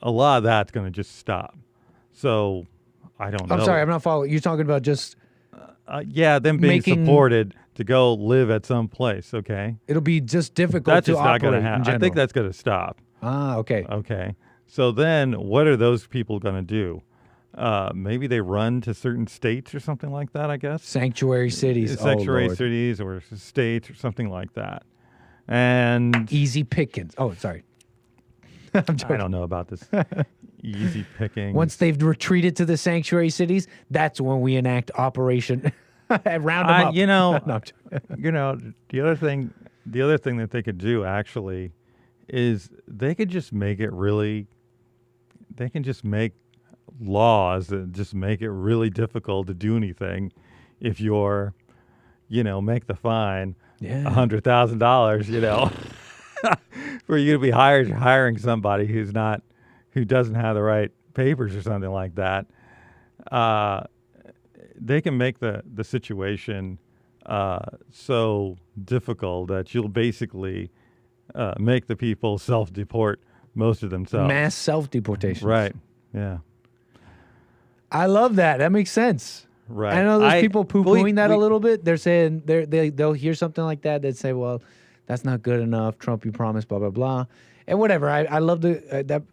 A lot of that's going to just stop. So I don't know. I'm sorry, I'm not following. You're talking about just them being supported to go live at some place. Okay, it'll be just difficult. That's to just not operate going to happen. I think that's going to stop. Ah, okay. Okay. So then, what are those people going to do? Maybe they run to certain states or something like that, I guess. Sanctuary cities. Sanctuary cities or states or something like that. And easy pickings. Oh, sorry. I don't know about this. Easy pickings. Once they've retreated to the sanctuary cities, that's when we enact Operation Round them up. The other thing that they could do actually is they could just make it really. They can just make laws that just make it really difficult to do anything. If you're, make the fine $100,000, for you to be hiring somebody who doesn't have the right papers or something like that. They can make the situation so difficult that you'll basically make the people self-deport most of themselves. Mass self-deportation. Right. Yeah. I love that. That makes sense. Right. I know there's people poo-pooing that a little bit. They're saying they'll hear something like that. They'd say, well, that's not good enough. Trump, you promised, blah, blah, blah. And whatever. I love that.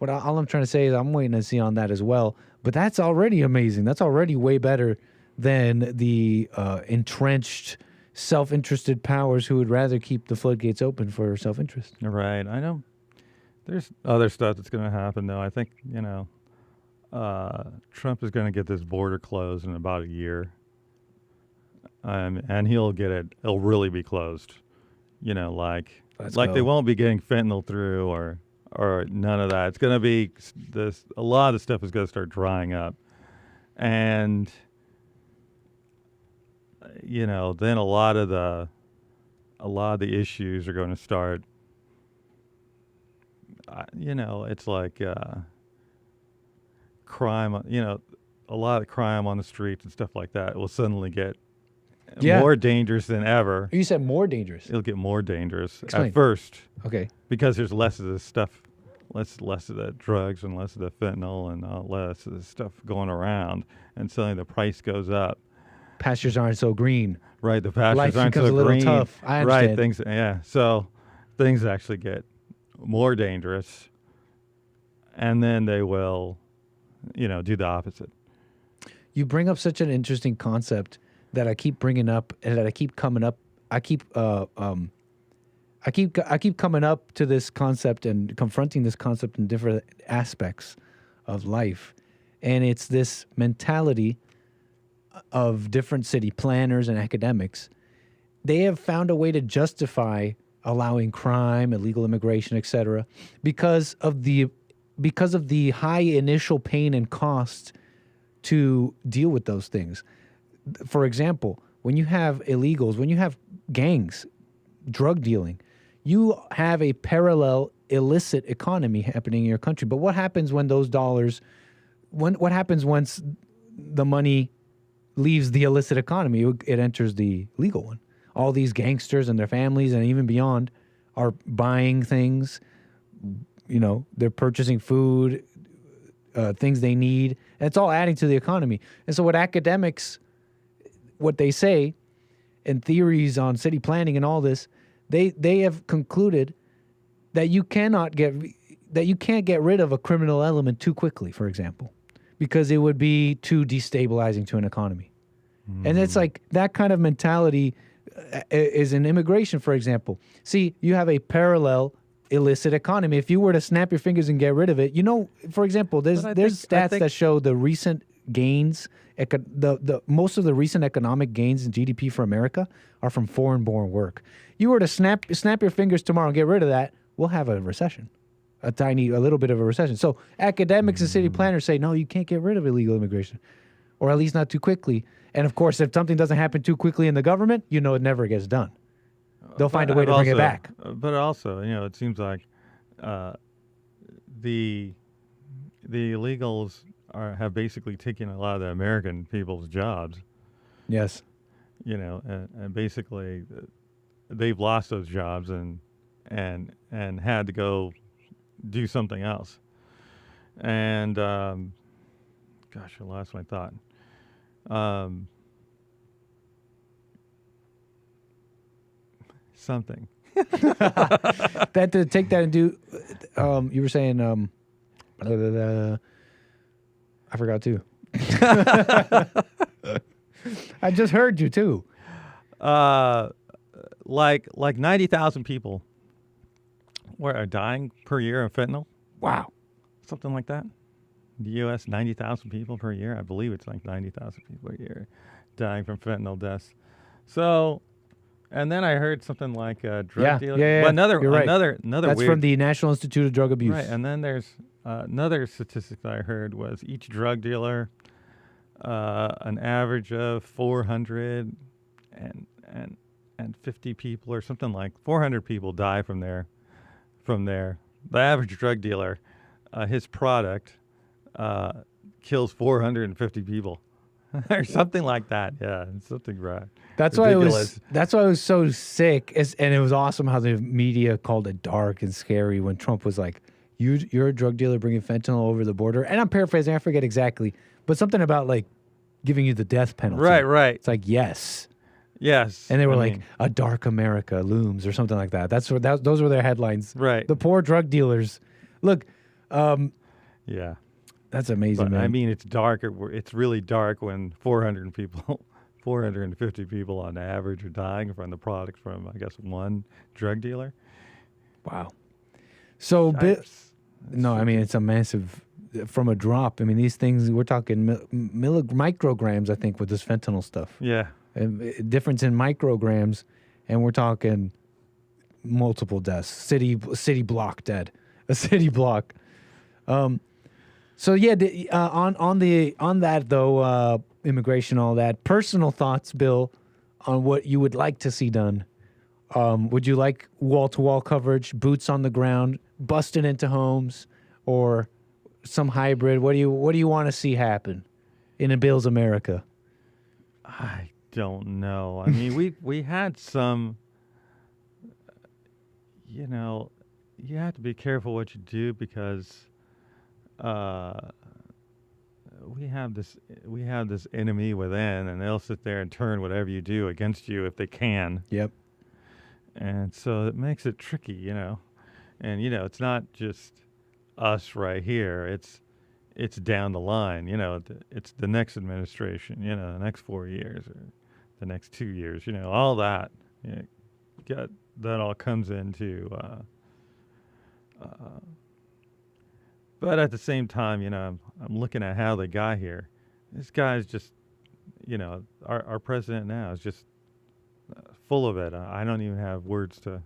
All I'm trying to say is I'm waiting to see on that as well. But that's already amazing. That's already way better than the entrenched, self-interested powers who would rather keep the floodgates open for self-interest. Right. I know. There's other stuff that's going to happen, though. I think, Trump is going to get this border closed in about a year. And he'll get it. It'll really be closed. They won't be getting fentanyl through or none of that. It's going to be this. A lot of the stuff is going to start drying up. And, then a lot of the issues are going to start. It's like crime, a lot of crime on the streets and stuff like that will suddenly get more dangerous than ever. You said more dangerous? It'll get more dangerous Explain. at first. Okay. Because there's less of this stuff, less of the drugs and less of the fentanyl and less of the stuff going around. And suddenly the price goes up. Pastures aren't so green. Right, the pastures Life aren't so becomes a little green. tough. I understand. Right, so things actually get more dangerous, and then they will, do the opposite. You bring up such an interesting concept that I keep bringing up, and that I keep coming up. I keep coming up to this concept and confronting this concept in different aspects of life, and it's this mentality of different city planners and academics. They have found a way to justify allowing crime, illegal immigration, etc., because of the high initial pain and cost to deal with those things. For example, when you have illegals, when you have gangs, drug dealing, you have a parallel illicit economy happening in your country. But what happens when those dollars, what happens once the money leaves the illicit economy? It enters the legal one. All these gangsters and their families and even beyond are buying things. They're purchasing food, things they need. And it's all adding to the economy. And so what academics, what they say, and theories on city planning and all this, they have concluded that you can't get rid of a criminal element too quickly, for example, because it would be too destabilizing to an economy. And it's like that kind of mentality is in immigration, for example. See, you have a parallel illicit economy. If you were to snap your fingers and get rid of it, for example, there's stats that show the recent gains, the most of the recent economic gains in GDP for America are from foreign-born work. You were to snap your fingers tomorrow and get rid of that, we'll have a recession, a little bit of a recession. So academics and city planners say, no, you can't get rid of illegal immigration. or at least not too quickly. And of course, if something doesn't happen too quickly in the government, it never gets done. They'll find a way to bring it back. But also, it seems like the illegals have basically taken a lot of the American people's jobs. Yes. And basically they've lost those jobs and had to go do something else. And gosh, I lost my thought. Something. That to take that and do. You were saying. I forgot too. I just heard you too. Like 90,000 people are dying per year of fentanyl. Wow. Something like that. The U.S., 90,000 people per year. I believe it's like 90,000 people a year dying from fentanyl deaths. So, and then I heard something like drug dealer. Yeah. Well, another That's weird, from the National Institute of Drug Abuse. Right, and then there's another statistic that I heard was each drug dealer, an average of 450 people or something like 400 people die from there. The average drug dealer, his product kills 450 people or something like that. Yeah, it's something right. That's ridiculous. That's why I was so sick. And it was awesome how the media called it dark and scary when Trump was like, You're a drug dealer bringing fentanyl over the border. And I'm paraphrasing, I forget exactly, but something about like giving you the death penalty. Right. It's like, yes. Yes. And they were like, a dark America looms or something like that. Those were their headlines. Right. The poor drug dealers. Look. Yeah. That's amazing, but, man. I mean, it's dark. It's really dark when 450 people on average are dying from the product from, I guess, one drug dealer. Wow. So, I mean, it's a massive, from a drop. I mean, these things, we're talking micrograms, I think, with this fentanyl stuff. Yeah. Difference in micrograms, and we're talking multiple deaths. City block dead. A city block. So yeah, on that though, immigration, all that. Personal thoughts, Bill, on what you would like to see done. Would you like wall-to-wall coverage, boots on the ground, busting into homes, or some hybrid? What do you want to see happen in a Bill's America? I don't know. I mean, we had some. You have to be careful what you do because we have this enemy within, and they'll sit there and turn whatever you do against you if they can. Yep. And so it makes it tricky, And it's not just us right here. It's down the line. It's the next administration. The next 4 years or the next 2 years. All that. That all comes into. But at the same time, I'm looking at how they got here. This guy's just, our president now is just full of it. I don't even have words to.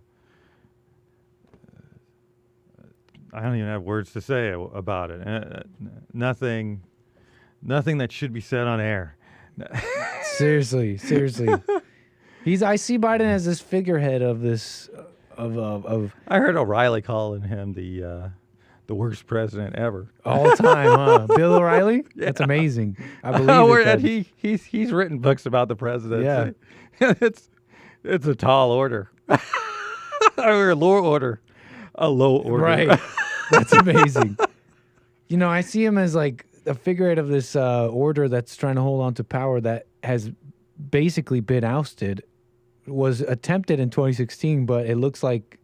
I don't even have words to say about it. Nothing that should be said on air. Seriously. I see Biden as this figurehead of this. I heard O'Reilly calling him the worst president ever. All time, huh? Bill O'Reilly? Yeah. That's amazing. I believe it. And he's written books about the president. Yeah. It's a tall order. Or a low order. A low order. Right. That's amazing. I see him as like a figurehead of this order that's trying to hold on to power that has basically been ousted. Was attempted in 2016, but it looks like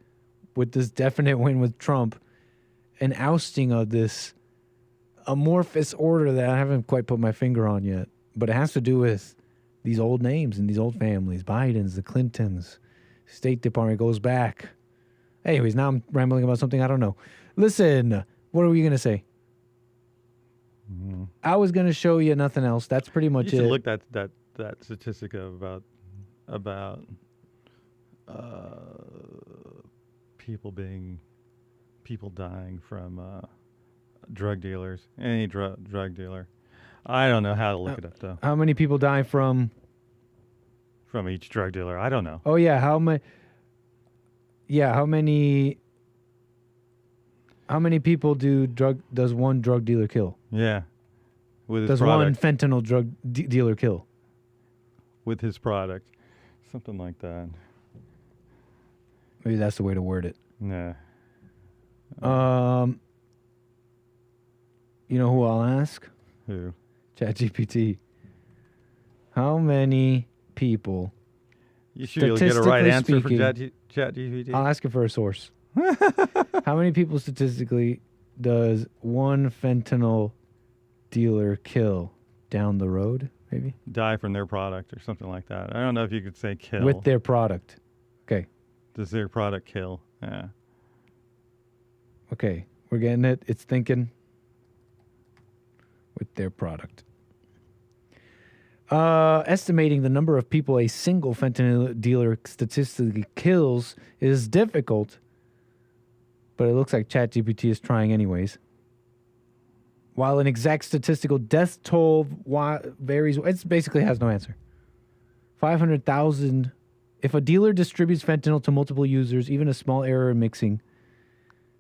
with this definite win with Trump, an ousting of this amorphous order that I haven't quite put my finger on yet. But it has to do with these old names and these old families, Bidens, the Clintons, State Department goes back. Anyways, now I'm rambling about something I don't know. Listen, what are we going to say? Mm-hmm. I was going to show you nothing else. That's pretty much it. You should look that statistic about people dying from drug dealers. Any drug dealer. I don't know how to look it up though. How many people die from each drug dealer? I don't know. Oh yeah, how many? Yeah, how many people does one drug dealer kill? Yeah, with his does product. one fentanyl drug dealer kill? With his product, something like that. Maybe that's the way to word it. Nah. You know who I'll ask? Who? ChatGPT. How many people? You sure you'll get a right answer for ChatGPT? I'll ask it for a source. How many people statistically does one fentanyl dealer kill down the road? Maybe Die from their product or something like that. I don't know if you could say kill. with their product. Okay. Does their product kill? Yeah. Okay. We're getting it. It's thinking. With their product. Estimating the number of people a single fentanyl dealer statistically kills is difficult, but it looks like ChatGPT is trying anyways. While an exact statistical death toll varies, it basically has no answer. 500,000. If a dealer distributes fentanyl to multiple users, even a small error in mixing,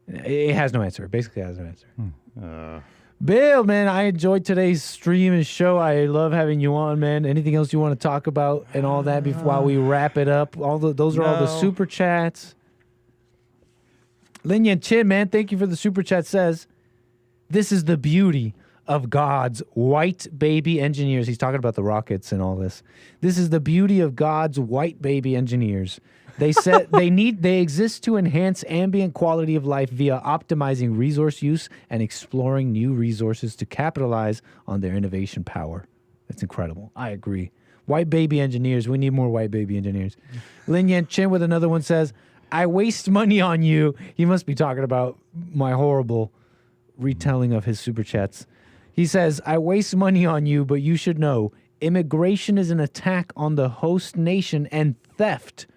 it has no answer. It basically has no answer. Bill, man, I enjoyed today's stream and show. I love having you on, man. Anything else you want to talk about and all that while we wrap it up? Those are all the super chats. Lin Yan Chin, man, thank you for the super chat. Says, this is the beauty of God's white baby engineers. He's talking about the rockets and all this. This is the beauty of God's white baby engineers. They said they exist to enhance ambient quality of life via optimizing resource use and exploring new resources to capitalize on their innovation power. That's incredible. I agree. White baby engineers. We need more white baby engineers. Lin Yan Chin with another one says, I waste money on you. He must be talking about my horrible retelling of his super chats. He says, I waste money on you, but you should know immigration is an attack on the host nation and theft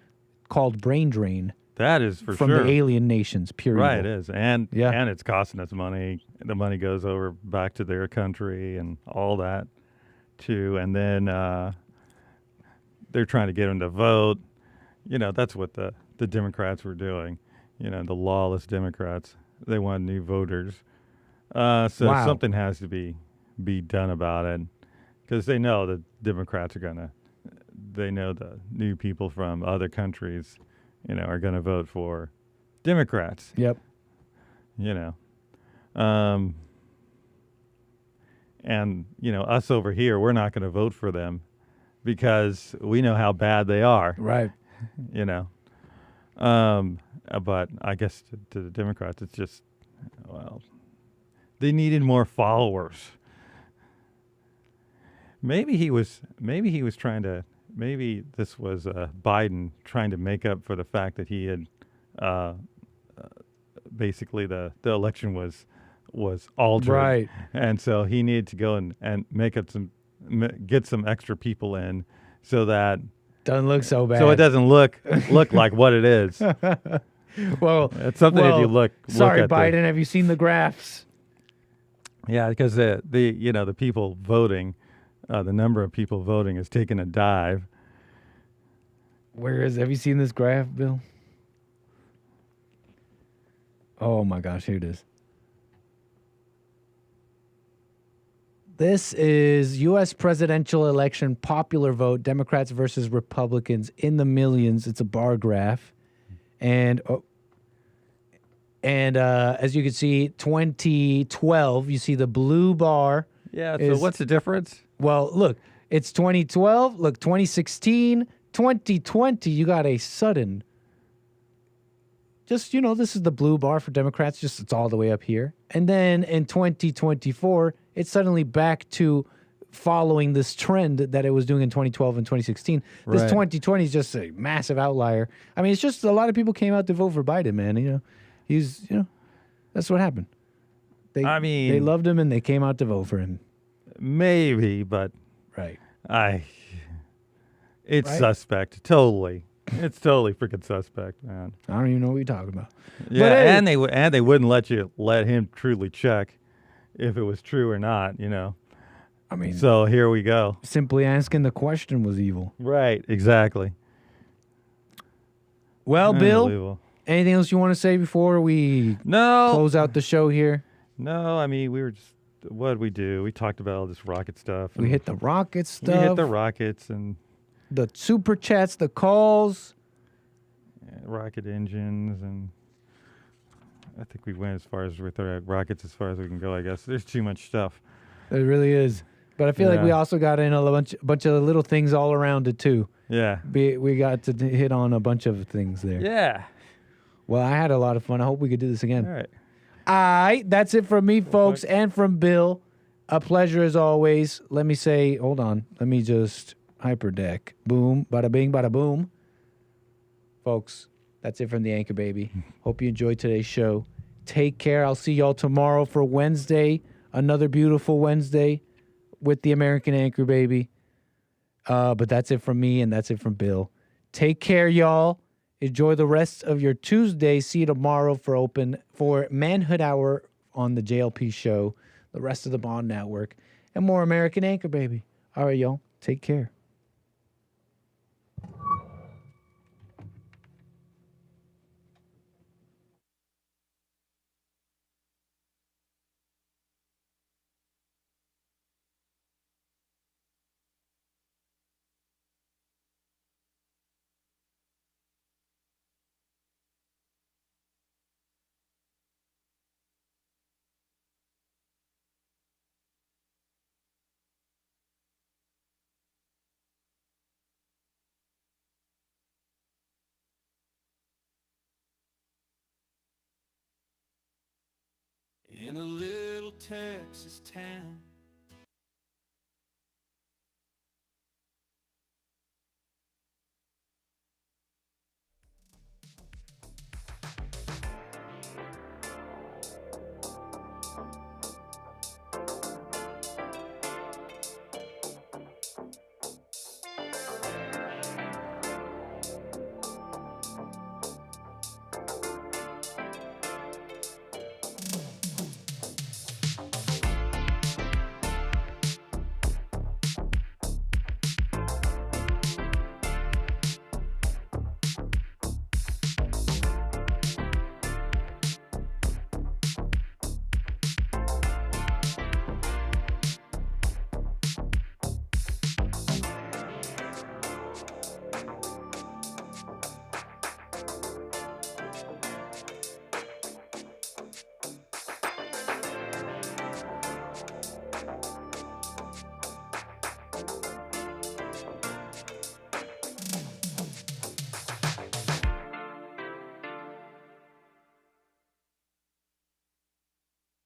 called brain drain. That is for from sure. the alien nations, period. Right, it is. And it's costing us money. The money goes over back to their country and all that too. And then they're trying to get them to vote. You know, that's what the Democrats were doing. You know, the lawless Democrats. They want new voters. So something has to be done about it because they know the Democrats are going to, they know the new people from other countries, you know, are going to vote for Democrats. Yep. You know. And, you know, us over here, we're not going to vote for them because we know how bad they are. Right. You know. But I guess to the Democrats, it's just, well, they needed more followers. Maybe this was Biden trying to make up for the fact that he had basically the election was altered. Right. And so he needed to go and get some extra people in so that doesn't look so bad. So it doesn't look like what it is. Well, it's something if you look. Sorry, at Biden. Have you seen the graphs? Yeah, because the people voting, the number of people voting has taken a dive. Have you seen this graph, Bill? Oh my gosh, here it is. This is U.S. presidential election popular vote, Democrats versus Republicans in the millions. It's a bar graph. And as you can see, 2012, you see the blue bar. Yeah, so what's the difference? Well, look, it's 2012. Look, 2016, 2020, you got a sudden. Just, this is the blue bar for Democrats. Just it's all the way up here. And then in 2024, it's suddenly back to following this trend that it was doing in 2012 and 2016. This 2020 is just a massive outlier. I mean, it's just a lot of people came out to vote for Biden, man. That's what happened. They loved him and they came out to vote for him. Maybe, but right. It's suspect. Totally. It's totally freaking suspect, man. I don't even know what you're talking about. Yeah, and they wouldn't let him truly check if it was true or not, All I mean, so here we go. Simply asking the question was evil. Right, exactly. Well, Bill, Unbelievable. anything else you want to say before we close out the show here? No, I mean, we were just, what did we do? We talked about all this rocket stuff. We hit the rocket stuff. We hit the rockets and the super chats, the calls. Rocket engines, and I think we went as far as with our rockets as far as we can go, I guess. There's too much stuff. It really is. But I feel like we also got in a bunch of little things all around it, too. Yeah. We got to hit on a bunch of things there. Yeah. Well, I had a lot of fun. I hope we could do this again. All right. All right. That's it from me, folks, and from Bill. A pleasure as always. Let me say, hold on. Let me just hyperdeck. Boom. Bada bing, bada boom. Folks, that's it from the Anchor Baby. Hope you enjoyed today's show. Take care. I'll see y'all tomorrow for Wednesday. Another beautiful Wednesday with the American Anchor Baby. But that's it from me, and that's it from Bill. Take care, y'all. Enjoy the rest of your Tuesday. See you tomorrow for Manhood Hour on the JLP show, the rest of the Bond Network, and more American Anchor Baby. All right, y'all. Take care. In a little Texas town